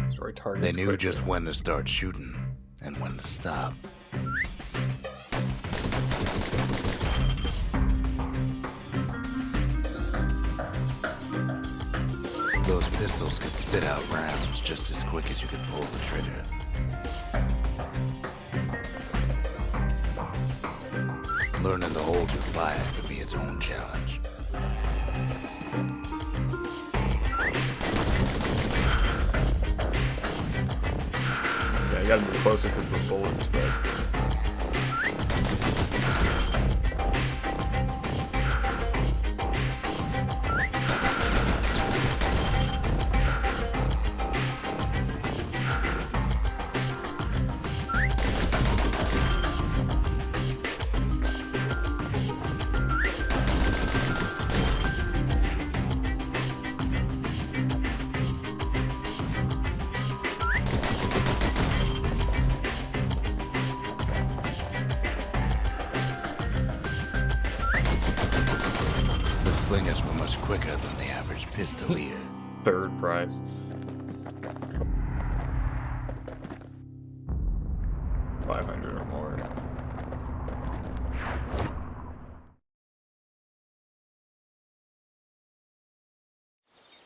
Destroy targets They knew quickly. just when to start shooting and when to stop. Those pistols could spit out rounds just as quick as you could pull the trigger. Learning to hold your fire could be its own challenge. Yeah, I gotta move closer because of the bullets, but... The Slingers were much quicker than the average pistolier. Third prize. $500 or more.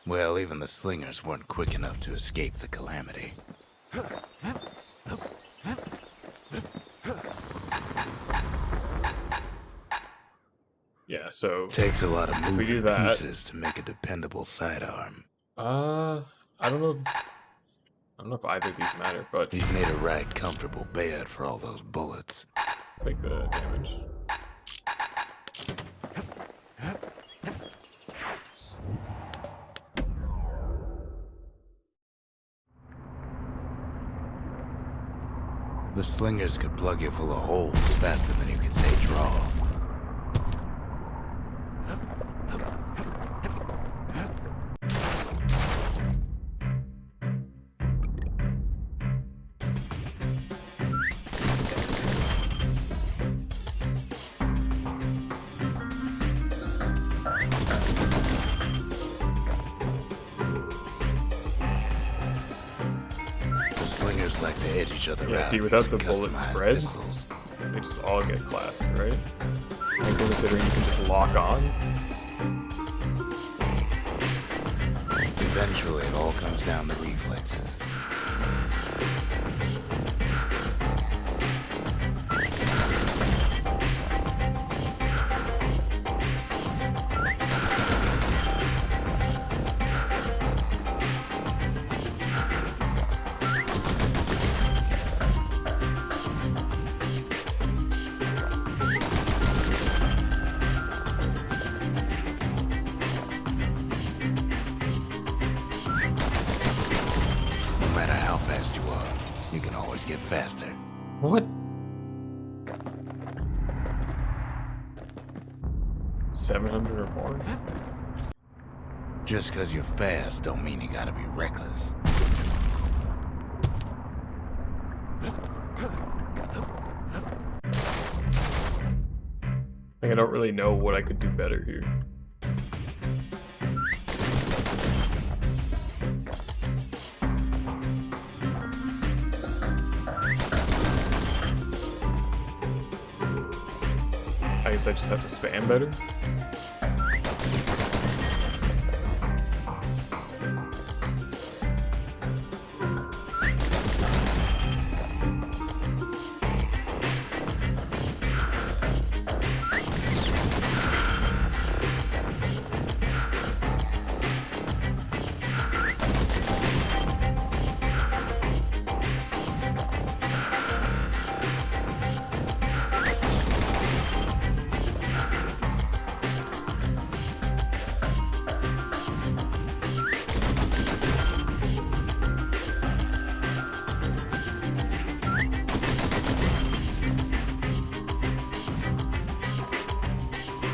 Well, even the Slingers weren't quick enough to escape the calamity. Yeah, so... Takes a lot of we do moving that. pieces to make a dependable sidearm. I don't know if either of these matter, but He's made a right comfortable bed for all those bullets. take the damage. The Slingers could plug you full of holes faster than you could say draw. The Slingers like to edge each other Yeah, out. see, without using the bullet customized spread, pistols. they just all get clapped, right? And considering you can just lock on, Eventually, it all comes down to reflexes. fast you are. You can always get faster. What? 700 or more? Just because you're fast don't mean you gotta be reckless. Like, I don't really know what I could do better here. I guess I just have to spam better.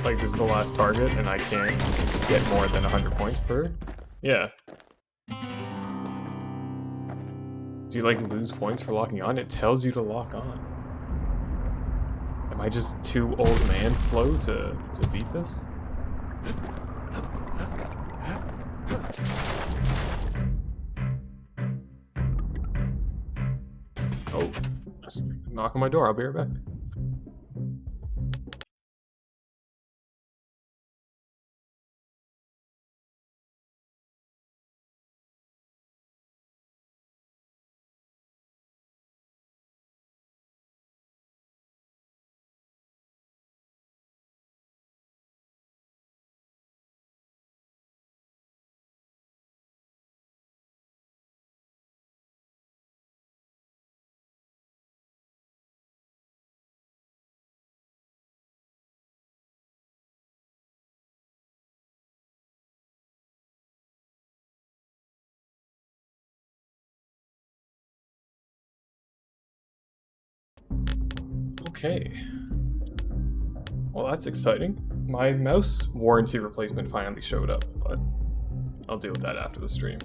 Like, this is the last target, and I can't get more than 100 points per? Yeah. Do you, like, lose points for locking on? It tells you to lock on. Am I just too old man slow to beat this? Oh, just knock on my door. I'll be right back. Okay. Well, that's exciting. My mouse warranty replacement finally showed up, but I'll deal with that after the stream.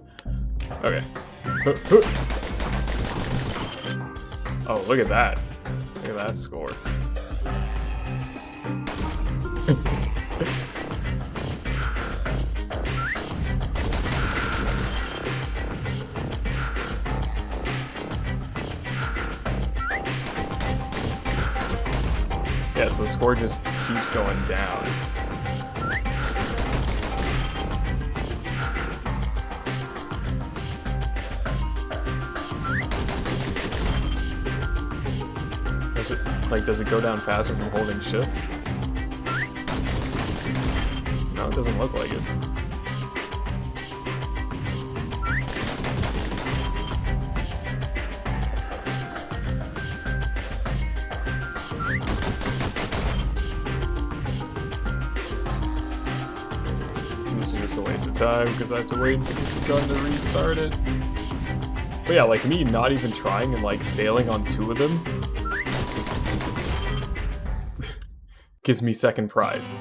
Okay. Oh, look at that. Look at that score. Yeah, so the score just keeps going down. Does it go down faster from holding shift? No, it doesn't look like it. This is just a waste of time because I have to wait until this is done to restart it. But yeah, like me not even trying and like failing on 2 of them gives me second prize.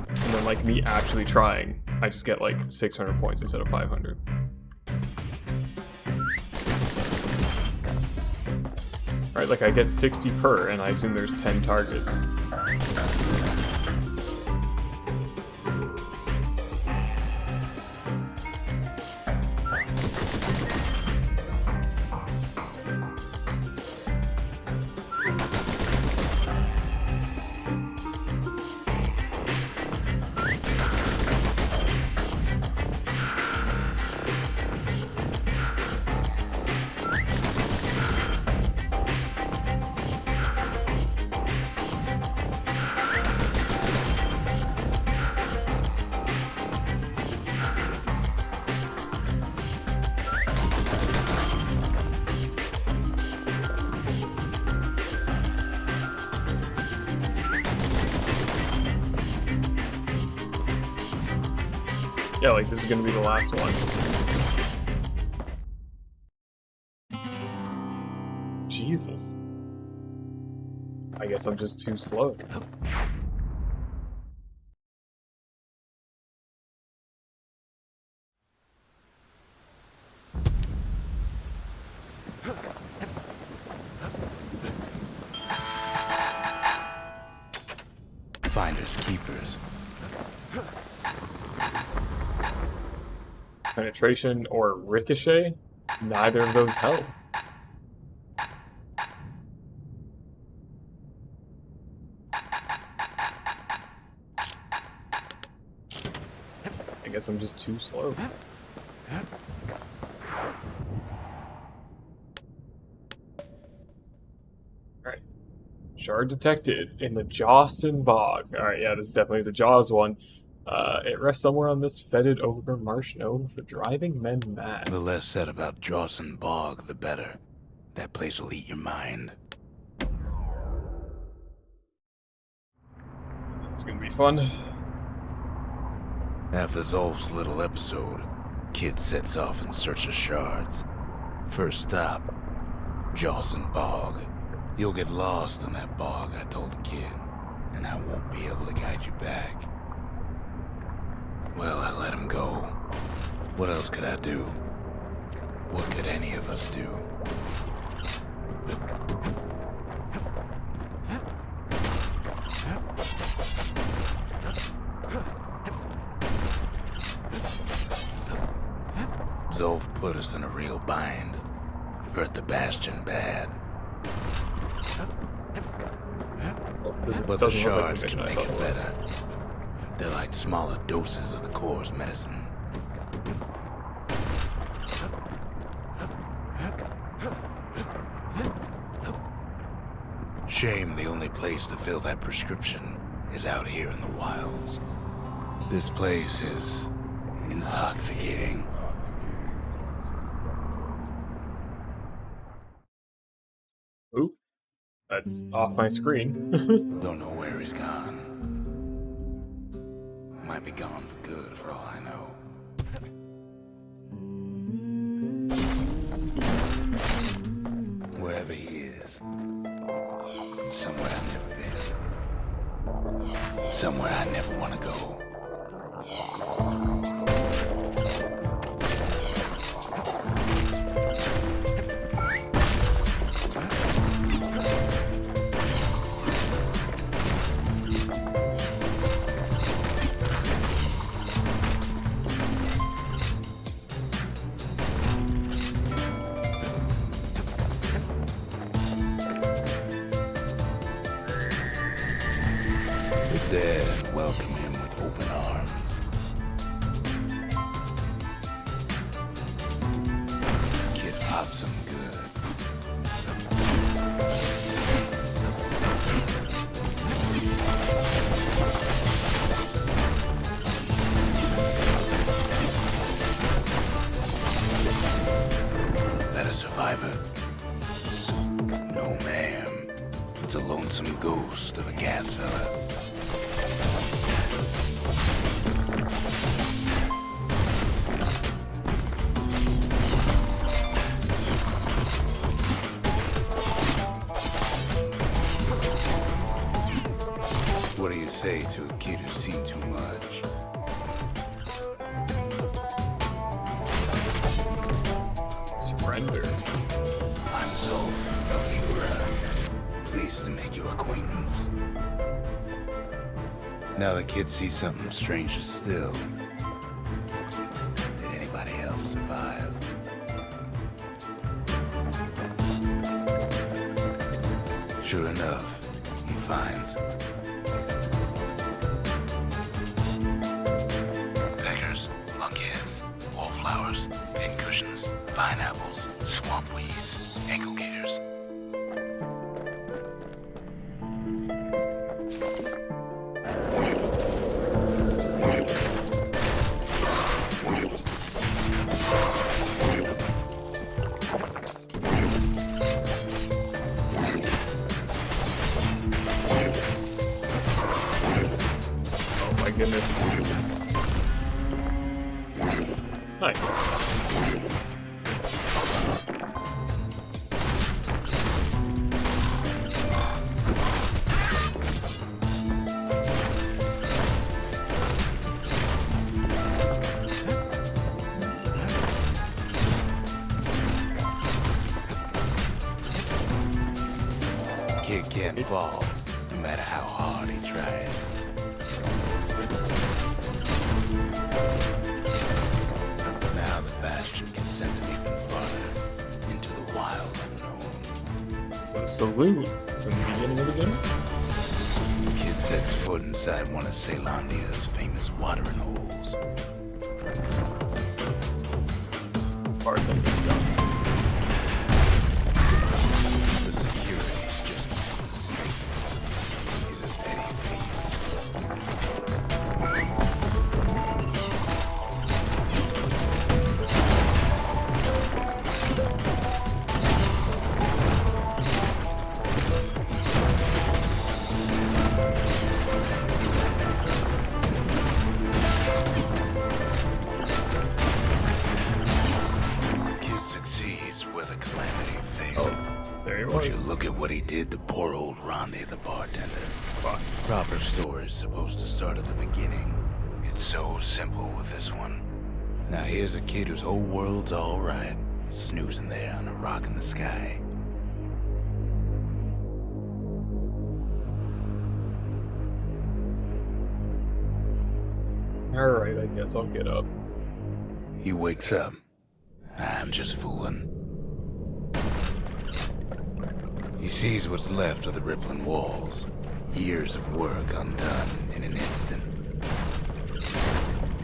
And then like me actually trying, I just get like 600 points instead of 500. Right, like I get 60 per, and I assume there's 10 targets. Yeah, like this is gonna be the last one. Jesus. I guess I'm just too slow. Finders keepers. Penetration or ricochet? Neither of those help. I guess I'm just too slow. Alright. Shard detected in the Jawson Bog. Alright, yeah, this is definitely the Jaws one. It rests somewhere on this fetid over marsh known for driving men mad. The less said about Jawson Bog, the better. That place will eat your mind. It's gonna be fun. After Zolf's little episode, Kid sets off in search of shards. First stop, Jawson Bog. You'll get lost in that bog, I told the kid, and I won't be able to guide you back. Well, I let him go. What else could I do? What could any of us do? Zolf put us in a real bind. Hurt the Bastion bad. But the shards can make it better. They're like smaller doses of the core's medicine. Shame the only place to fill that prescription is out here in the wilds. This place is intoxicating. Oop. That's off my screen. Don't know where he's gone. Might be gone for good, for all I know. Wherever he is, somewhere I've never been. Somewhere I never want to go. The dead welcome him with open arms. Kid pops him good. That a survivor? No, ma'am. It's a lonesome ghost of a gas fella. What do you say to a kid who's seen too much? Surrender. I'm Zolf of Ura. Pleased to make your acquaintance. Now the kid sees something stranger still. Did anybody else survive? Sure enough, he finds peckers, lunkheads, wallflowers, pincushions, vine apples, swamp weeds, ankle gators. Oh my goodness. kid can't fall, no matter how hard he tries. Now the Bastion can send him even farther, into the wild unknown. The salute in the beginning of the game. Kid sets foot inside one of Ceylondia's famous watering holes. Bartender's gone. The security's just not the same. He's a petty thief. Kid succeeds where the calamity failed. There he Would was. you look at what he did to poor old Rondé the bartender? Proper story is supposed to start at the beginning. It's so simple with this one. Now here's a kid whose whole world's alright, snoozing there on a rock in the sky. Alright, I guess I'll get up. He wakes up. I'm just fooling. He sees what's left of the rippling walls. Years of work undone in an instant.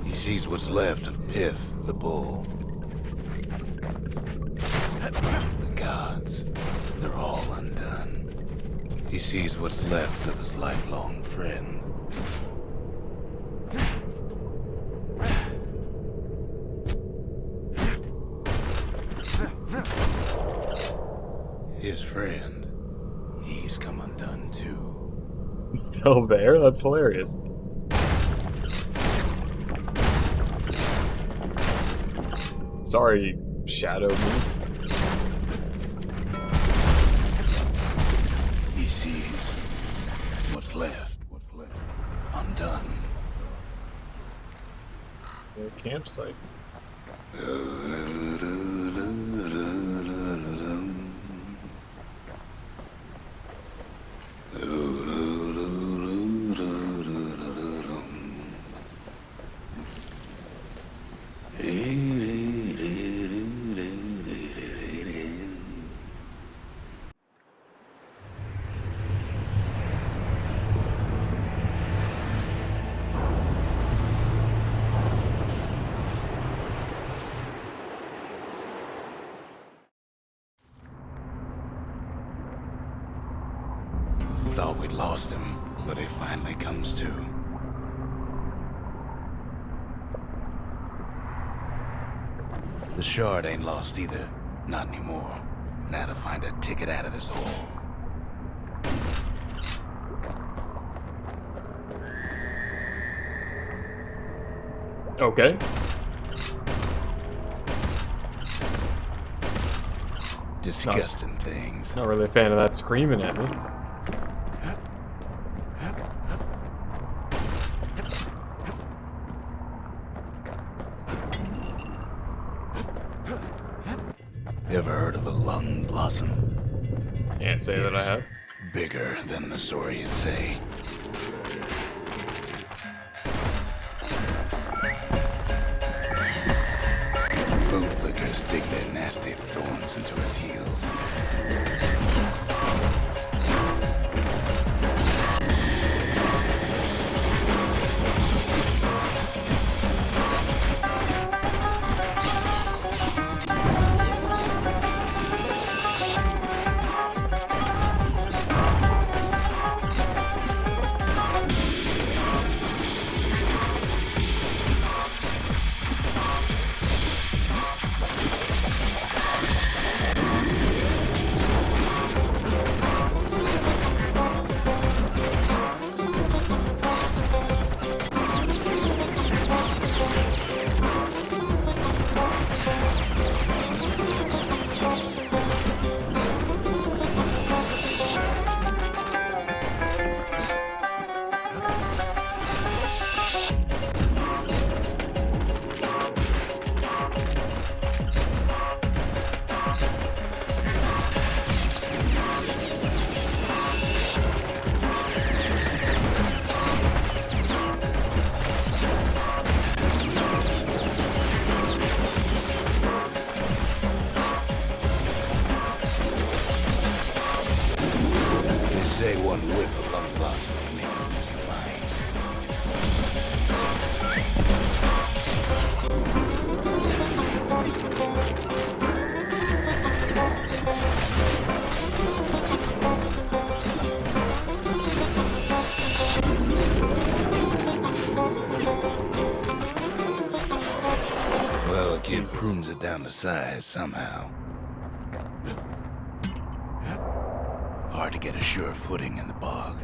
He sees what's left of Pith, the bull. The gods, they're all undone. He sees what's left of his lifelong friend. His friend, he's come undone too. Still there? That's hilarious. Sorry, Shadow me. He sees what's left undone. The campsite. Thought we'd lost him, but he finally comes to. The shard ain't lost either. Not anymore. Now to find a ticket out of this hole. Okay. Disgusting things. Not really a fan of that screaming at me. Ever heard of a lung blossom? Can't say that I have. Bigger than the stories say. Bootlickers dig their nasty thorns into his heels. say one whiff of lung blossom can make you lose your mind? Well, a kid prunes it down to size somehow. Hard to get a sure footing in the bog.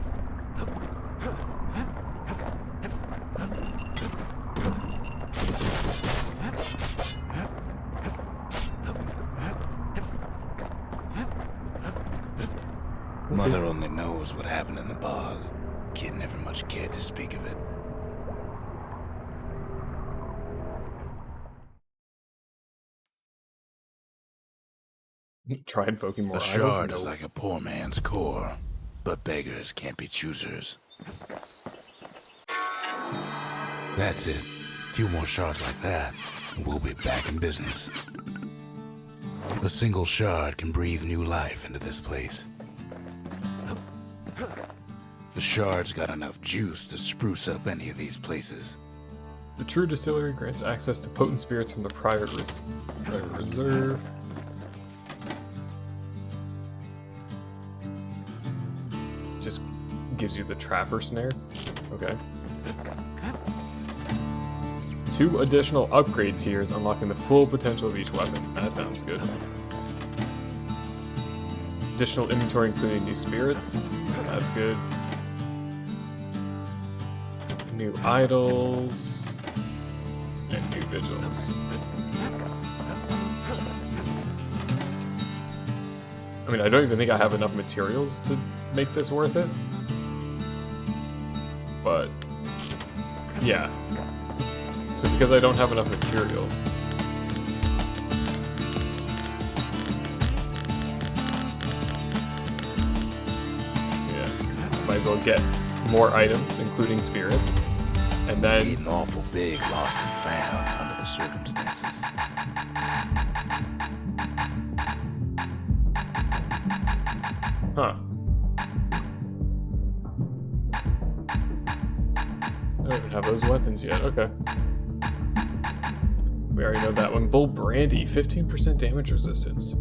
Mother only knows what happened in the bog. Kid never much cared to speak of it. Try invoking more A idols? shard No. is like a poor man's core, but beggars can't be choosers. That's it. A few more shards like that, and we'll be back in business. A single shard can breathe new life into this place. The shard's got enough juice to spruce up any of these places. The true distillery grants access to potent spirits from the private reserve. Just gives you the trapper snare. Okay. 2 additional upgrade tiers unlocking the full potential of each weapon. That sounds good. Additional inventory including new spirits. That's good. New idols. And new vigils. I mean, I don't even think I have enough materials to make this worth it. But, yeah. So because I don't have enough materials, yeah, might as well get more items, including spirits, and then Ain't an awful big lost and found under the circumstances. huh. I don't even have those weapons yet. Okay. We already know that one. Bull Brandy, 15% damage resistance.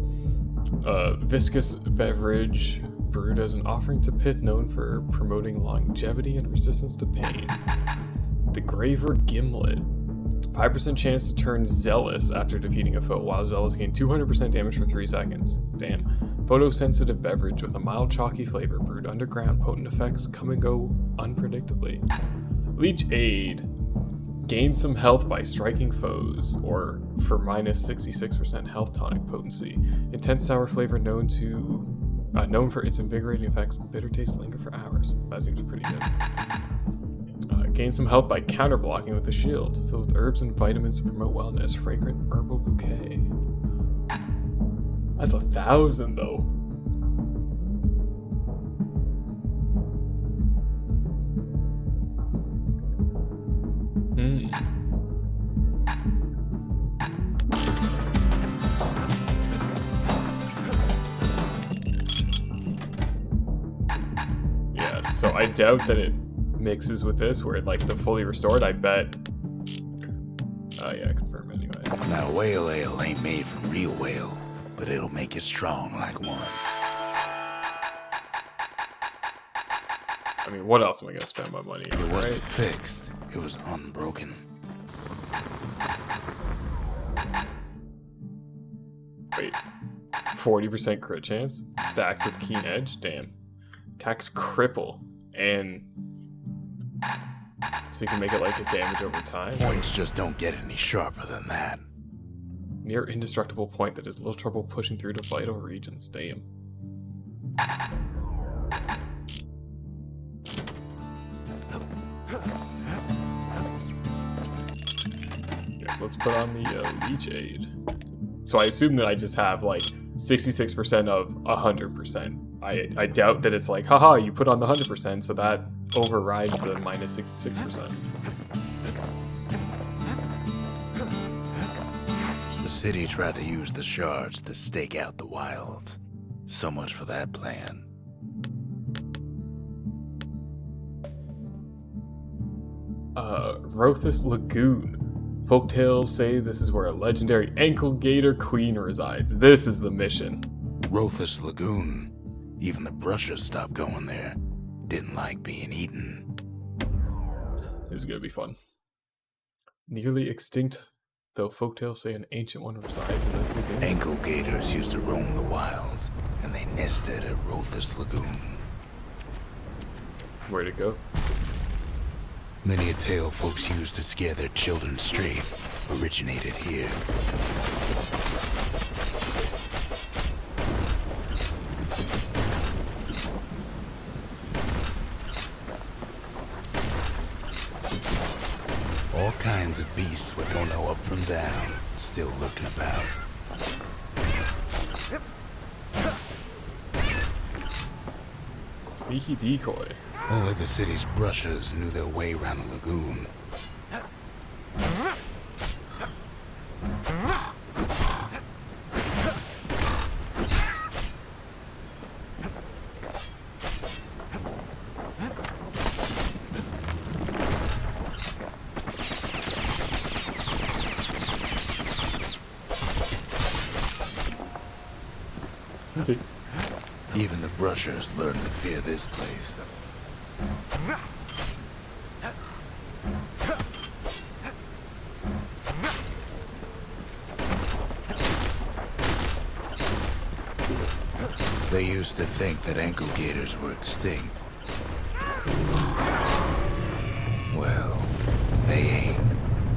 Viscous beverage brewed as an offering to Pith, known for promoting longevity and resistance to pain. The Graver Gimlet, 5% chance to turn zealous after defeating a foe, while zealous gain 200% damage for 3 seconds. Damn. Photosensitive beverage with a mild chalky flavor, brewed underground, potent effects come and go unpredictably. Leech Aid. Gain some health by striking foes, or for minus 66% health tonic potency. Intense sour flavor known for its invigorating effects. Bitter taste linger for hours. That seems pretty good. Gain some health by counter blocking with a shield, filled with herbs and vitamins to promote wellness. Fragrant herbal bouquet. That's 1,000 though. Yeah, so I doubt that it mixes with this, where like the fully restored, I bet. Yeah, confirm anyway. Now, whale ale ain't made from real whale, but it'll make you strong like one. I mean, what else am I gonna spend my money on, It wasn't right? fixed, it was unbroken. Wait, 40% crit chance? Stacks with keen edge? Damn. Cax cripple, and so you can make it like a damage over time. Points just don't get any sharper than that. Near indestructible point that has little trouble pushing through to vital regions. Damn. Yeah, so let's put on the Leech Aid. So I assume that I just have like 66% of 100%. I doubt that it's like, haha, you put on the 100%, so that overrides the minus 66%. The city tried to use the shards to stake out the wilds. So much for that plan. Rothus Lagoon. Folktales say this is where a legendary ankle gator queen resides. This is the mission. Rothus Lagoon. Even the brushers stopped going there. Didn't like being eaten. This is gonna be fun. Nearly extinct, though folktales say an ancient one resides in this lagoon. Ankle gators used to roam the wilds, and they nested at Rothus Lagoon. Where'd it go? Many a tale folks used to scare their children straight originated here. All kinds of beasts we don't know up from down, still lurking about. Sneaky decoy. Only the city's brushers knew their way around the lagoon. Even the brushers learned to fear this place. They used to think that ankle gators were extinct. Well, they ain't.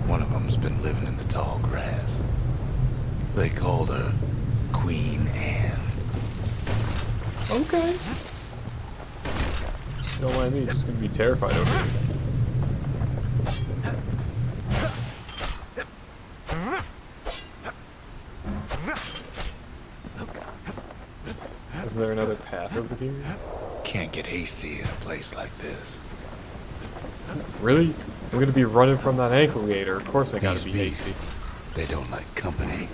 One of them's been living in the tall grass. They called her Queen Anne. Okay. Don't mind me, just gonna be terrified over it. Isn't there another path over here? Can't get hasty in a place like this. Really? I'm gonna be running from that ankle gator. Of course I gotta These be beasts, hasty. they don't like company.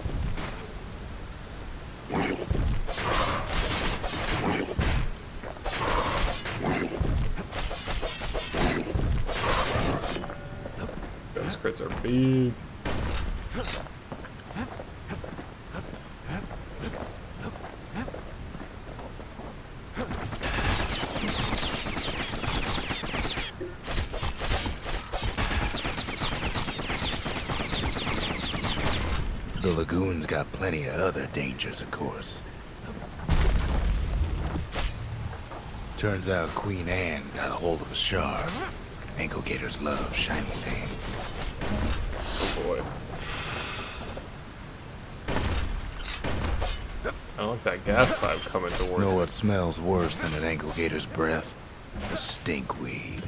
Those crits are big. The lagoon's got plenty of other dangers, of course. Turns out Queen Anne got a hold of a shard. Ankle gators love shiny things. Oh boy. I don't like that gas cloud coming towards Know me. what smells worse than an ankle gator's breath? The stinkweed.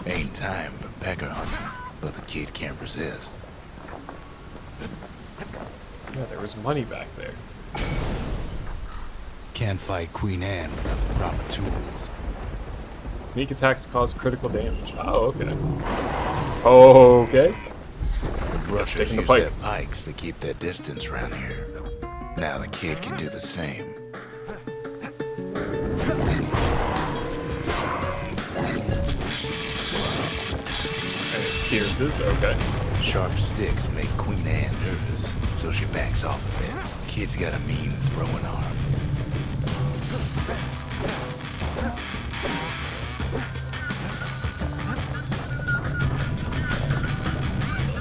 Ain't time for pecker hunting, but the kid can't resist. Yeah, there was money back there. Can't fight Queen Anne without the proper tools. Sneak attacks cause critical damage. Oh, okay. Oh, okay. The brushers Taking the use fight. their pikes to keep their distance around here. Now the kid can do the same. And it pierces, okay. Sharp sticks make Queen Anne nervous, so she backs off a bit. Kid's got a mean throwing arm.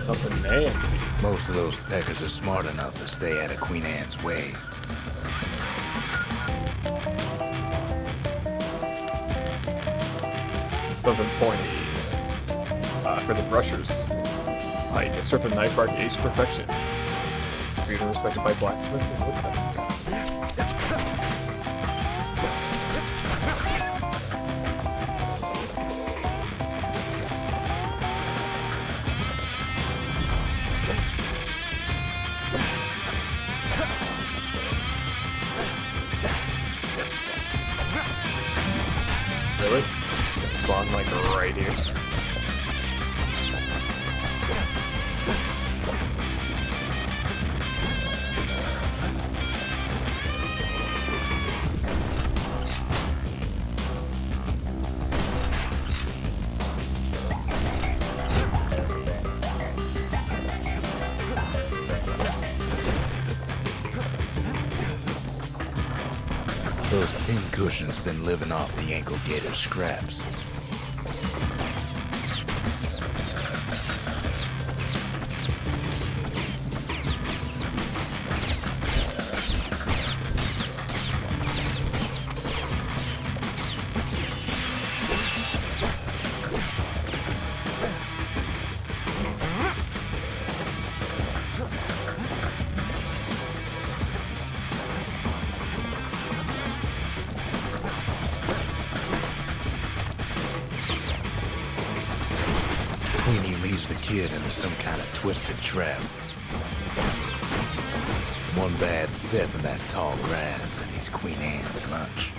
Something nasty. Most of those peckers are smart enough to stay out of Queen Anne's way. Something pointy. For the brushers. You can strip a knife bark ace to perfection. Breed and respected by blacksmiths and woodcutters. Really? It's gonna spawn like right here. Those pin cushions been living off the ankle gator scraps. Queenie leads the kid into some kind of twisted trap. One bad step in that tall grass and he's Queen Anne's lunch.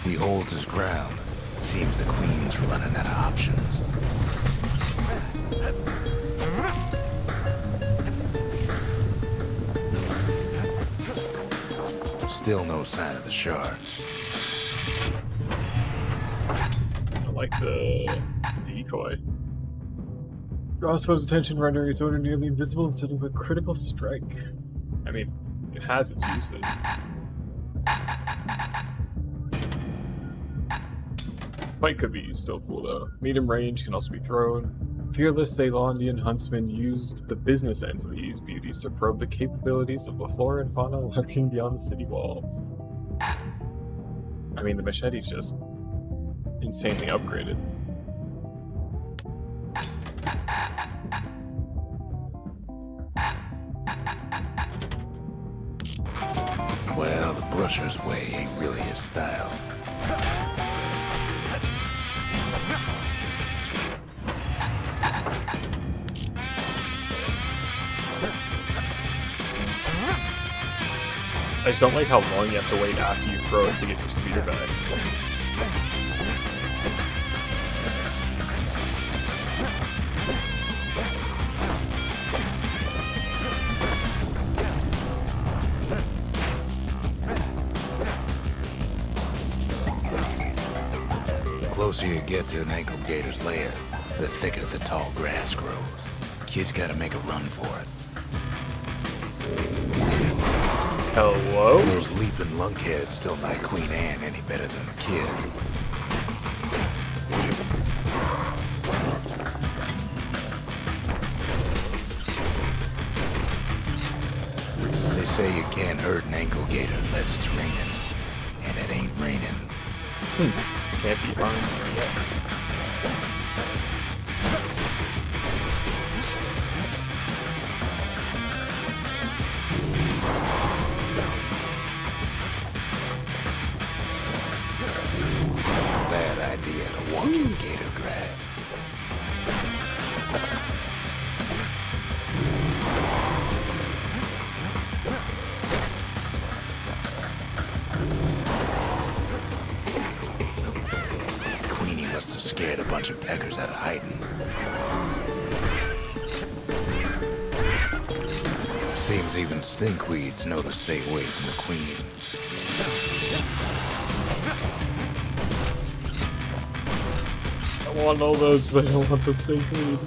He holds his ground. Seems the Queen's running out of options. Still no sign of the shard. I like the decoy. Draws foe's attention, rendering its owner nearly invisible and setting up a critical strike. I mean, it has its uses. Fight could be still cool though. Medium range can also be thrown. Fearless Ceylondian huntsman used the business ends of these beauties to probe the capabilities of the flora and fauna lurking beyond the city walls. I mean, the machete's just insanely upgraded. Well, the brusher's way ain't really his style. I just don't like how long you have to wait after you throw it to get your speeder back. The closer you get to an ankle gator's lair, the thicker the tall grass grows. Kid's gotta make a run for it. Hello? Those leaping lunkheads don't like Queen Anne any better than the kid. They say you can't hurt an ankle gator unless it's raining. And it ain't raining. Can't be harmed yet. Bad idea to walk in gator grass. Queenie must have scared a bunch of peckers out of hiding. Seems even stinkweeds know to stay away from the Queen. I want all those, but I don't want the stinkweed.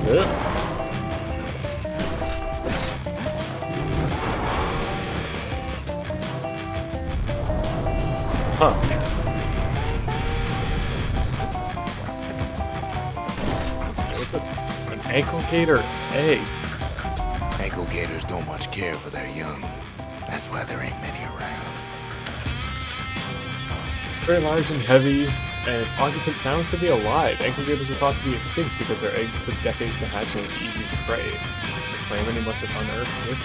No. Huh. What's this? An ankle gator egg. Ankle gators don't much care for their young. That's why there ain't many around. Very large and heavy, and its occupant sounds to be alive. Ankle gators are thought to be extinct because their eggs took decades to hatch and were easy to prey. The calamity must have unearthed this.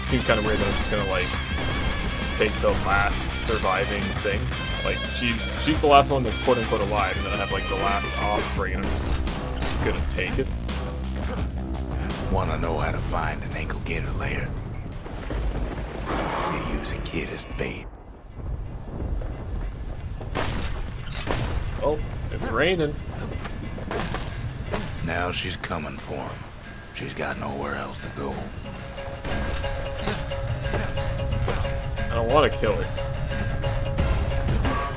Seems kind of weird that I'm just gonna like take the last surviving thing. Like she's the last one that's quote unquote alive, and then I have like the last offspring, and I'm just gonna take it. Wanna know how to find an ankle gator lair? You use a kid as bait. Oh, it's raining. Now she's coming for him. She's got nowhere else to go. I don't want to kill her.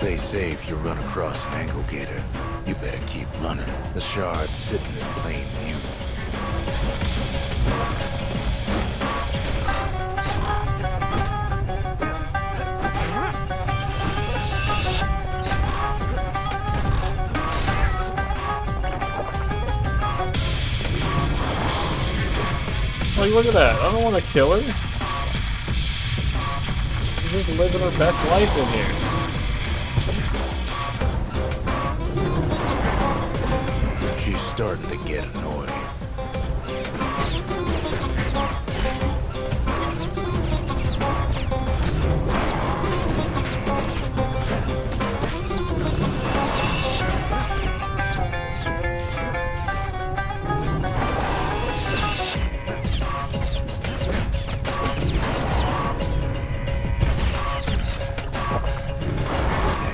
They say if you run across an ankle gator, you better keep running. The shard's sitting in plain view. Like, look at that. I don't want to kill her. She's just living her best life in here. She's starting to get annoying.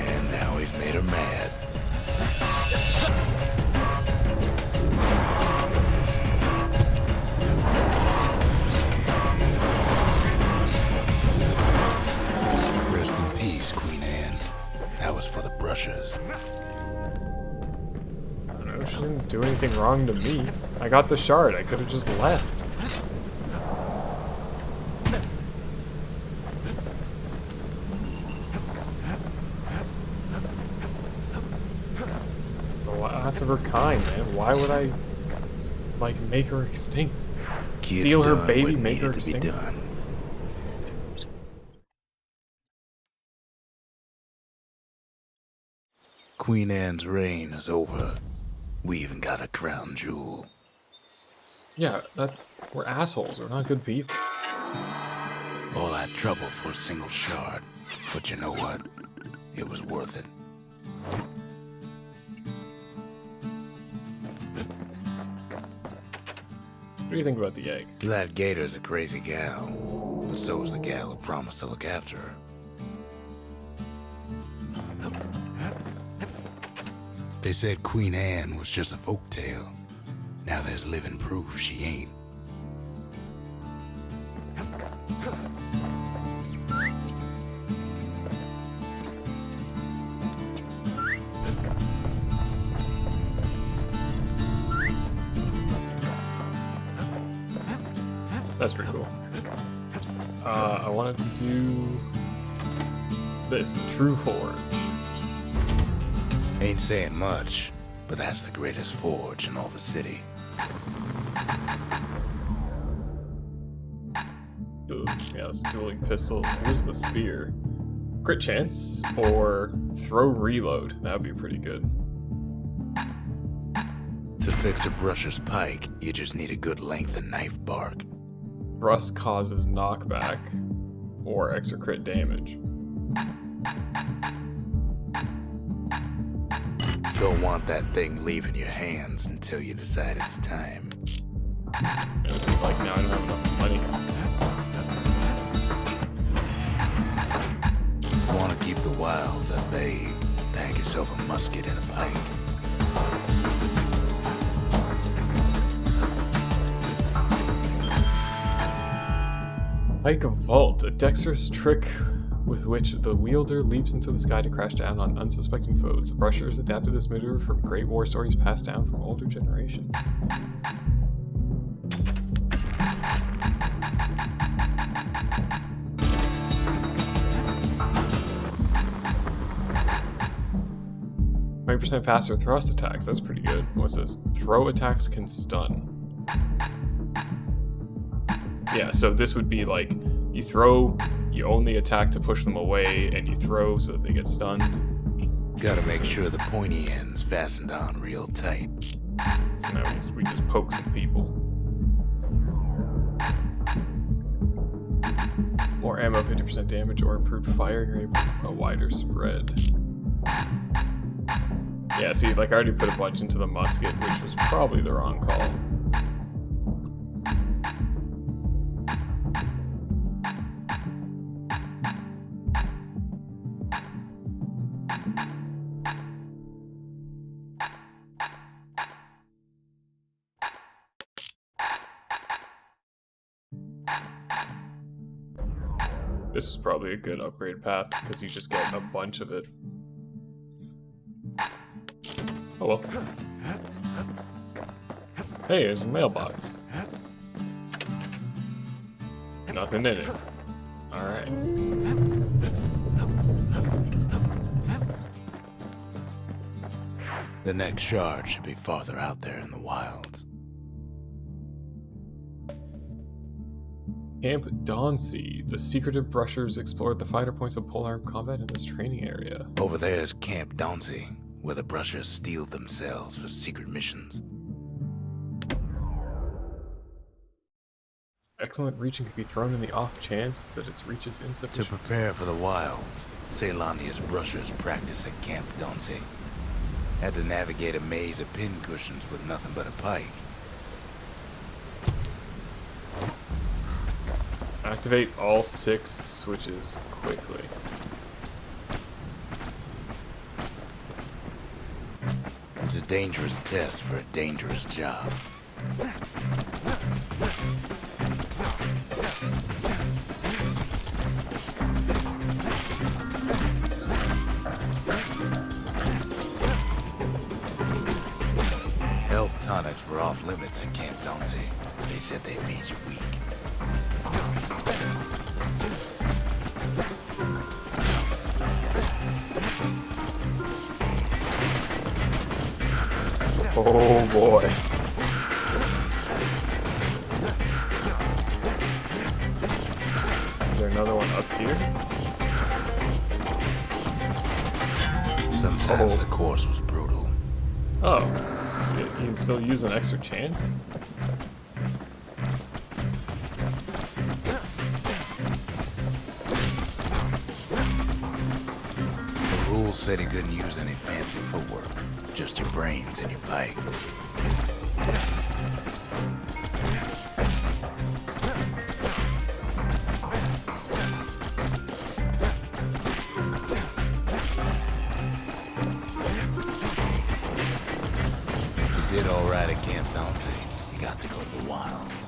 And now he's made her mad. Rest in peace, Queen Anne. That was for the brushers. I don't know. She didn't do anything wrong to me. I got the shard. I could have just left. The last of her kind, man. Why would I, like, make her extinct? Kids Steal her done baby, what make her needed to be extinct? done. Queen Anne's reign is over. We even got a crown jewel. Yeah, we're assholes. We're not good people. All that trouble for a single shard. But you know what? It was worth it. What do you think about the egg? That gator's a crazy gal. But so is the gal who promised to look after her. They said Queen Anne was just a folktale. Now there's living proof she ain't. That's pretty cool. I wanted to do this, True Forge. Ain't saying much, but that's the greatest forge in all the city. Ooh, yeah, it's dueling pistols. Here's the spear. Crit chance or throw reload. That would be pretty good. To fix a brusher's pike, you just need a good length of knife bark. Rust causes knockback or extra crit damage. Don't want that thing leaving your hands until you decide it's time. It was like, now I don't have enough money. Want to keep the wilds at bay? Pack yourself a musket and a pike. Pike of Vault, a dexterous trick with which the wielder leaps into the sky to crash down on unsuspecting foes. The brushers adapted this maneuver from great war stories passed down from older generations. %, faster thrust attacks. That's pretty good. What's this? Throw attacks can stun. Yeah, so this would be like, you throw, you only attack to push them away, and you throw so that they get stunned. Gotta make sure the pointy end's fastened on real tight. So now we just poke some people. More ammo, 50% damage, or improved fire, you're able to a wider spread. Yeah, see, like I already put a bunch into the musket, which was probably the wrong call. This is probably a good upgrade path because you just get a bunch of it. Oh well. Hey, there's a mailbox. Nothing in it. Alright. The next shard should be farther out there in the wilds. Camp Dawnsea. The secretive brushers explored the finer points of polearm combat in this training area. Over there is Camp Dawnsea, where the brushers steeled themselves for secret missions. Excellent reaching can be thrown in the off chance that its reach is To insufficient. prepare for the wilds, Ceylonia's brushers practice at Camp Dawnsea. Had to navigate a maze of pincushions with nothing but a pike. Activate all 6 switches quickly. It's a dangerous test for a dangerous job. Health tonics were off limits at Camp Dawnsea. They said they made you weak. Oh boy. Is there another one up here? Sometimes the course was brutal. Oh. You can still use an extra chance? The rules said he couldn't use any fancy footwork, just your brains and your pike. If you did all right at Camp Dawnsea, you got to go to the wilds.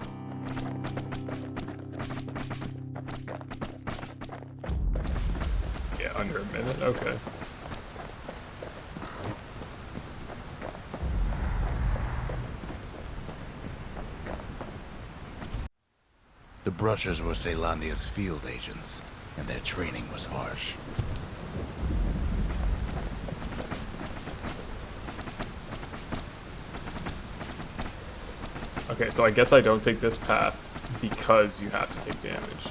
Yeah, under a minute? Okay. The brushers were Ceylonia's field agents, and their training was harsh. Okay, so I guess I don't take this path because you have to take damage.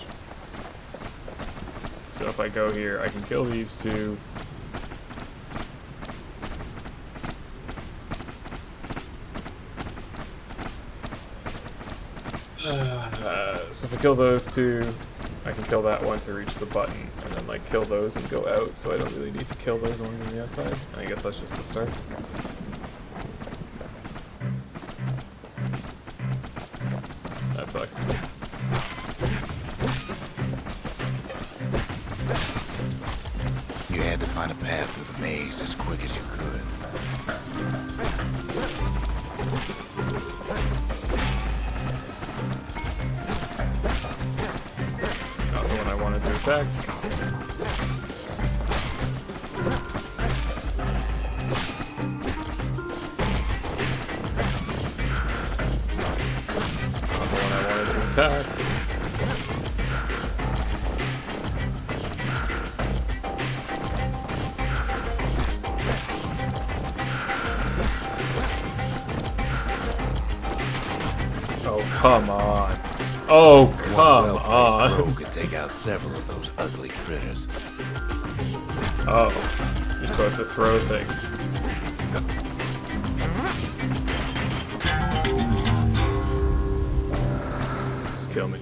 So if I go here, I can kill these 2. So if I kill those 2, I can kill that one to reach the button, and then like kill those and go out, so I don't really need to kill those ones on the outside. And I guess that's just the start. That sucks. You had to find a path through the maze as quick as you could. Not the one I wanted to attack. Not the one I wanted to attack. Oh, come on. Oh, come One well-placed on. throw could take out several of those ugly critters. Oh, you're supposed to throw things. Just kill me.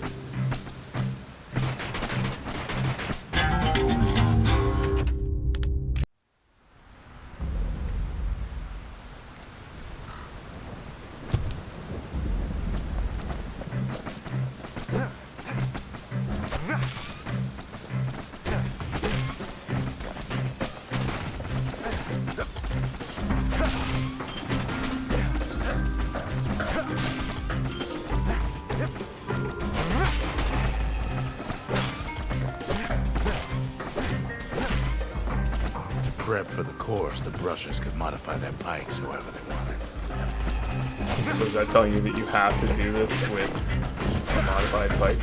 prep for the course, the brushers could modify their pikes however they wanted. So is that telling you that you have to do this with a modified pike?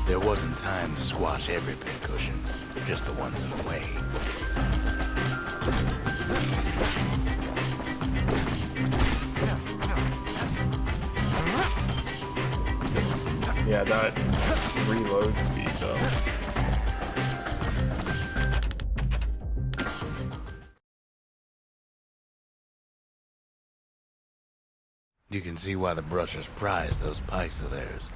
There wasn't time to squash every pincushion, just the ones in the way. Yeah, that reload speed though. You can see why the brushers prize those pikes of theirs.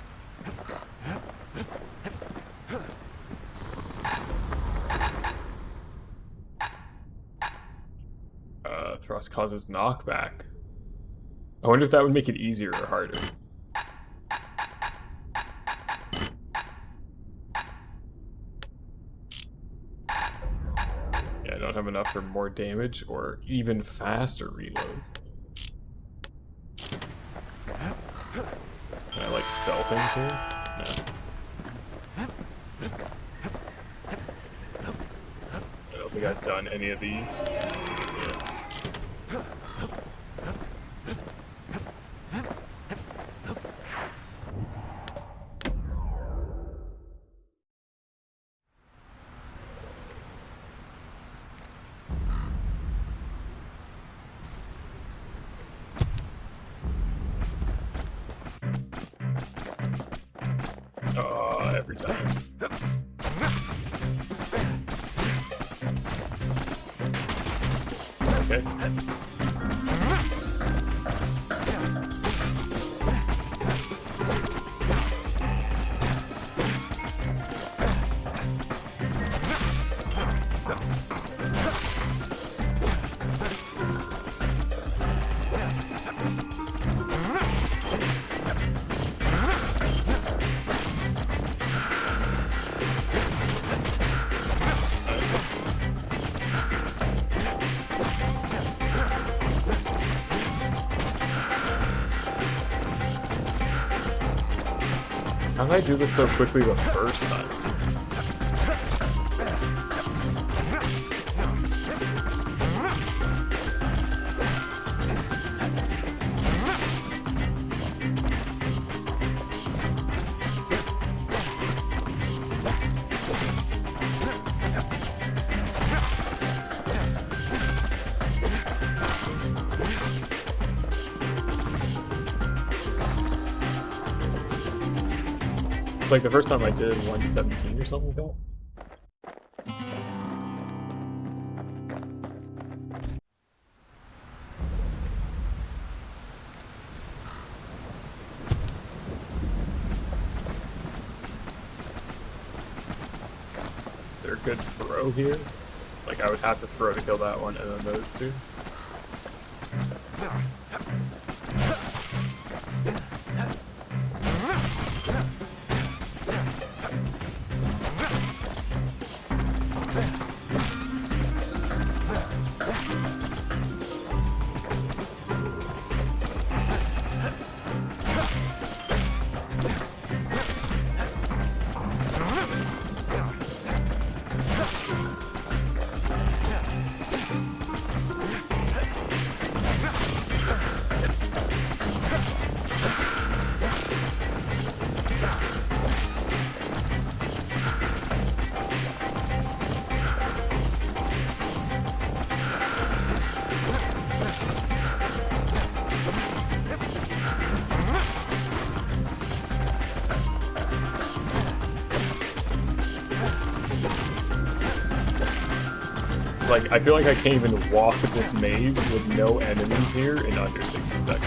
Thrust causes knockback. I wonder if that would make it easier or harder. Yeah, I don't have enough for more damage or even faster reload. Can I like sell things here? No. I don't think I've done any of these. Yeah. Every time. Okay. How did I do this so quickly the first time? Like the first time I did 117 or something like that. Is there a good throw here? Like I would have to throw to kill that one and then those two. Like, I feel like I can't even walk this maze with no enemies here in under 60 seconds.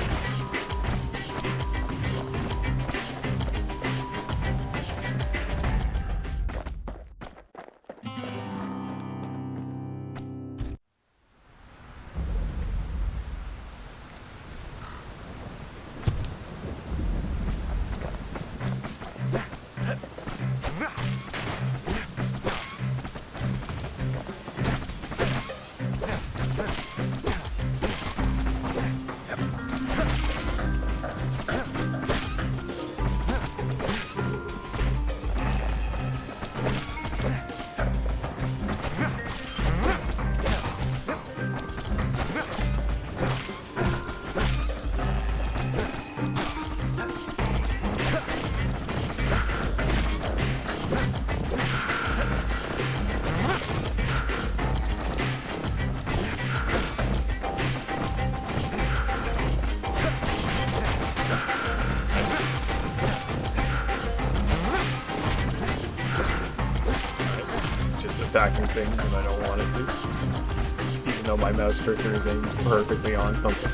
attacking things and I don't want it to. Even though my mouse cursor is aimed perfectly on something.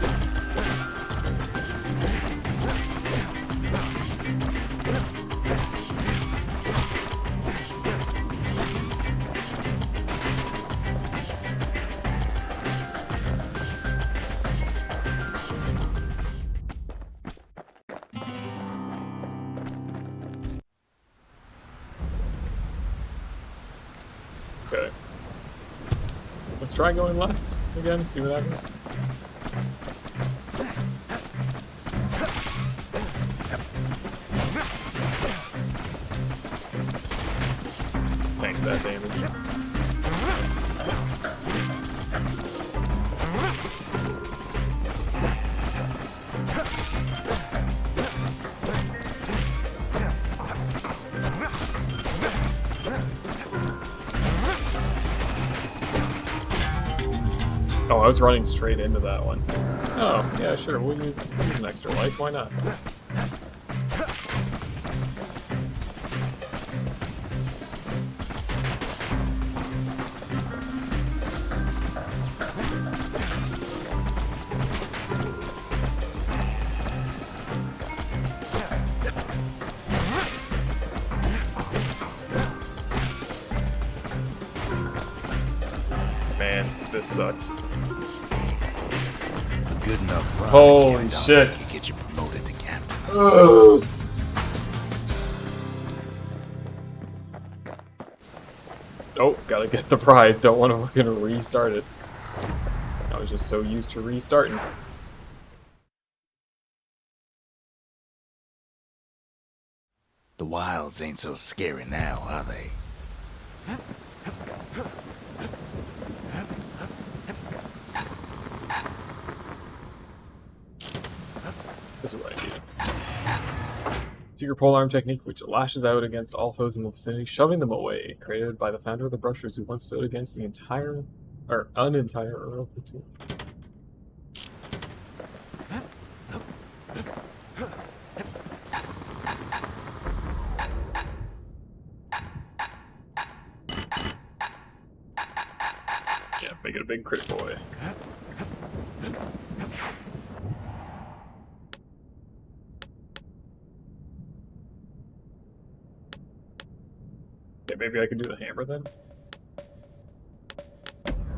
Okay. Let's try going left again, see what happens. Tank that damage. Oh, I was running straight into that one. Oh, yeah, sure, we'll use an extra life, why not? Man, this sucks. Good enough run. Holy shit. Can get you promoted to captain. Oh, gotta get the prize. Don't want to fucking restart it. I was just so used to restarting. The wilds ain't so scary now, are they? This is what I needed. Secret polearm technique which lashes out against all foes in the vicinity, shoving them away. Created by the founder of the Brushers who once stood against the entire, or unentire Earl platoon. Yeah, make it a big crit boy. Okay, maybe I can do the hammer then?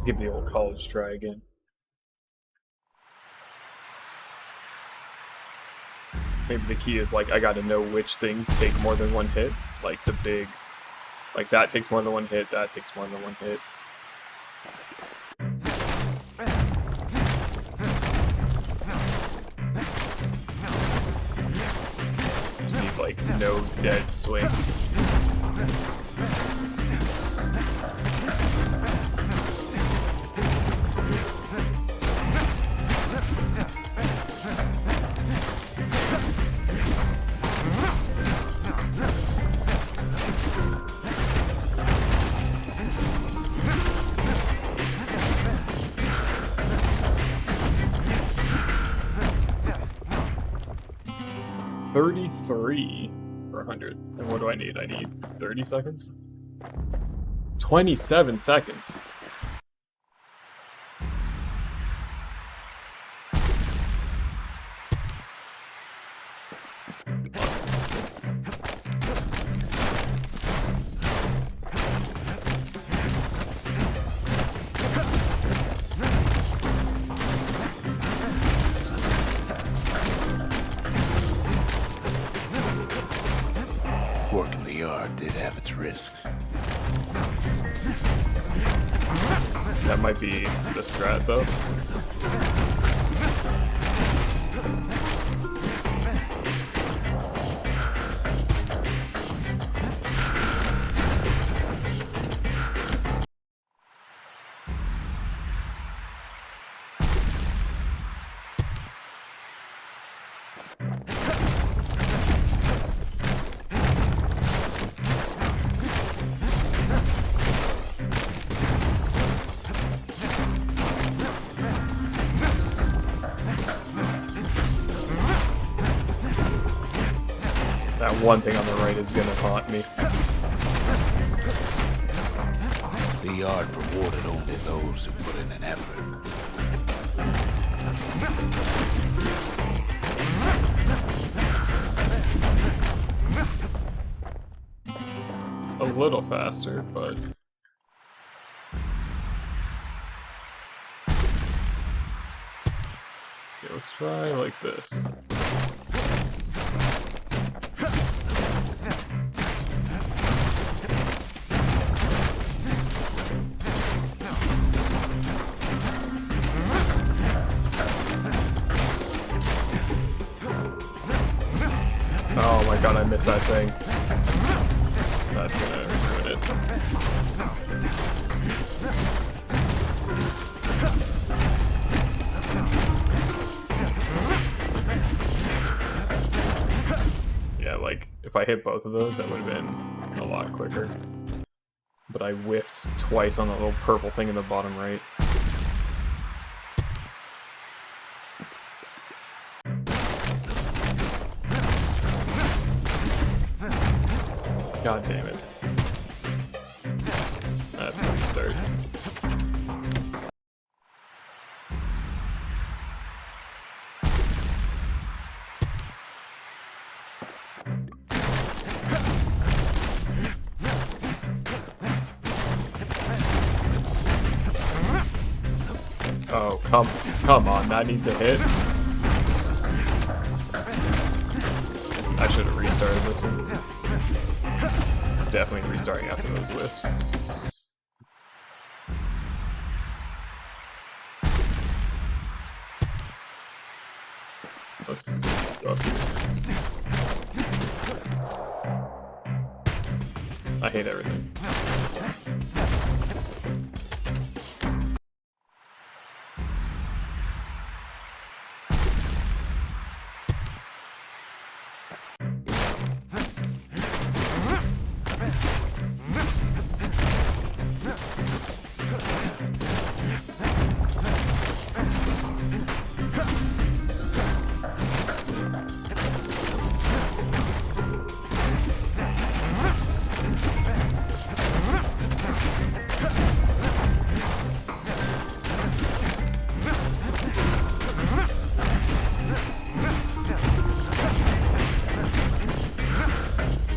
Give the old college try again. Maybe the key is like I gotta know which things take more than one hit. Like the big, like that takes more than one hit, that takes more than one hit. Just need like no dead swings. $33 for 100. And what do I need? I need 30 seconds? 27 seconds. Working the yard did have its risks. That might be the strat though. That one thing on the right is gonna haunt me. art rewarded only those who put in an effort. A little faster, but... Okay, let's try like this. Oh my god, I missed that thing. That's gonna ruin it. Yeah, like, if I hit both of those, that would have been a lot quicker. But I whiffed twice on the little purple thing in the bottom right. God damn it. That's where we start. Oh, come on, that needs a hit. I should have restarted this one. Definitely restarting after those whiffs. Let's go up here. I hate everything.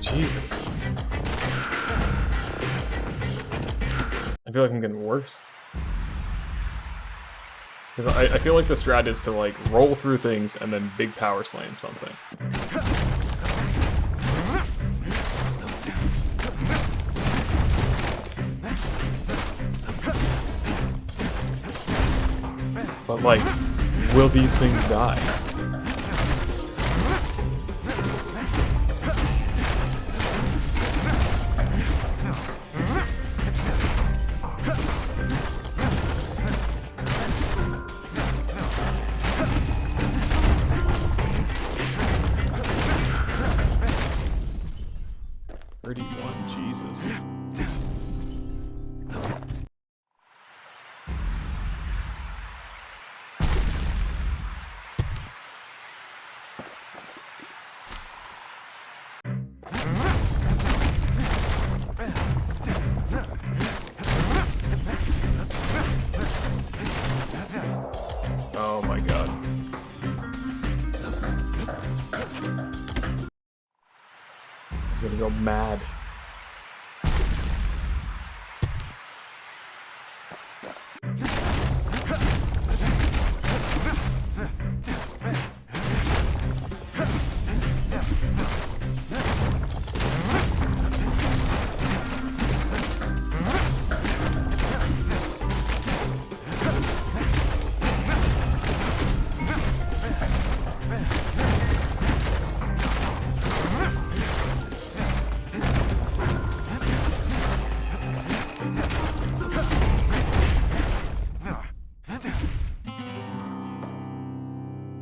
Jesus. I feel like I'm getting worse. Because I feel like the strat is to like roll through things and then big power slam something. But like, will these things die? Jesus. Oh my god. I'm gonna go mad.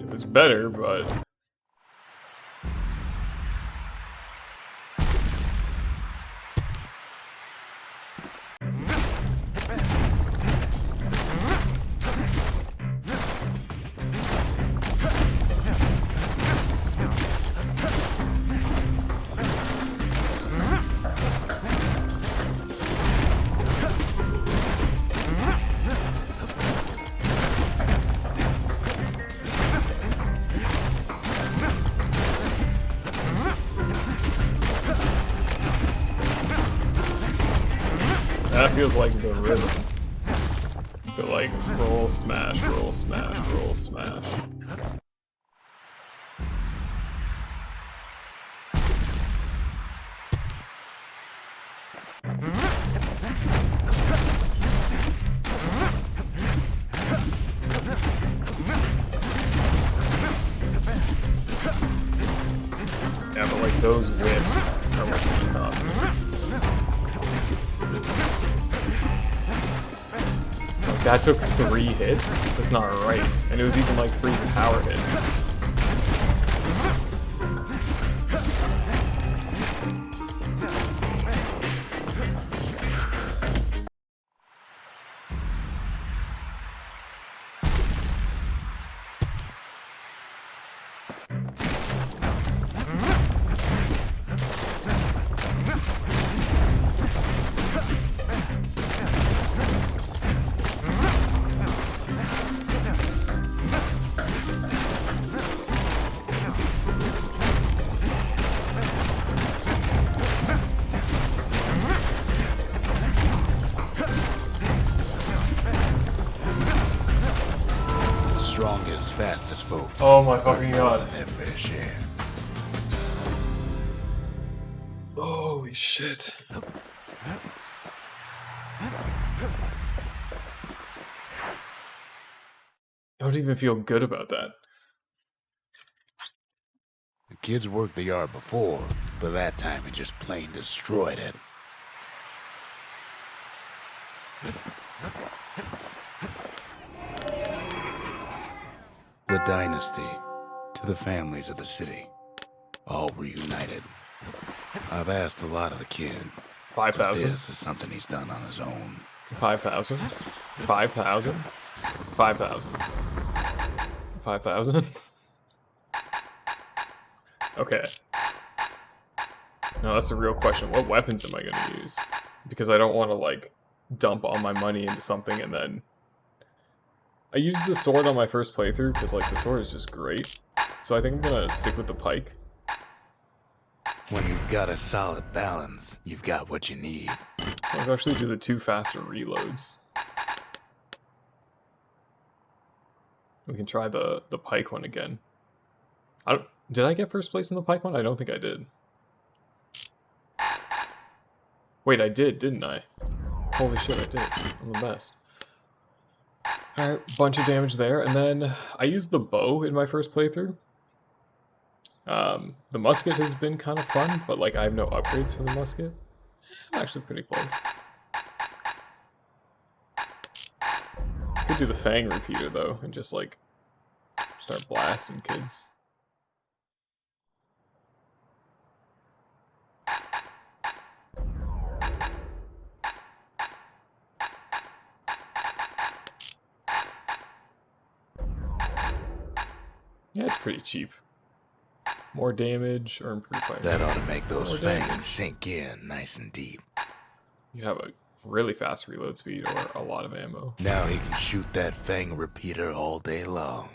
It was better, but... feels like the rhythm. So like roll, smash, roll, smash, roll, smash. Yeah, but like those whips are what's really costing. Like, that took 3 hits? That's not right. And it was even like 3 power hits. Strongest, fastest folks. Oh my fucking god. Their fair share. Holy shit. I don't even feel good about that. The kids worked the yard before, but that time he just plain destroyed it. The dynasty, to the families of the city, all reunited. I've asked a lot of the kid, but 5,000? this is something he's done on his own. 5,000? 5,000? 5,000? 5,000? Okay. Now that's the real question. What weapons am I going to use? Because I don't want to, like, dump all my money into something and then... I used the sword on my first playthrough because, like, the sword is just great. So I think I'm going to stick with the pike. When you've got a solid balance, you've got what you need. Let's actually do the 2 faster reloads. We can try the pike one again. Did I get first place in the pike one? I don't think I did. Wait, I did, didn't I? Holy shit, I did. I'm the best. Alright, bunch of damage there, and then I used the bow in my first playthrough. The musket has been kind of fun, but like I have no upgrades for the musket. I'm actually pretty close. Could do the Fang repeater though, and just like start blasting kids. Yeah, it's pretty cheap. More damage or improve fire. That ought to make those More fangs damage. sink in nice and deep. You have a really fast reload speed or a lot of ammo. Now he can shoot that fang repeater all day long.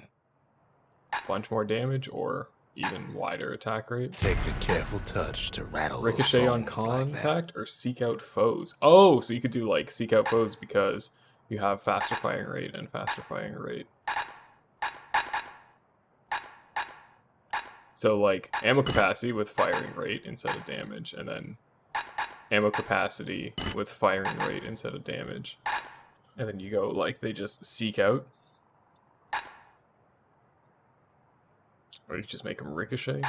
Bunch more damage or even wider attack rate. Takes a careful touch to rattle Ricochet those on bones like that. contact or seek out foes. Oh, so you could do like seek out foes because you have faster firing rate and faster firing rate. So like ammo capacity with firing rate instead of damage, and then ammo capacity with firing rate instead of damage. And then you go like they just seek out. Or you just make them ricochet.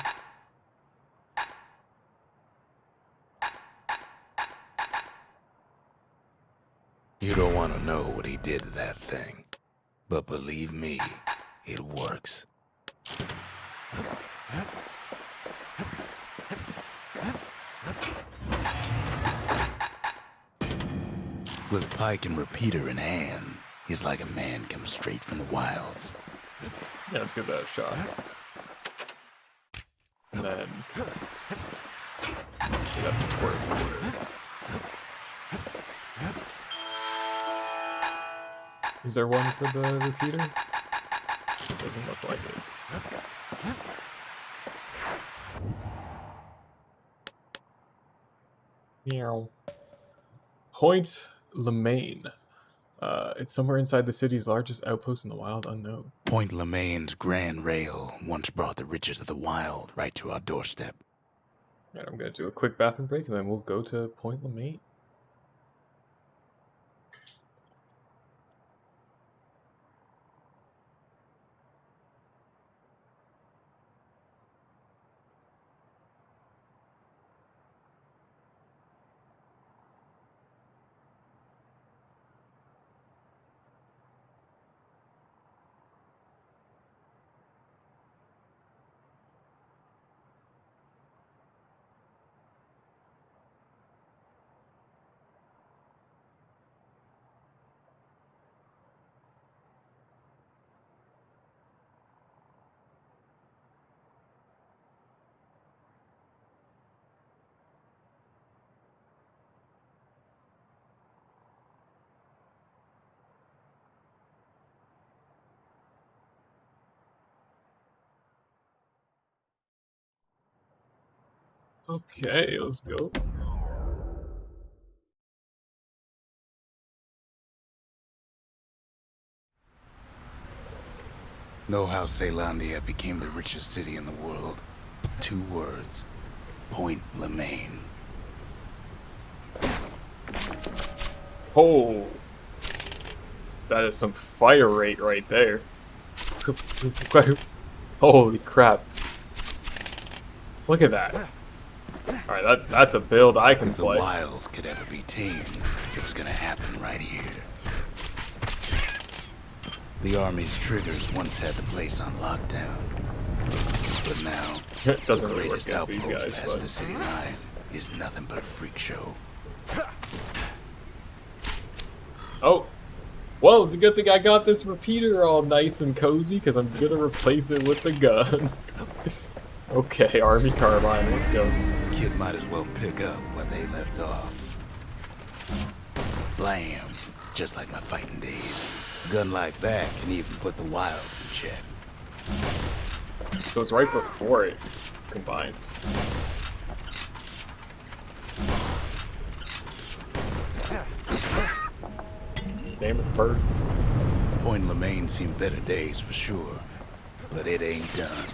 You don't want to know what he did to that thing. But believe me, it works. With pike and repeater in hand, he's like a man come straight from the wilds. Yeah, let's give that a shot. And then we got the squirt. Is there one for the repeater? Doesn't look like it. Meow. Point Lemaine. It's somewhere inside the city's largest outpost in the wild unknown. Point Lemaine's Grand Rail once brought the riches of the wild right to our doorstep. Alright, I'm gonna do a quick bathroom break and then we'll go to Point Lemaine. Okay, let's go. Know how Ceylondia became the richest city in the world? 2 words. Point Lemaine. Oh, that is some fire rate right there. Holy crap. Look at that. Alright, that's a build I can If the play. wilds could ever be tamed, it was gonna happen right here. The Army's triggers once had the place on lockdown. But now, It doesn't the really work greatest against these outpost guys, past but the city line is nothing but a freak show. oh, well, it's a good thing I got this repeater all nice and cozy because I'm gonna replace it with the gun. Okay, Army Carbine, let's go. Kid might as well pick up where they left off. Blam, just like my fighting days. A gun like that can even put the wilds in check. So it's right before it combines. Damn it, bird. Point Lemaine seen better days for sure, but it ain't done.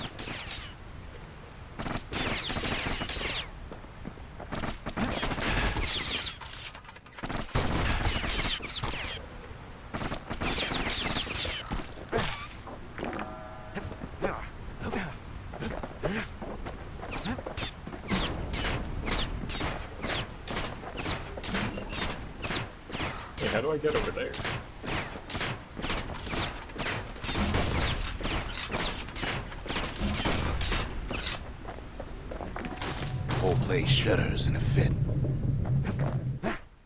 Hey, how do I get over there? Whole place shudders in a fit.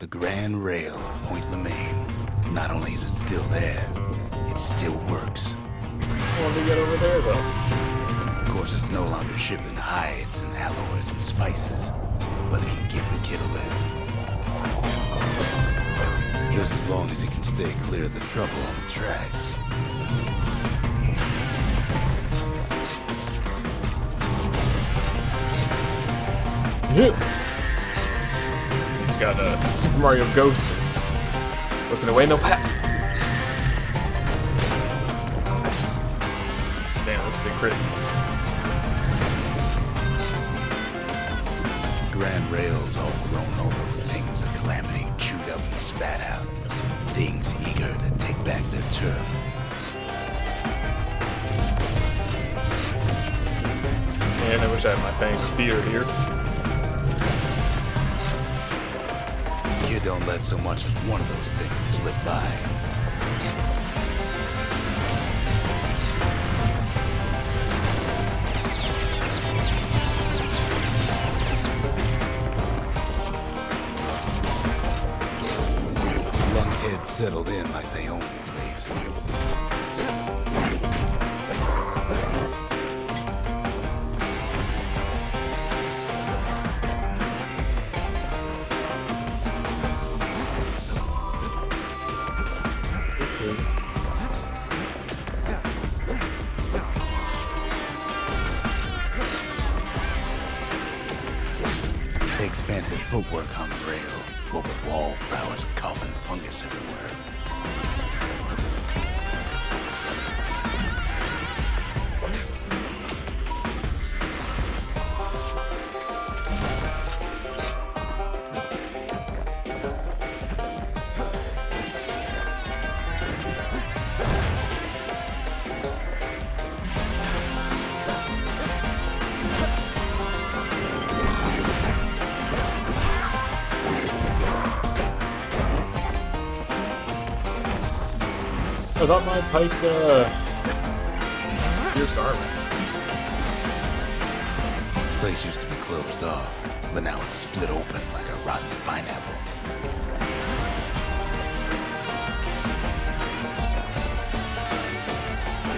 The Grand Rail of Point Lemaine. Not only is it still there, it still works. How do I get over there, though? Of course, it's no longer shipping hides and alloys and spices, but it can give the kid a lift. Just as long as he can stay clear of the trouble on the tracks. He's got a Super Mario Ghost. Looking away, no pat. Damn, that's a big crit. Grand Rail's all grown over with things of calamity chewed up and spat out. Things eager to take back their turf. Man, I wish I had my Fang speeder here. Kid don't let so much as one of those things slip by. Lunkheads settled in like they own the place. Takes fancy footwork on the rail. but with wallflowers coughing fungus everywhere. I thought my pike, pierced armor. The place used to be closed off, but now it's split open like a rotten pineapple.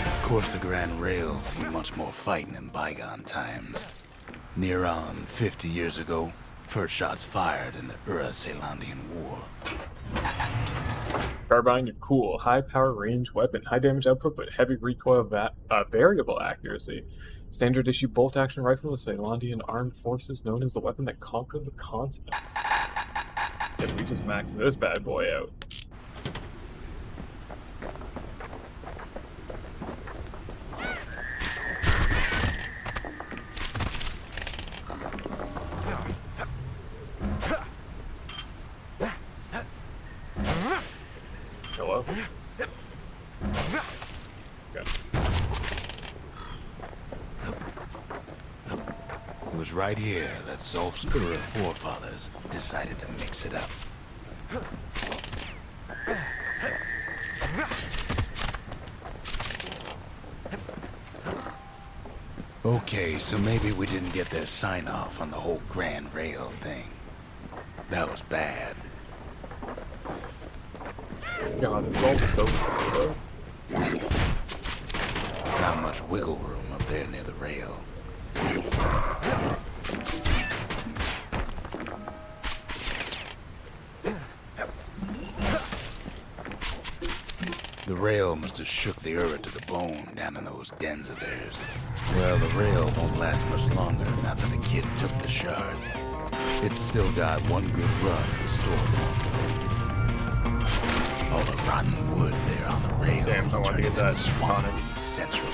Of course, the Grand Rails see much more fighting in bygone times. Near on 50 years ago, first shots fired in the Ura-Celandian War. Carbine, you're cool. High power range weapon, high damage output, but heavy recoil, variable accuracy. Standard issue bolt action rifle of Celandian armed forces, known as the weapon that conquered the continents. If we just max this bad boy out. Hello? Okay. It was right here that Zolf's Ura forefathers decided to mix it up. Okay, so maybe we didn't get their sign-off on the whole Grand Rail thing. That was bad. God, it's all so cool. Not much wiggle room up there near the rail. The rail must have shook the Ura to the bone down in those dens of theirs. Well, the rail won't last much longer now that the kid took the shard. It's still got one good run in store for it. All the rotten wood there on the rail Damn, is I want to turning get that into swamp tonic. weed central.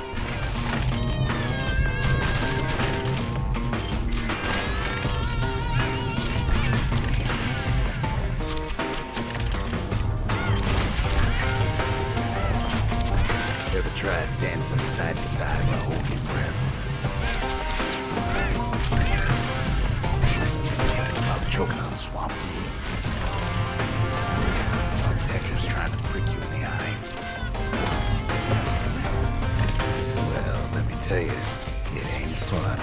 Ever tried dancing side to side while holding your breath? While choking on swamp weed? Peckers trying to prick you in the eye? Well, let me tell you, it ain't fun.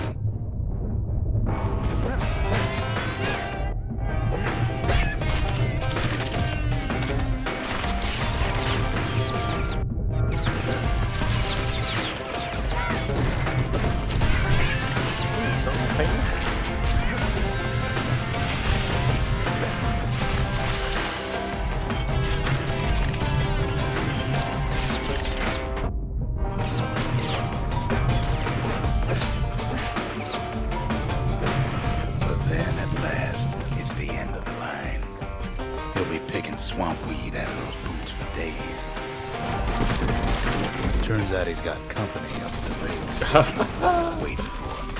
Something famous? But then, at last, it's the end of the line. He'll be picking swamp weed out of those boots for days. Turns out he's got company up at the rails, waiting for him.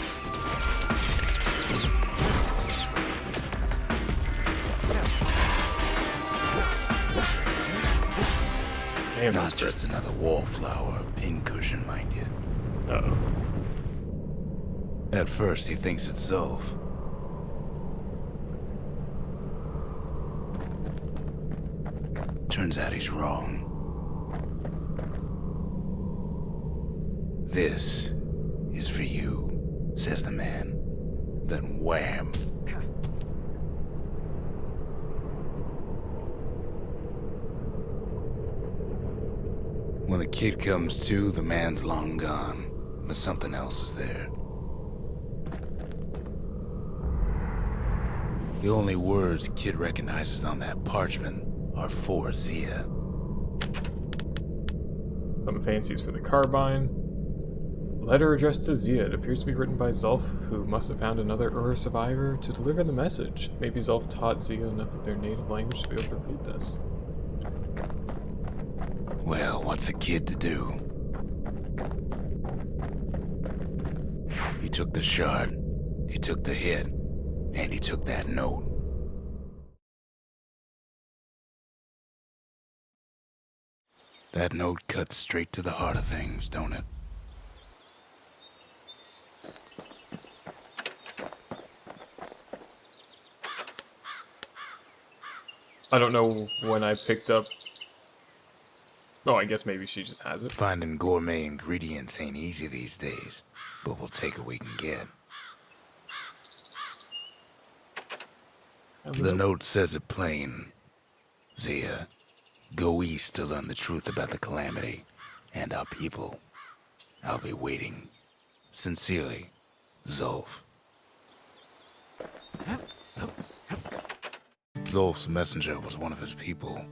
Damn, Not that's just just another wallflower or pincushion, mind you. Uh-oh. At first, he thinks it's Zolf. Turns out he's wrong. This is for you, says the man. Then wham. When the kid comes to, the man's long gone, but something else is there. The only words Kid recognizes on that parchment are for Zia. Some fancies for the carbine. Letter addressed to Zia. It appears to be written by Zulf, who must have found another Ur survivor to deliver the message. Maybe Zulf taught Zia enough of their native language to be able to read this. Well, what's a kid to do? He took the shard, he took the hit, and he took that note. That note cuts straight to the heart of things, don't it? I don't know when I picked up... Oh, I guess maybe she just has it. Finding gourmet ingredients ain't easy these days, but we'll take what we can get. The note says it plain. Zia, go east to learn the truth about the calamity and our people. I'll be waiting. Sincerely, Zulf. Zulf's messenger was one of his people.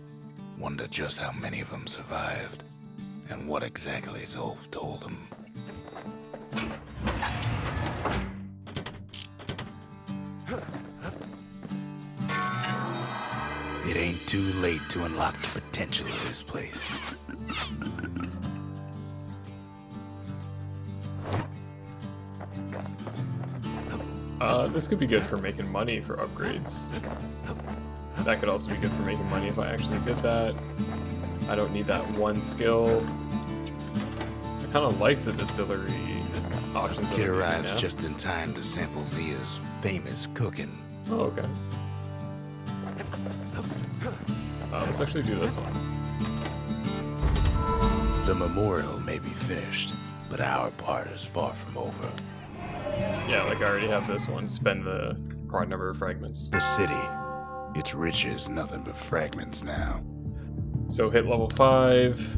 Wonder just how many of them survived, and what exactly Zulf told him. It ain't too late to unlock the potential of this place. This could be good for making money for upgrades. That could also be good for making money if I actually did that. I don't need that one skill. I kind of like the distillery options. Kid arrives just in time to sample Zia's famous cooking. Oh, okay. Let's actually do this one. The memorial may be finished, but our part is far from over. Yeah, like I already have this one. Spend the required number of fragments. The city, its riches, nothing but fragments now. So hit level 5.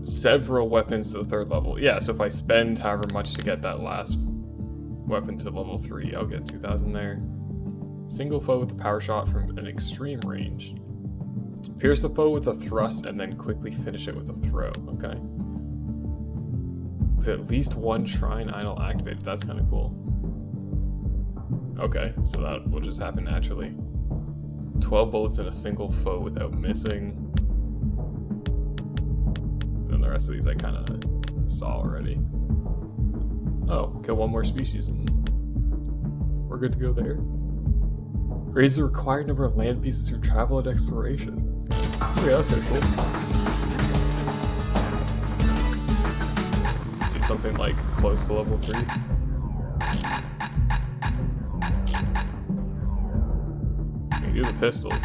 Several weapons to the 3rd level. Yeah, so if I spend however much to get that last weapon to level 3, I'll get 2,000 there. Single foe with a power shot from an extreme range. Pierce the foe with a thrust and then quickly finish it with a throw. Okay. With at least one shrine idol activated. That's kind of cool. Okay, so that will just happen naturally. 12 bullets in a single foe without missing. And then the rest of these I kind of saw already. Oh, kill one more species and we're good to go there. Raise the required number of land pieces through travel and exploration. Oh yeah, that's kind of cool. See something like close to level 3. We do the pistols.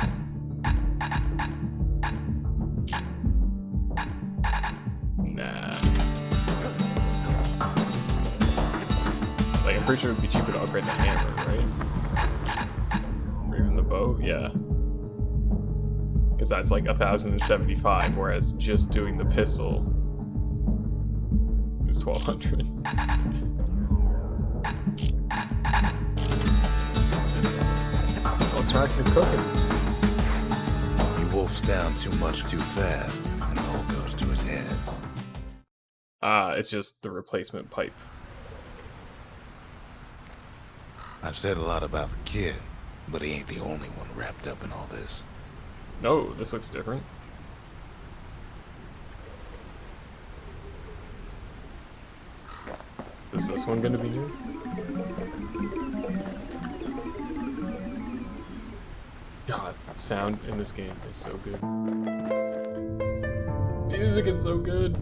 Nah. Like, I'm pretty sure it'd be cheaper to upgrade the hammer, right? Or even the bow? Yeah. Because that's like 1,075, whereas just doing the pistol is 1,200. Let's try some cooking. He wolfs down too much too fast, and it all goes to his head. It's just the replacement pipe. I've said a lot about the kid, but he ain't the only one wrapped up in all this. No, this looks different. Is this one gonna be new? God, sound in this game is so good. Music is so good.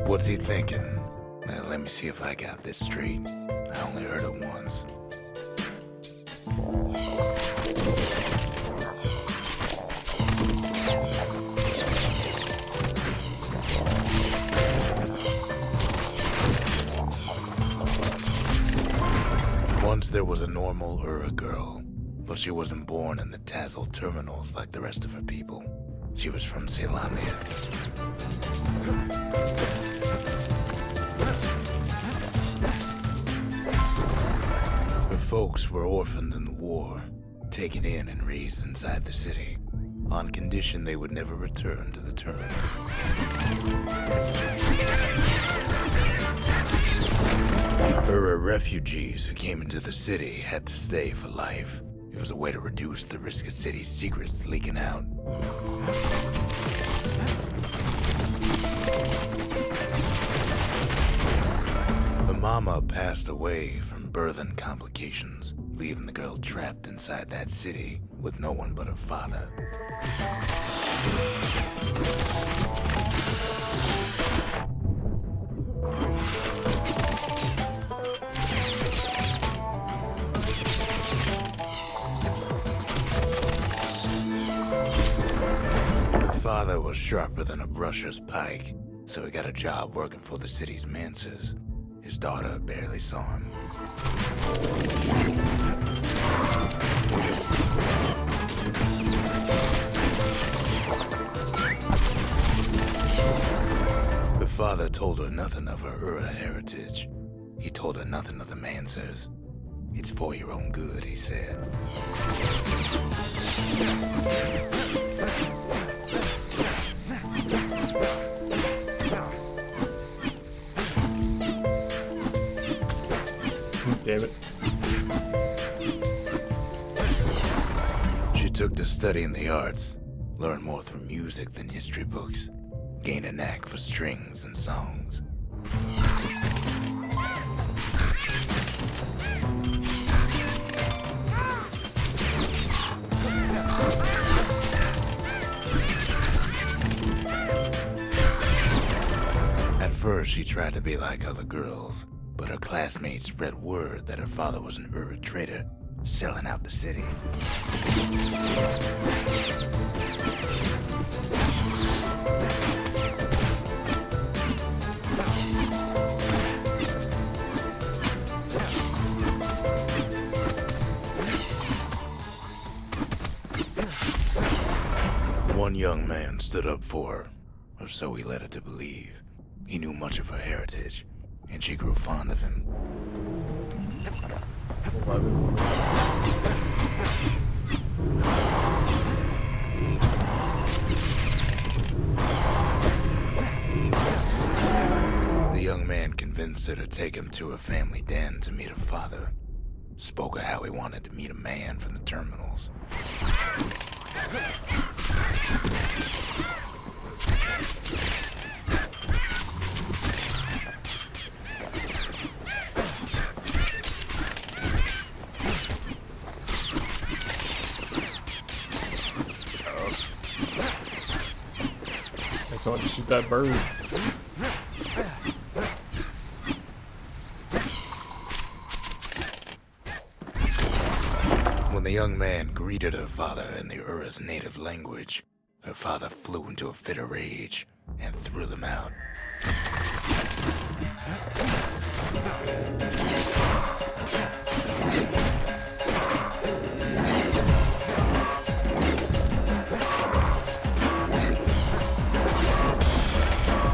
What's he thinking? Now, let me see if I got this straight. I only heard it once. Once there was a normal Ura girl, but she wasn't born in the Tassel terminals like the rest of her people. She was from Ceylania. Her folks were orphaned in the war, taken in and raised inside the city, on condition they would never return to the terminals. Refugees who came into the city had to stay for life. It was a way to reduce the risk of city secrets leaking out. The mama passed away from birthing complications, leaving the girl trapped inside that city with no one but her father. Her father was sharper than a brusher's pike, so he got a job working for the city's mancers. His daughter barely saw him. Her father told her nothing of her Ura heritage. He told her nothing of the mancers. It's for your own good, he said. Damn it. She took to studying the arts, learned more through music than history books, gained a knack for strings and songs. At first, she tried to be like other girls, but her classmates spread word that her father was an Ura trader, selling out the city. One young man stood up for her, or so he led her to believe. He knew much of her heritage, and she grew fond of him. 11. The young man convinced her to take him to a family den to meet her father. Spoke of how he wanted to meet a man from the terminals. I told you to shoot that bird. When the young man greeted her father in the Ura's native language, her father flew into a fit of rage and threw them out.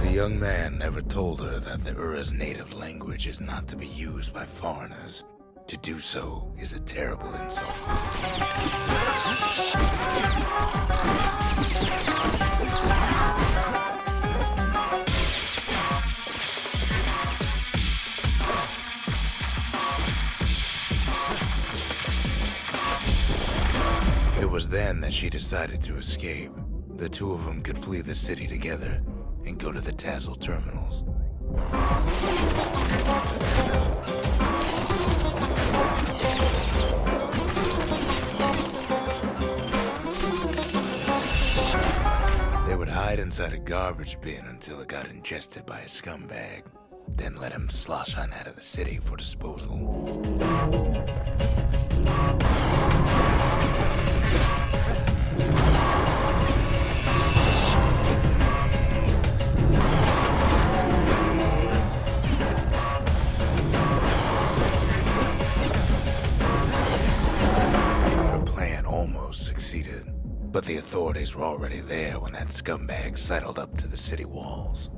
The young man never told her that the Ura's native language is not to be used by foreigners. To do so is a terrible insult. It was then that she decided to escape. The two of them could flee the city together and go to the Tassel terminals. They would hide inside a garbage bin until it got ingested by a scumbag, then let him slosh on out of the city for disposal. Succeeded, but the authorities were already there when that scumbag sidled up to the city walls.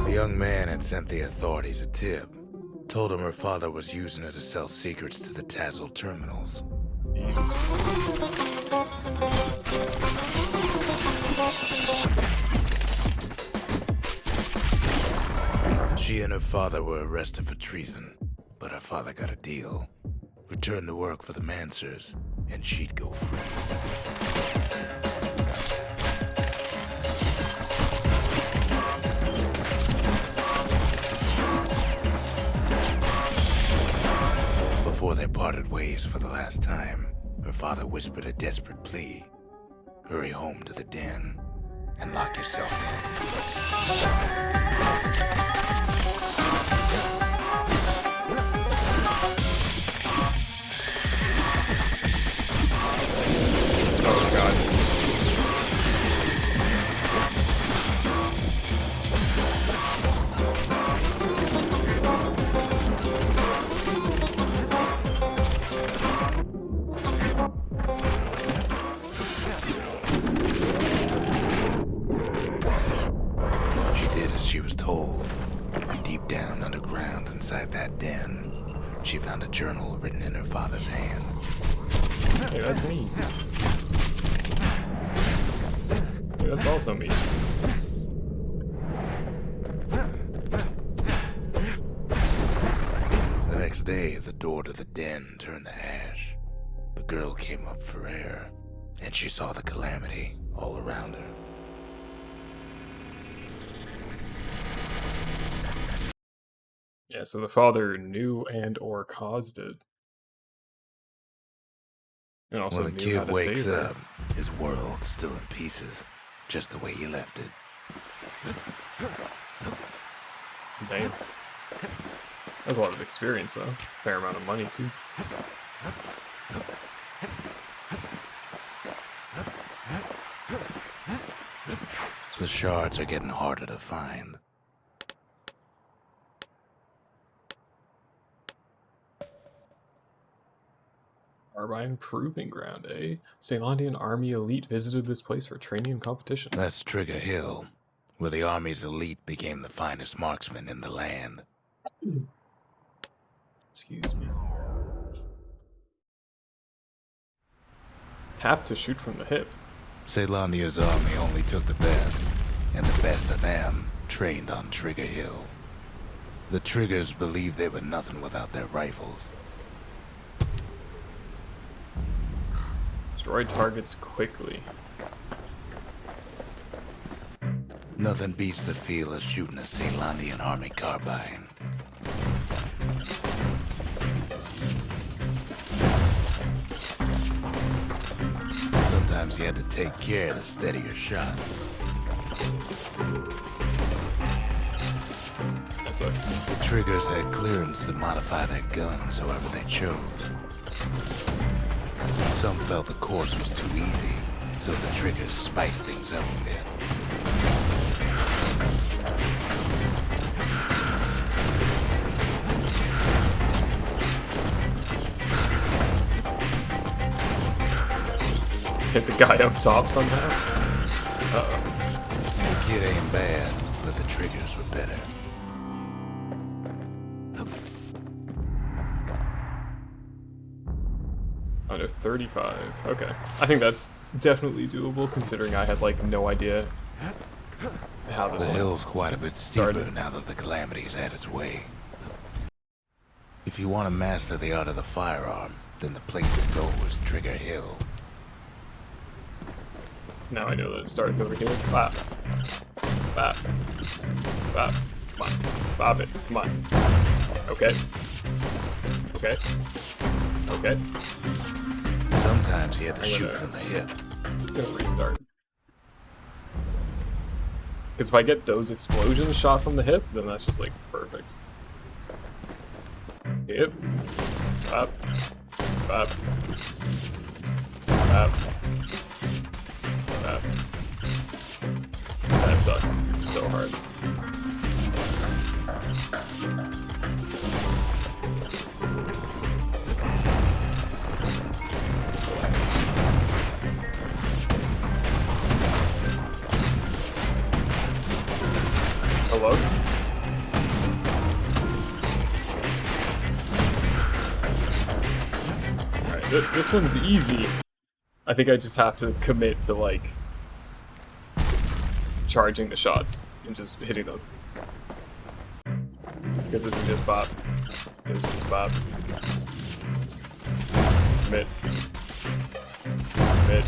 The young man had sent the authorities a tip, Told him her father was using her to sell secrets to the Tazzle terminals. Jesus. She and her father were arrested for treason, but her father got a deal. Returned to work for the Mansers, and she'd go free. Before they parted ways for the last time, her father whispered a desperate plea. Hurry home to the den and lock yourself in. Oh god. She did as she was told, and deep down underground inside that den, she found a journal written in her father's hand. Hey, that's me. Hey, that's also me. The next day, the door to the den turned to ash. The girl came up for air, and she saw the calamity all around her. Yeah, so the father knew and or caused it. And also When the knew how kid to wakes save her. up, his world's still in pieces, just the way he left it. Damn. That's a lot of experience, though. Fair amount of money, too. The shards are getting harder to find. Carbine Proving Ground, eh? Ceylondian Army elite visited this place for training and competition. That's Trigger Hill, where the Army's elite became the finest marksmen in the land. Excuse me. Have to shoot from the hip. Ceylondia's army only took the best, and the best of them trained on Trigger Hill. The Triggers believed they were nothing without their rifles. Destroy targets quickly. Nothing beats the feel of shooting a Ceylondian army carbine. Sometimes you had to take care to steady your shot. That sucks. The Triggers had clearance to modify their guns however they chose. Some felt the course was too easy, so the Triggers spiced things up a bit. Hit the guy up top somehow. Uh-oh. The kid ain't bad, but the Triggers were better. Under 35. Okay. I think that's definitely doable, considering I had, like, no idea how this The went. hill's quite a bit steeper Started. now that the calamity's had its way. If you want to master the art of the firearm, then the place to go is Trigger Hill. Now I know that it starts over here. Bop. Bop. Bop. Come on. Bop it. Come on. Okay. Okay. Okay. Sometimes you had to I'm shoot gonna- from the hip. I'm gonna restart. Because if I get those explosions shot from the hip, then that's just like perfect. Hip. Bop. Bop. Bop. Bop. That sucks so hard. Hello? This one's easy. I think I just have to commit to, like, charging the shots and just hitting them. Because this is just Bob. This is just Bob. Commit. Commit.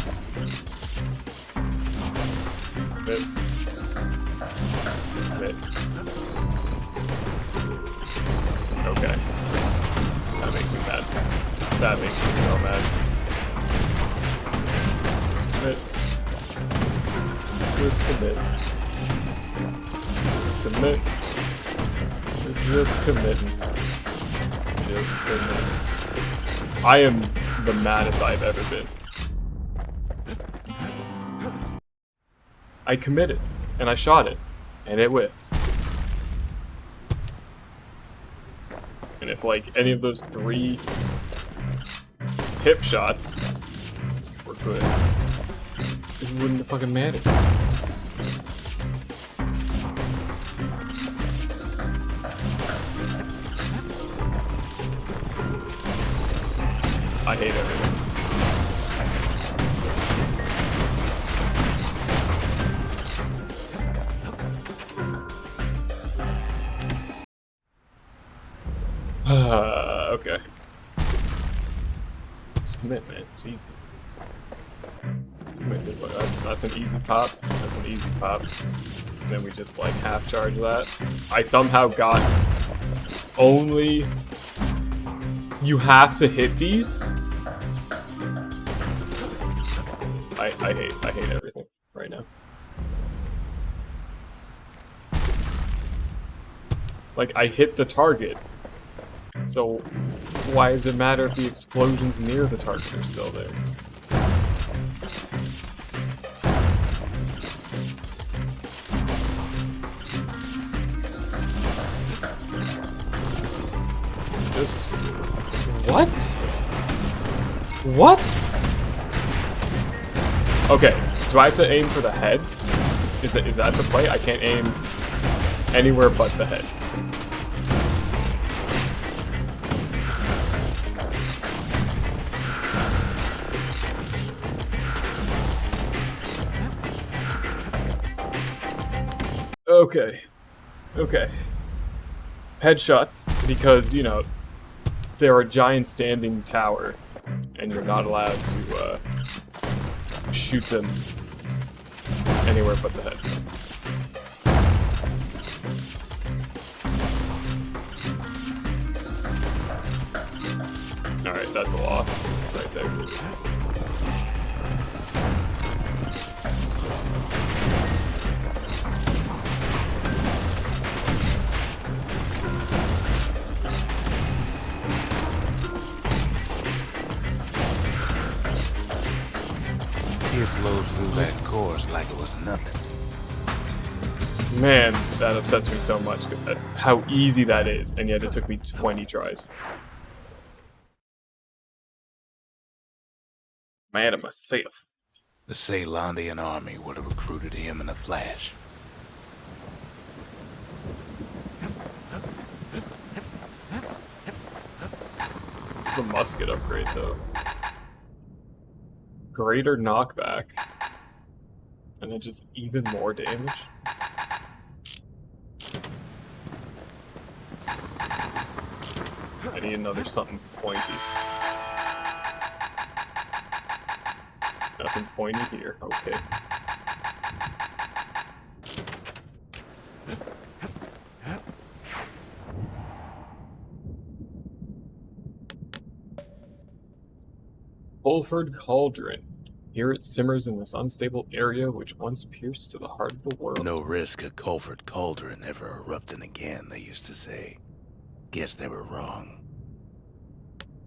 Commit. Commit. Okay. That makes me mad. That makes me so mad. Just commit. Just commit. Just commit. Just committing. Just committing. I am the maddest I've ever been. I committed, and I shot it, and it whiffed. And if, like, any of those 3 hip shots were good, it wouldn't fucking matter. I hate everything. Okay. Just commit, man. It's easy. Commit. That's an easy pop. That's an easy pop. And then we just, like, half charge that. I somehow got only... You have to hit these? I hate everything right now. Like, I hit the target. So, why does it matter if the explosions near the target are still there? Just... What? What? Okay, do I have to aim for the head? Is that the play? I can't aim anywhere but the head. Okay. Okay. Headshots, because, you know, they're a giant standing tower, and you're not allowed to, shoot them anywhere but the head. Alright, that's a loss right there. It flowed through that course like it was nothing. Man, that upsets me so much. How easy that is, and yet it took me 20 tries. Man, am I safe. The Ceylandian army would have recruited him in a flash. It's the musket upgrade, though. Greater knockback. And then just even more damage. I need another something pointy. Nothing pointy here. Okay. Fulford Cauldron. Here it simmers in this unstable area which once pierced to the heart of the world. No risk of Culford Cauldron ever erupting again, they used to say. Guess they were wrong.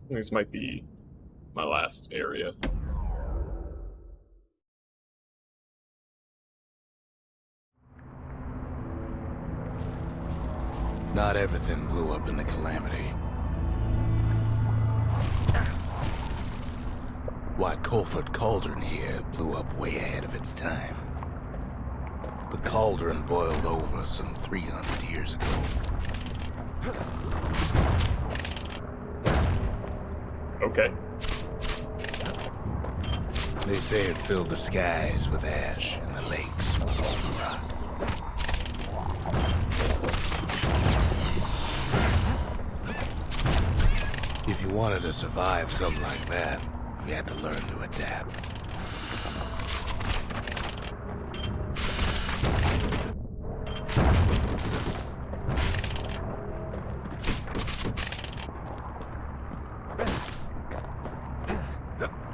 This might be my last area. Not everything blew up in the Calamity. Why, Culford Cauldron here blew up way ahead of its time. The cauldron boiled over some 300 years ago. Okay. They say it filled the skies with ash and the lakes with molten rock. If you wanted to survive something like that, you had to learn to adapt.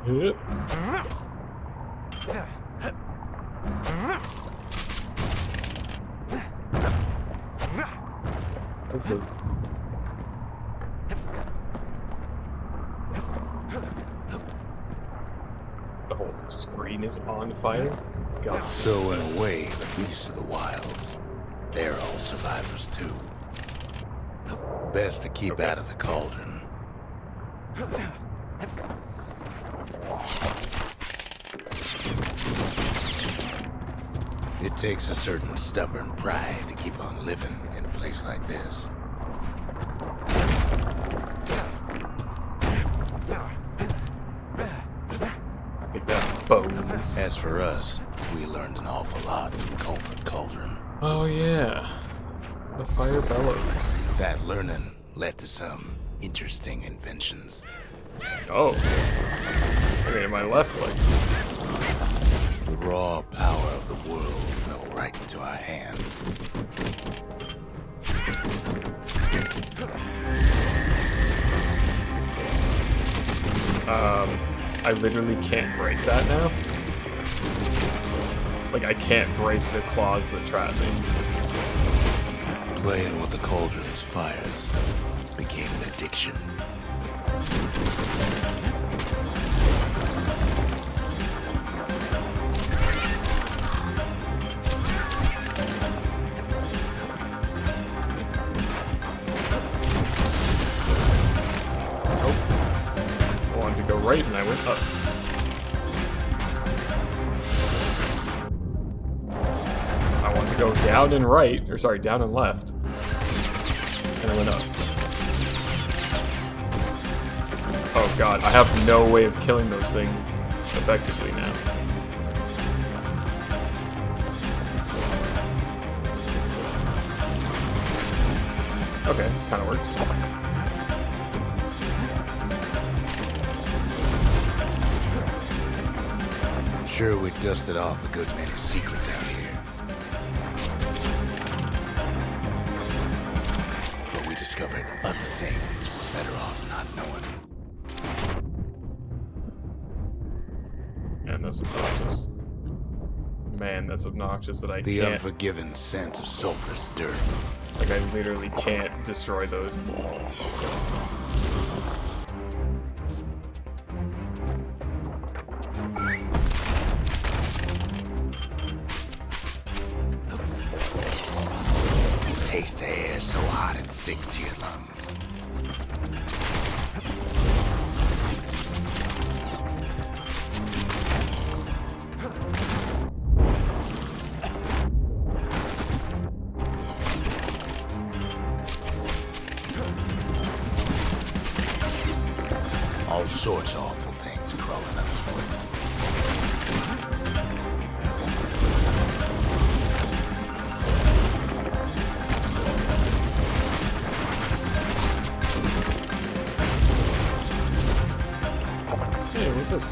Yep. Okay. The whole screen is on fire? God. So in a way, the beasts of the wilds, they're all survivors too. Best to keep out of the cauldron. It takes a certain stubborn pride to keep on living in a place like this. Take that, bones. As for us, we learned an awful lot from Culford Cauldron. Oh yeah. The fire bellows. That learning led to some interesting inventions. Oh. I mean, my left leg. The raw power of the world fell right into our hands. I literally can't break that now. Like, I can't break the claws that trap me. Playing with the cauldron's fires became an addiction. Right, and I went up. I wanted to go down and right, or sorry, down and left. And I went up. Oh god, I have no way of killing those things effectively now. Okay, kinda works. Sure, we dusted off a good many secrets out here. But we discovered other things we're better off not knowing. Man, that's obnoxious. Man, that's obnoxious that I The can't. unforgiven scent of sulfurous dirt. Like, I literally can't destroy those. Taste the air so hot it sticks to your lungs. All sorts of awful things crawling underfoot. Hey, what's this?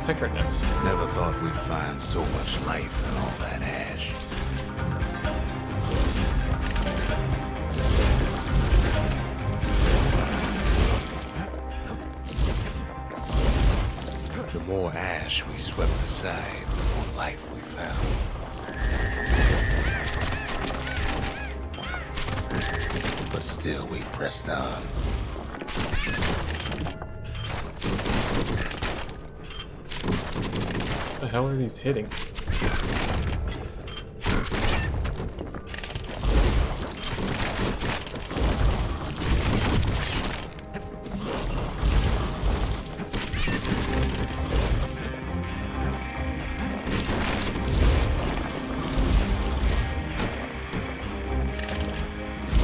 Pecker nest. Never thought we'd find so much life in all that ash. The more ash we swept aside, the more life we found. But still we pressed on. What the hell are these hitting?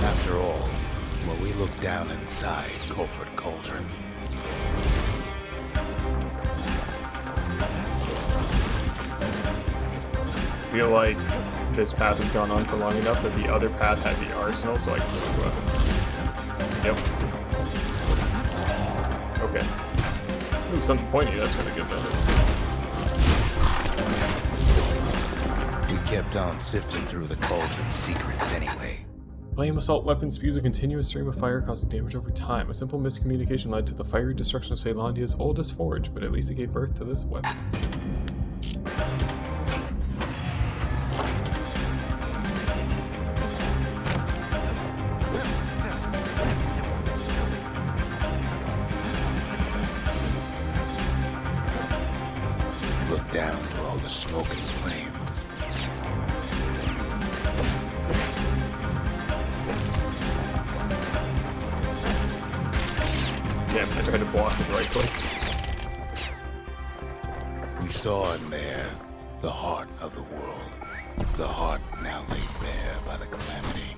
After all, when we look down inside Culford Cauldron, feel like this path has gone on for long enough that the other path had the arsenal, so I can switch weapons. Yep. Okay. Ooh, something pointy. That's really good though. We kept on sifting through the cauldron's secrets anyway. Flame assault weapon spews a continuous stream of fire, causing damage over time. A simple miscommunication led to the fiery destruction of Ceylandia's oldest forge, but at least it gave birth to this weapon. Look down through all the smoke and flames. Damn, I tried to block with the right click. We saw in there the heart of the world. The heart now laid bare by the calamity.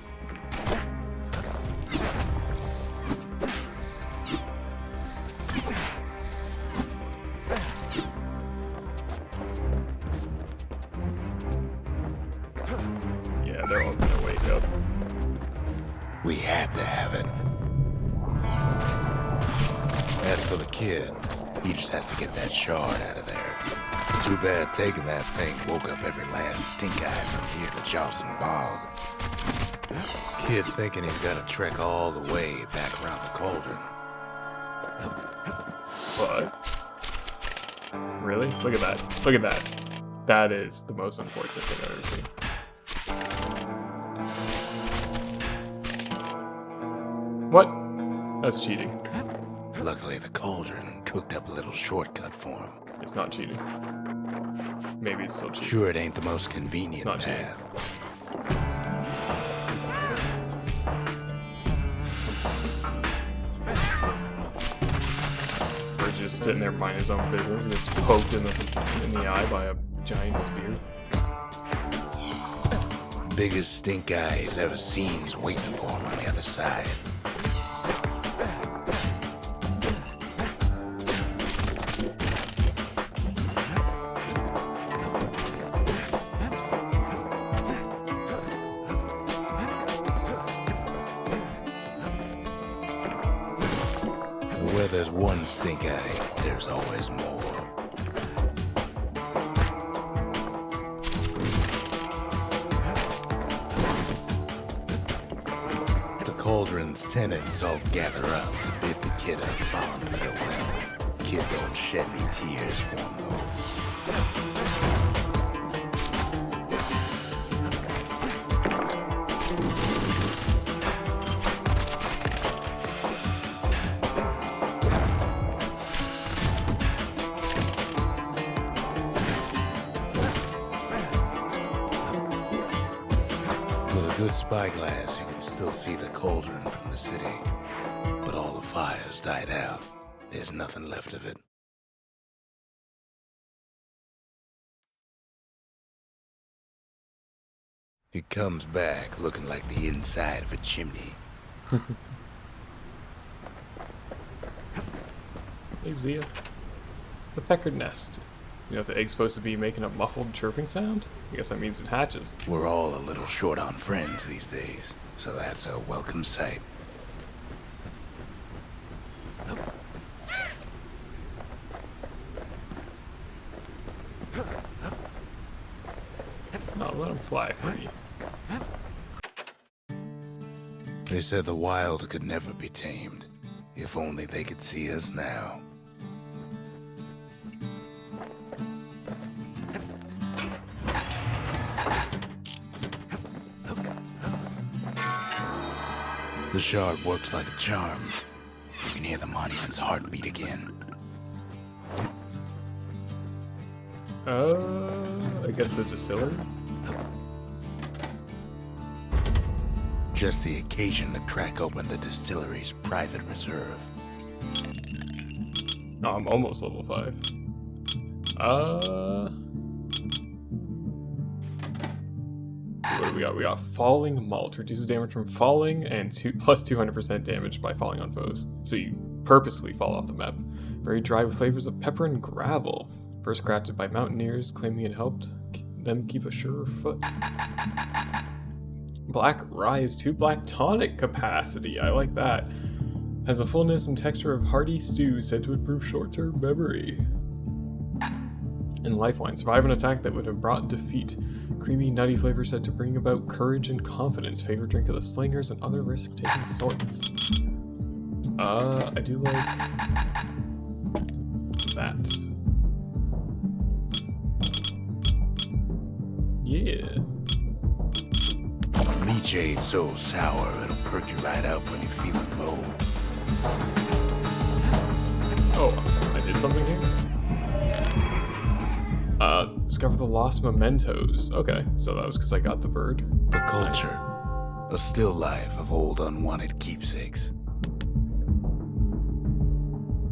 Yeah, they're all gonna wake up. We had to have it. As for the kid, he just has to get that shard out of there. Too bad taking that thing woke up every last stink eye from here to Charleston Bog. Kid's thinking he's gotta trek all the way back around the cauldron. But really? Look at that. Look at that. That is the most unfortunate thing I've ever seen. What? That's cheating. Luckily, the cauldron cooked up a little shortcut for him. It's not cheating. Maybe it's still cheating. Sure, it ain't the most convenient It's not cheating. path. We're just sitting there minding his own business and gets poked in the eye by a giant spear. Biggest stink eye he's ever seen's waiting for him on the other side. Where there's one stink eye, there's always more. The cauldron's tenants all gather up to bid the kid a fond farewell. Kid don't shed any tears for him, though. With a good spyglass, you can still see the cauldron from the city. But all the fires died out. There's nothing left of it. It comes back looking like the inside of a chimney. Hey, Zia. The peckered nest. You know if the egg's supposed to be making a muffled chirping sound? I guess that means it hatches. We're all a little short on friends these days, so that's a welcome sight. No, let him fly free. They said the wild could never be tamed. If only they could see us now. The shard works like a charm. You can hear the monument's heartbeat again. I guess the distillery? Just the occasion to crack open the distillery's private reserve. No, I'm almost level 5. What do we got? We got falling malt. Reduces damage from falling and plus 200% damage by falling on foes. So you purposely fall off the map. Very dry with flavors of pepper and gravel. First crafted by mountaineers, claiming it helped them keep a surer foot. Black Rise 2 Black Tonic capacity. I like that. Has a fullness and texture of hearty stew said to improve short-term memory. And Lifeline. Survive an attack that would have brought defeat. Creamy, nutty flavor said to bring about courage and confidence. Favorite drink of the slingers and other risk-taking sorts. I do like that. Yeah. Leech ain't so sour, it'll perk you right up when you're feeling low. Oh, I did something here? Discover the lost mementos. Okay, so that was because I got the bird. The culture. A still life of old unwanted keepsakes.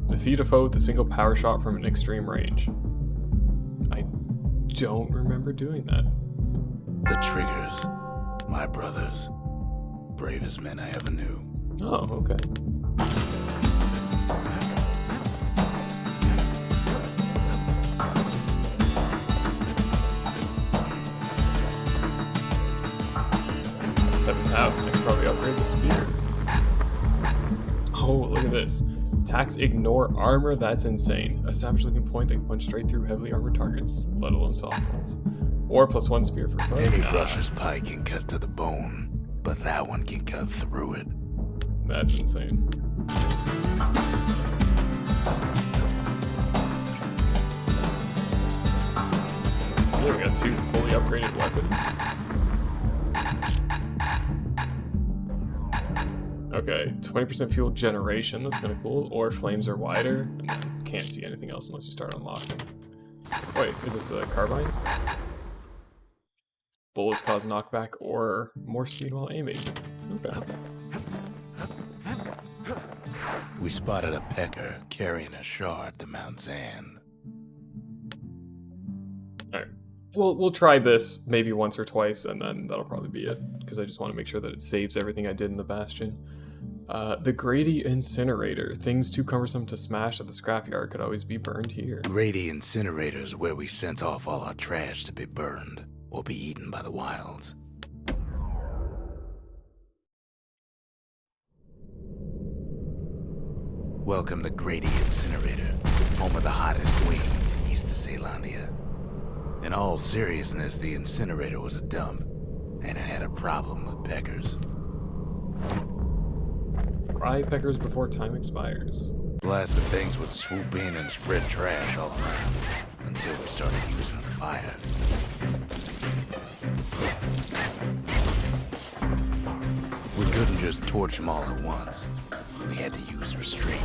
Defeat a foe with a single power shot from an extreme range. I don't remember doing that. The triggers. My brothers. Bravest men I ever knew. Oh, okay. I can probably upgrade the spear. Oh, look at this. Attacks ignore armor, that's insane. A savage looking point that can punch straight through heavily armored targets, let alone soft ones. Or +1 spear for bow. Any brusher's pike can cut to the bone, but that one can cut through it. That's insane. Yeah, we got 2 fully upgraded weapons. Okay, 20% fuel generation, that's kind of cool. Or flames are wider, and then can't see anything else unless you start unlocking. Wait, is this a carbine? Bullets cause knockback or more speed while aiming. Okay. We spotted a pecker carrying a shard to Mount Zan. Alright. We'll try this maybe once or twice, and then that'll probably be it. Because I just want to make sure that it saves everything I did in the Bastion. The Grady Incinerator. Things too cumbersome to smash at the scrapyard could always be burned here. Grady Incinerator is where we sent off all our trash to be burned or be eaten by the wilds. Welcome to Grady Incinerator, home of the hottest wings east of Caelandia. In all seriousness, the incinerator was a dump, and it had a problem with peckers. Fry peckers before time expires. Blasted things would swoop in and spread trash all around, until we started using fire. We couldn't just torch them all at once. We had to use restraint.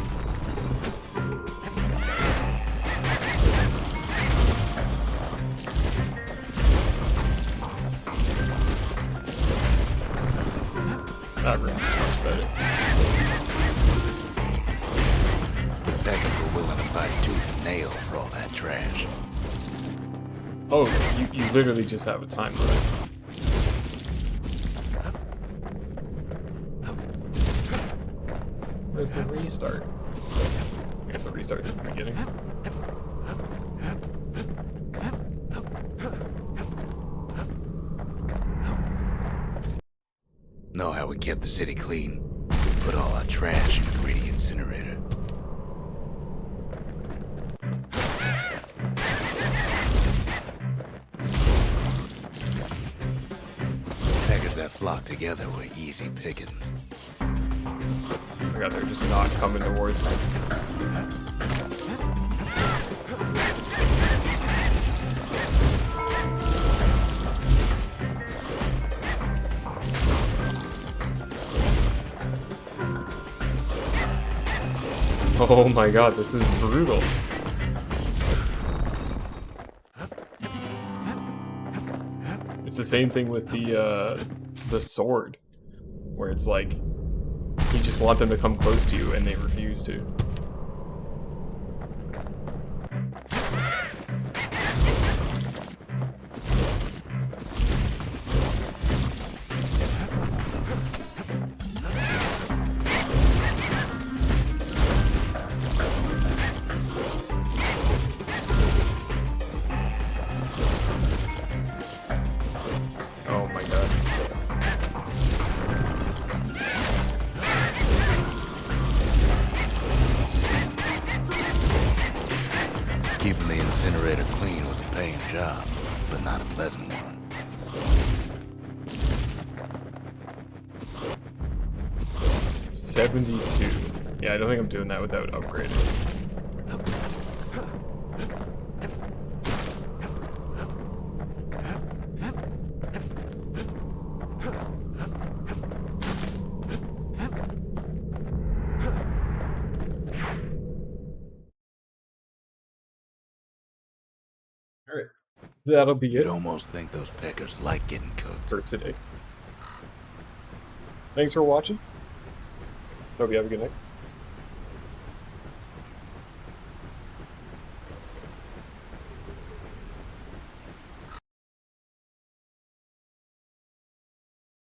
That really much better. The peckers were willing to fight tooth and nail for all that trash. Oh, you literally just have a time limit. Where's the restart? I guess the restart's at the beginning. Know how we kept the city clean? We put all our trash in Grady Incinerator. Peckers that flock together were easy pickings. Oh my god, they're just not coming towards me. Oh my god, this is brutal. It's the same thing with the sword, where it's like you just want them to come close to you and they refuse to. Keeping the incinerator clean was a paying job, but not a pleasant one. $72. Yeah, I don't think I'm doing that without upgrading. Alright. That'll be You'd it almost think those peckers like getting cooked. for today. Thanks for watching. Hope you have a good night.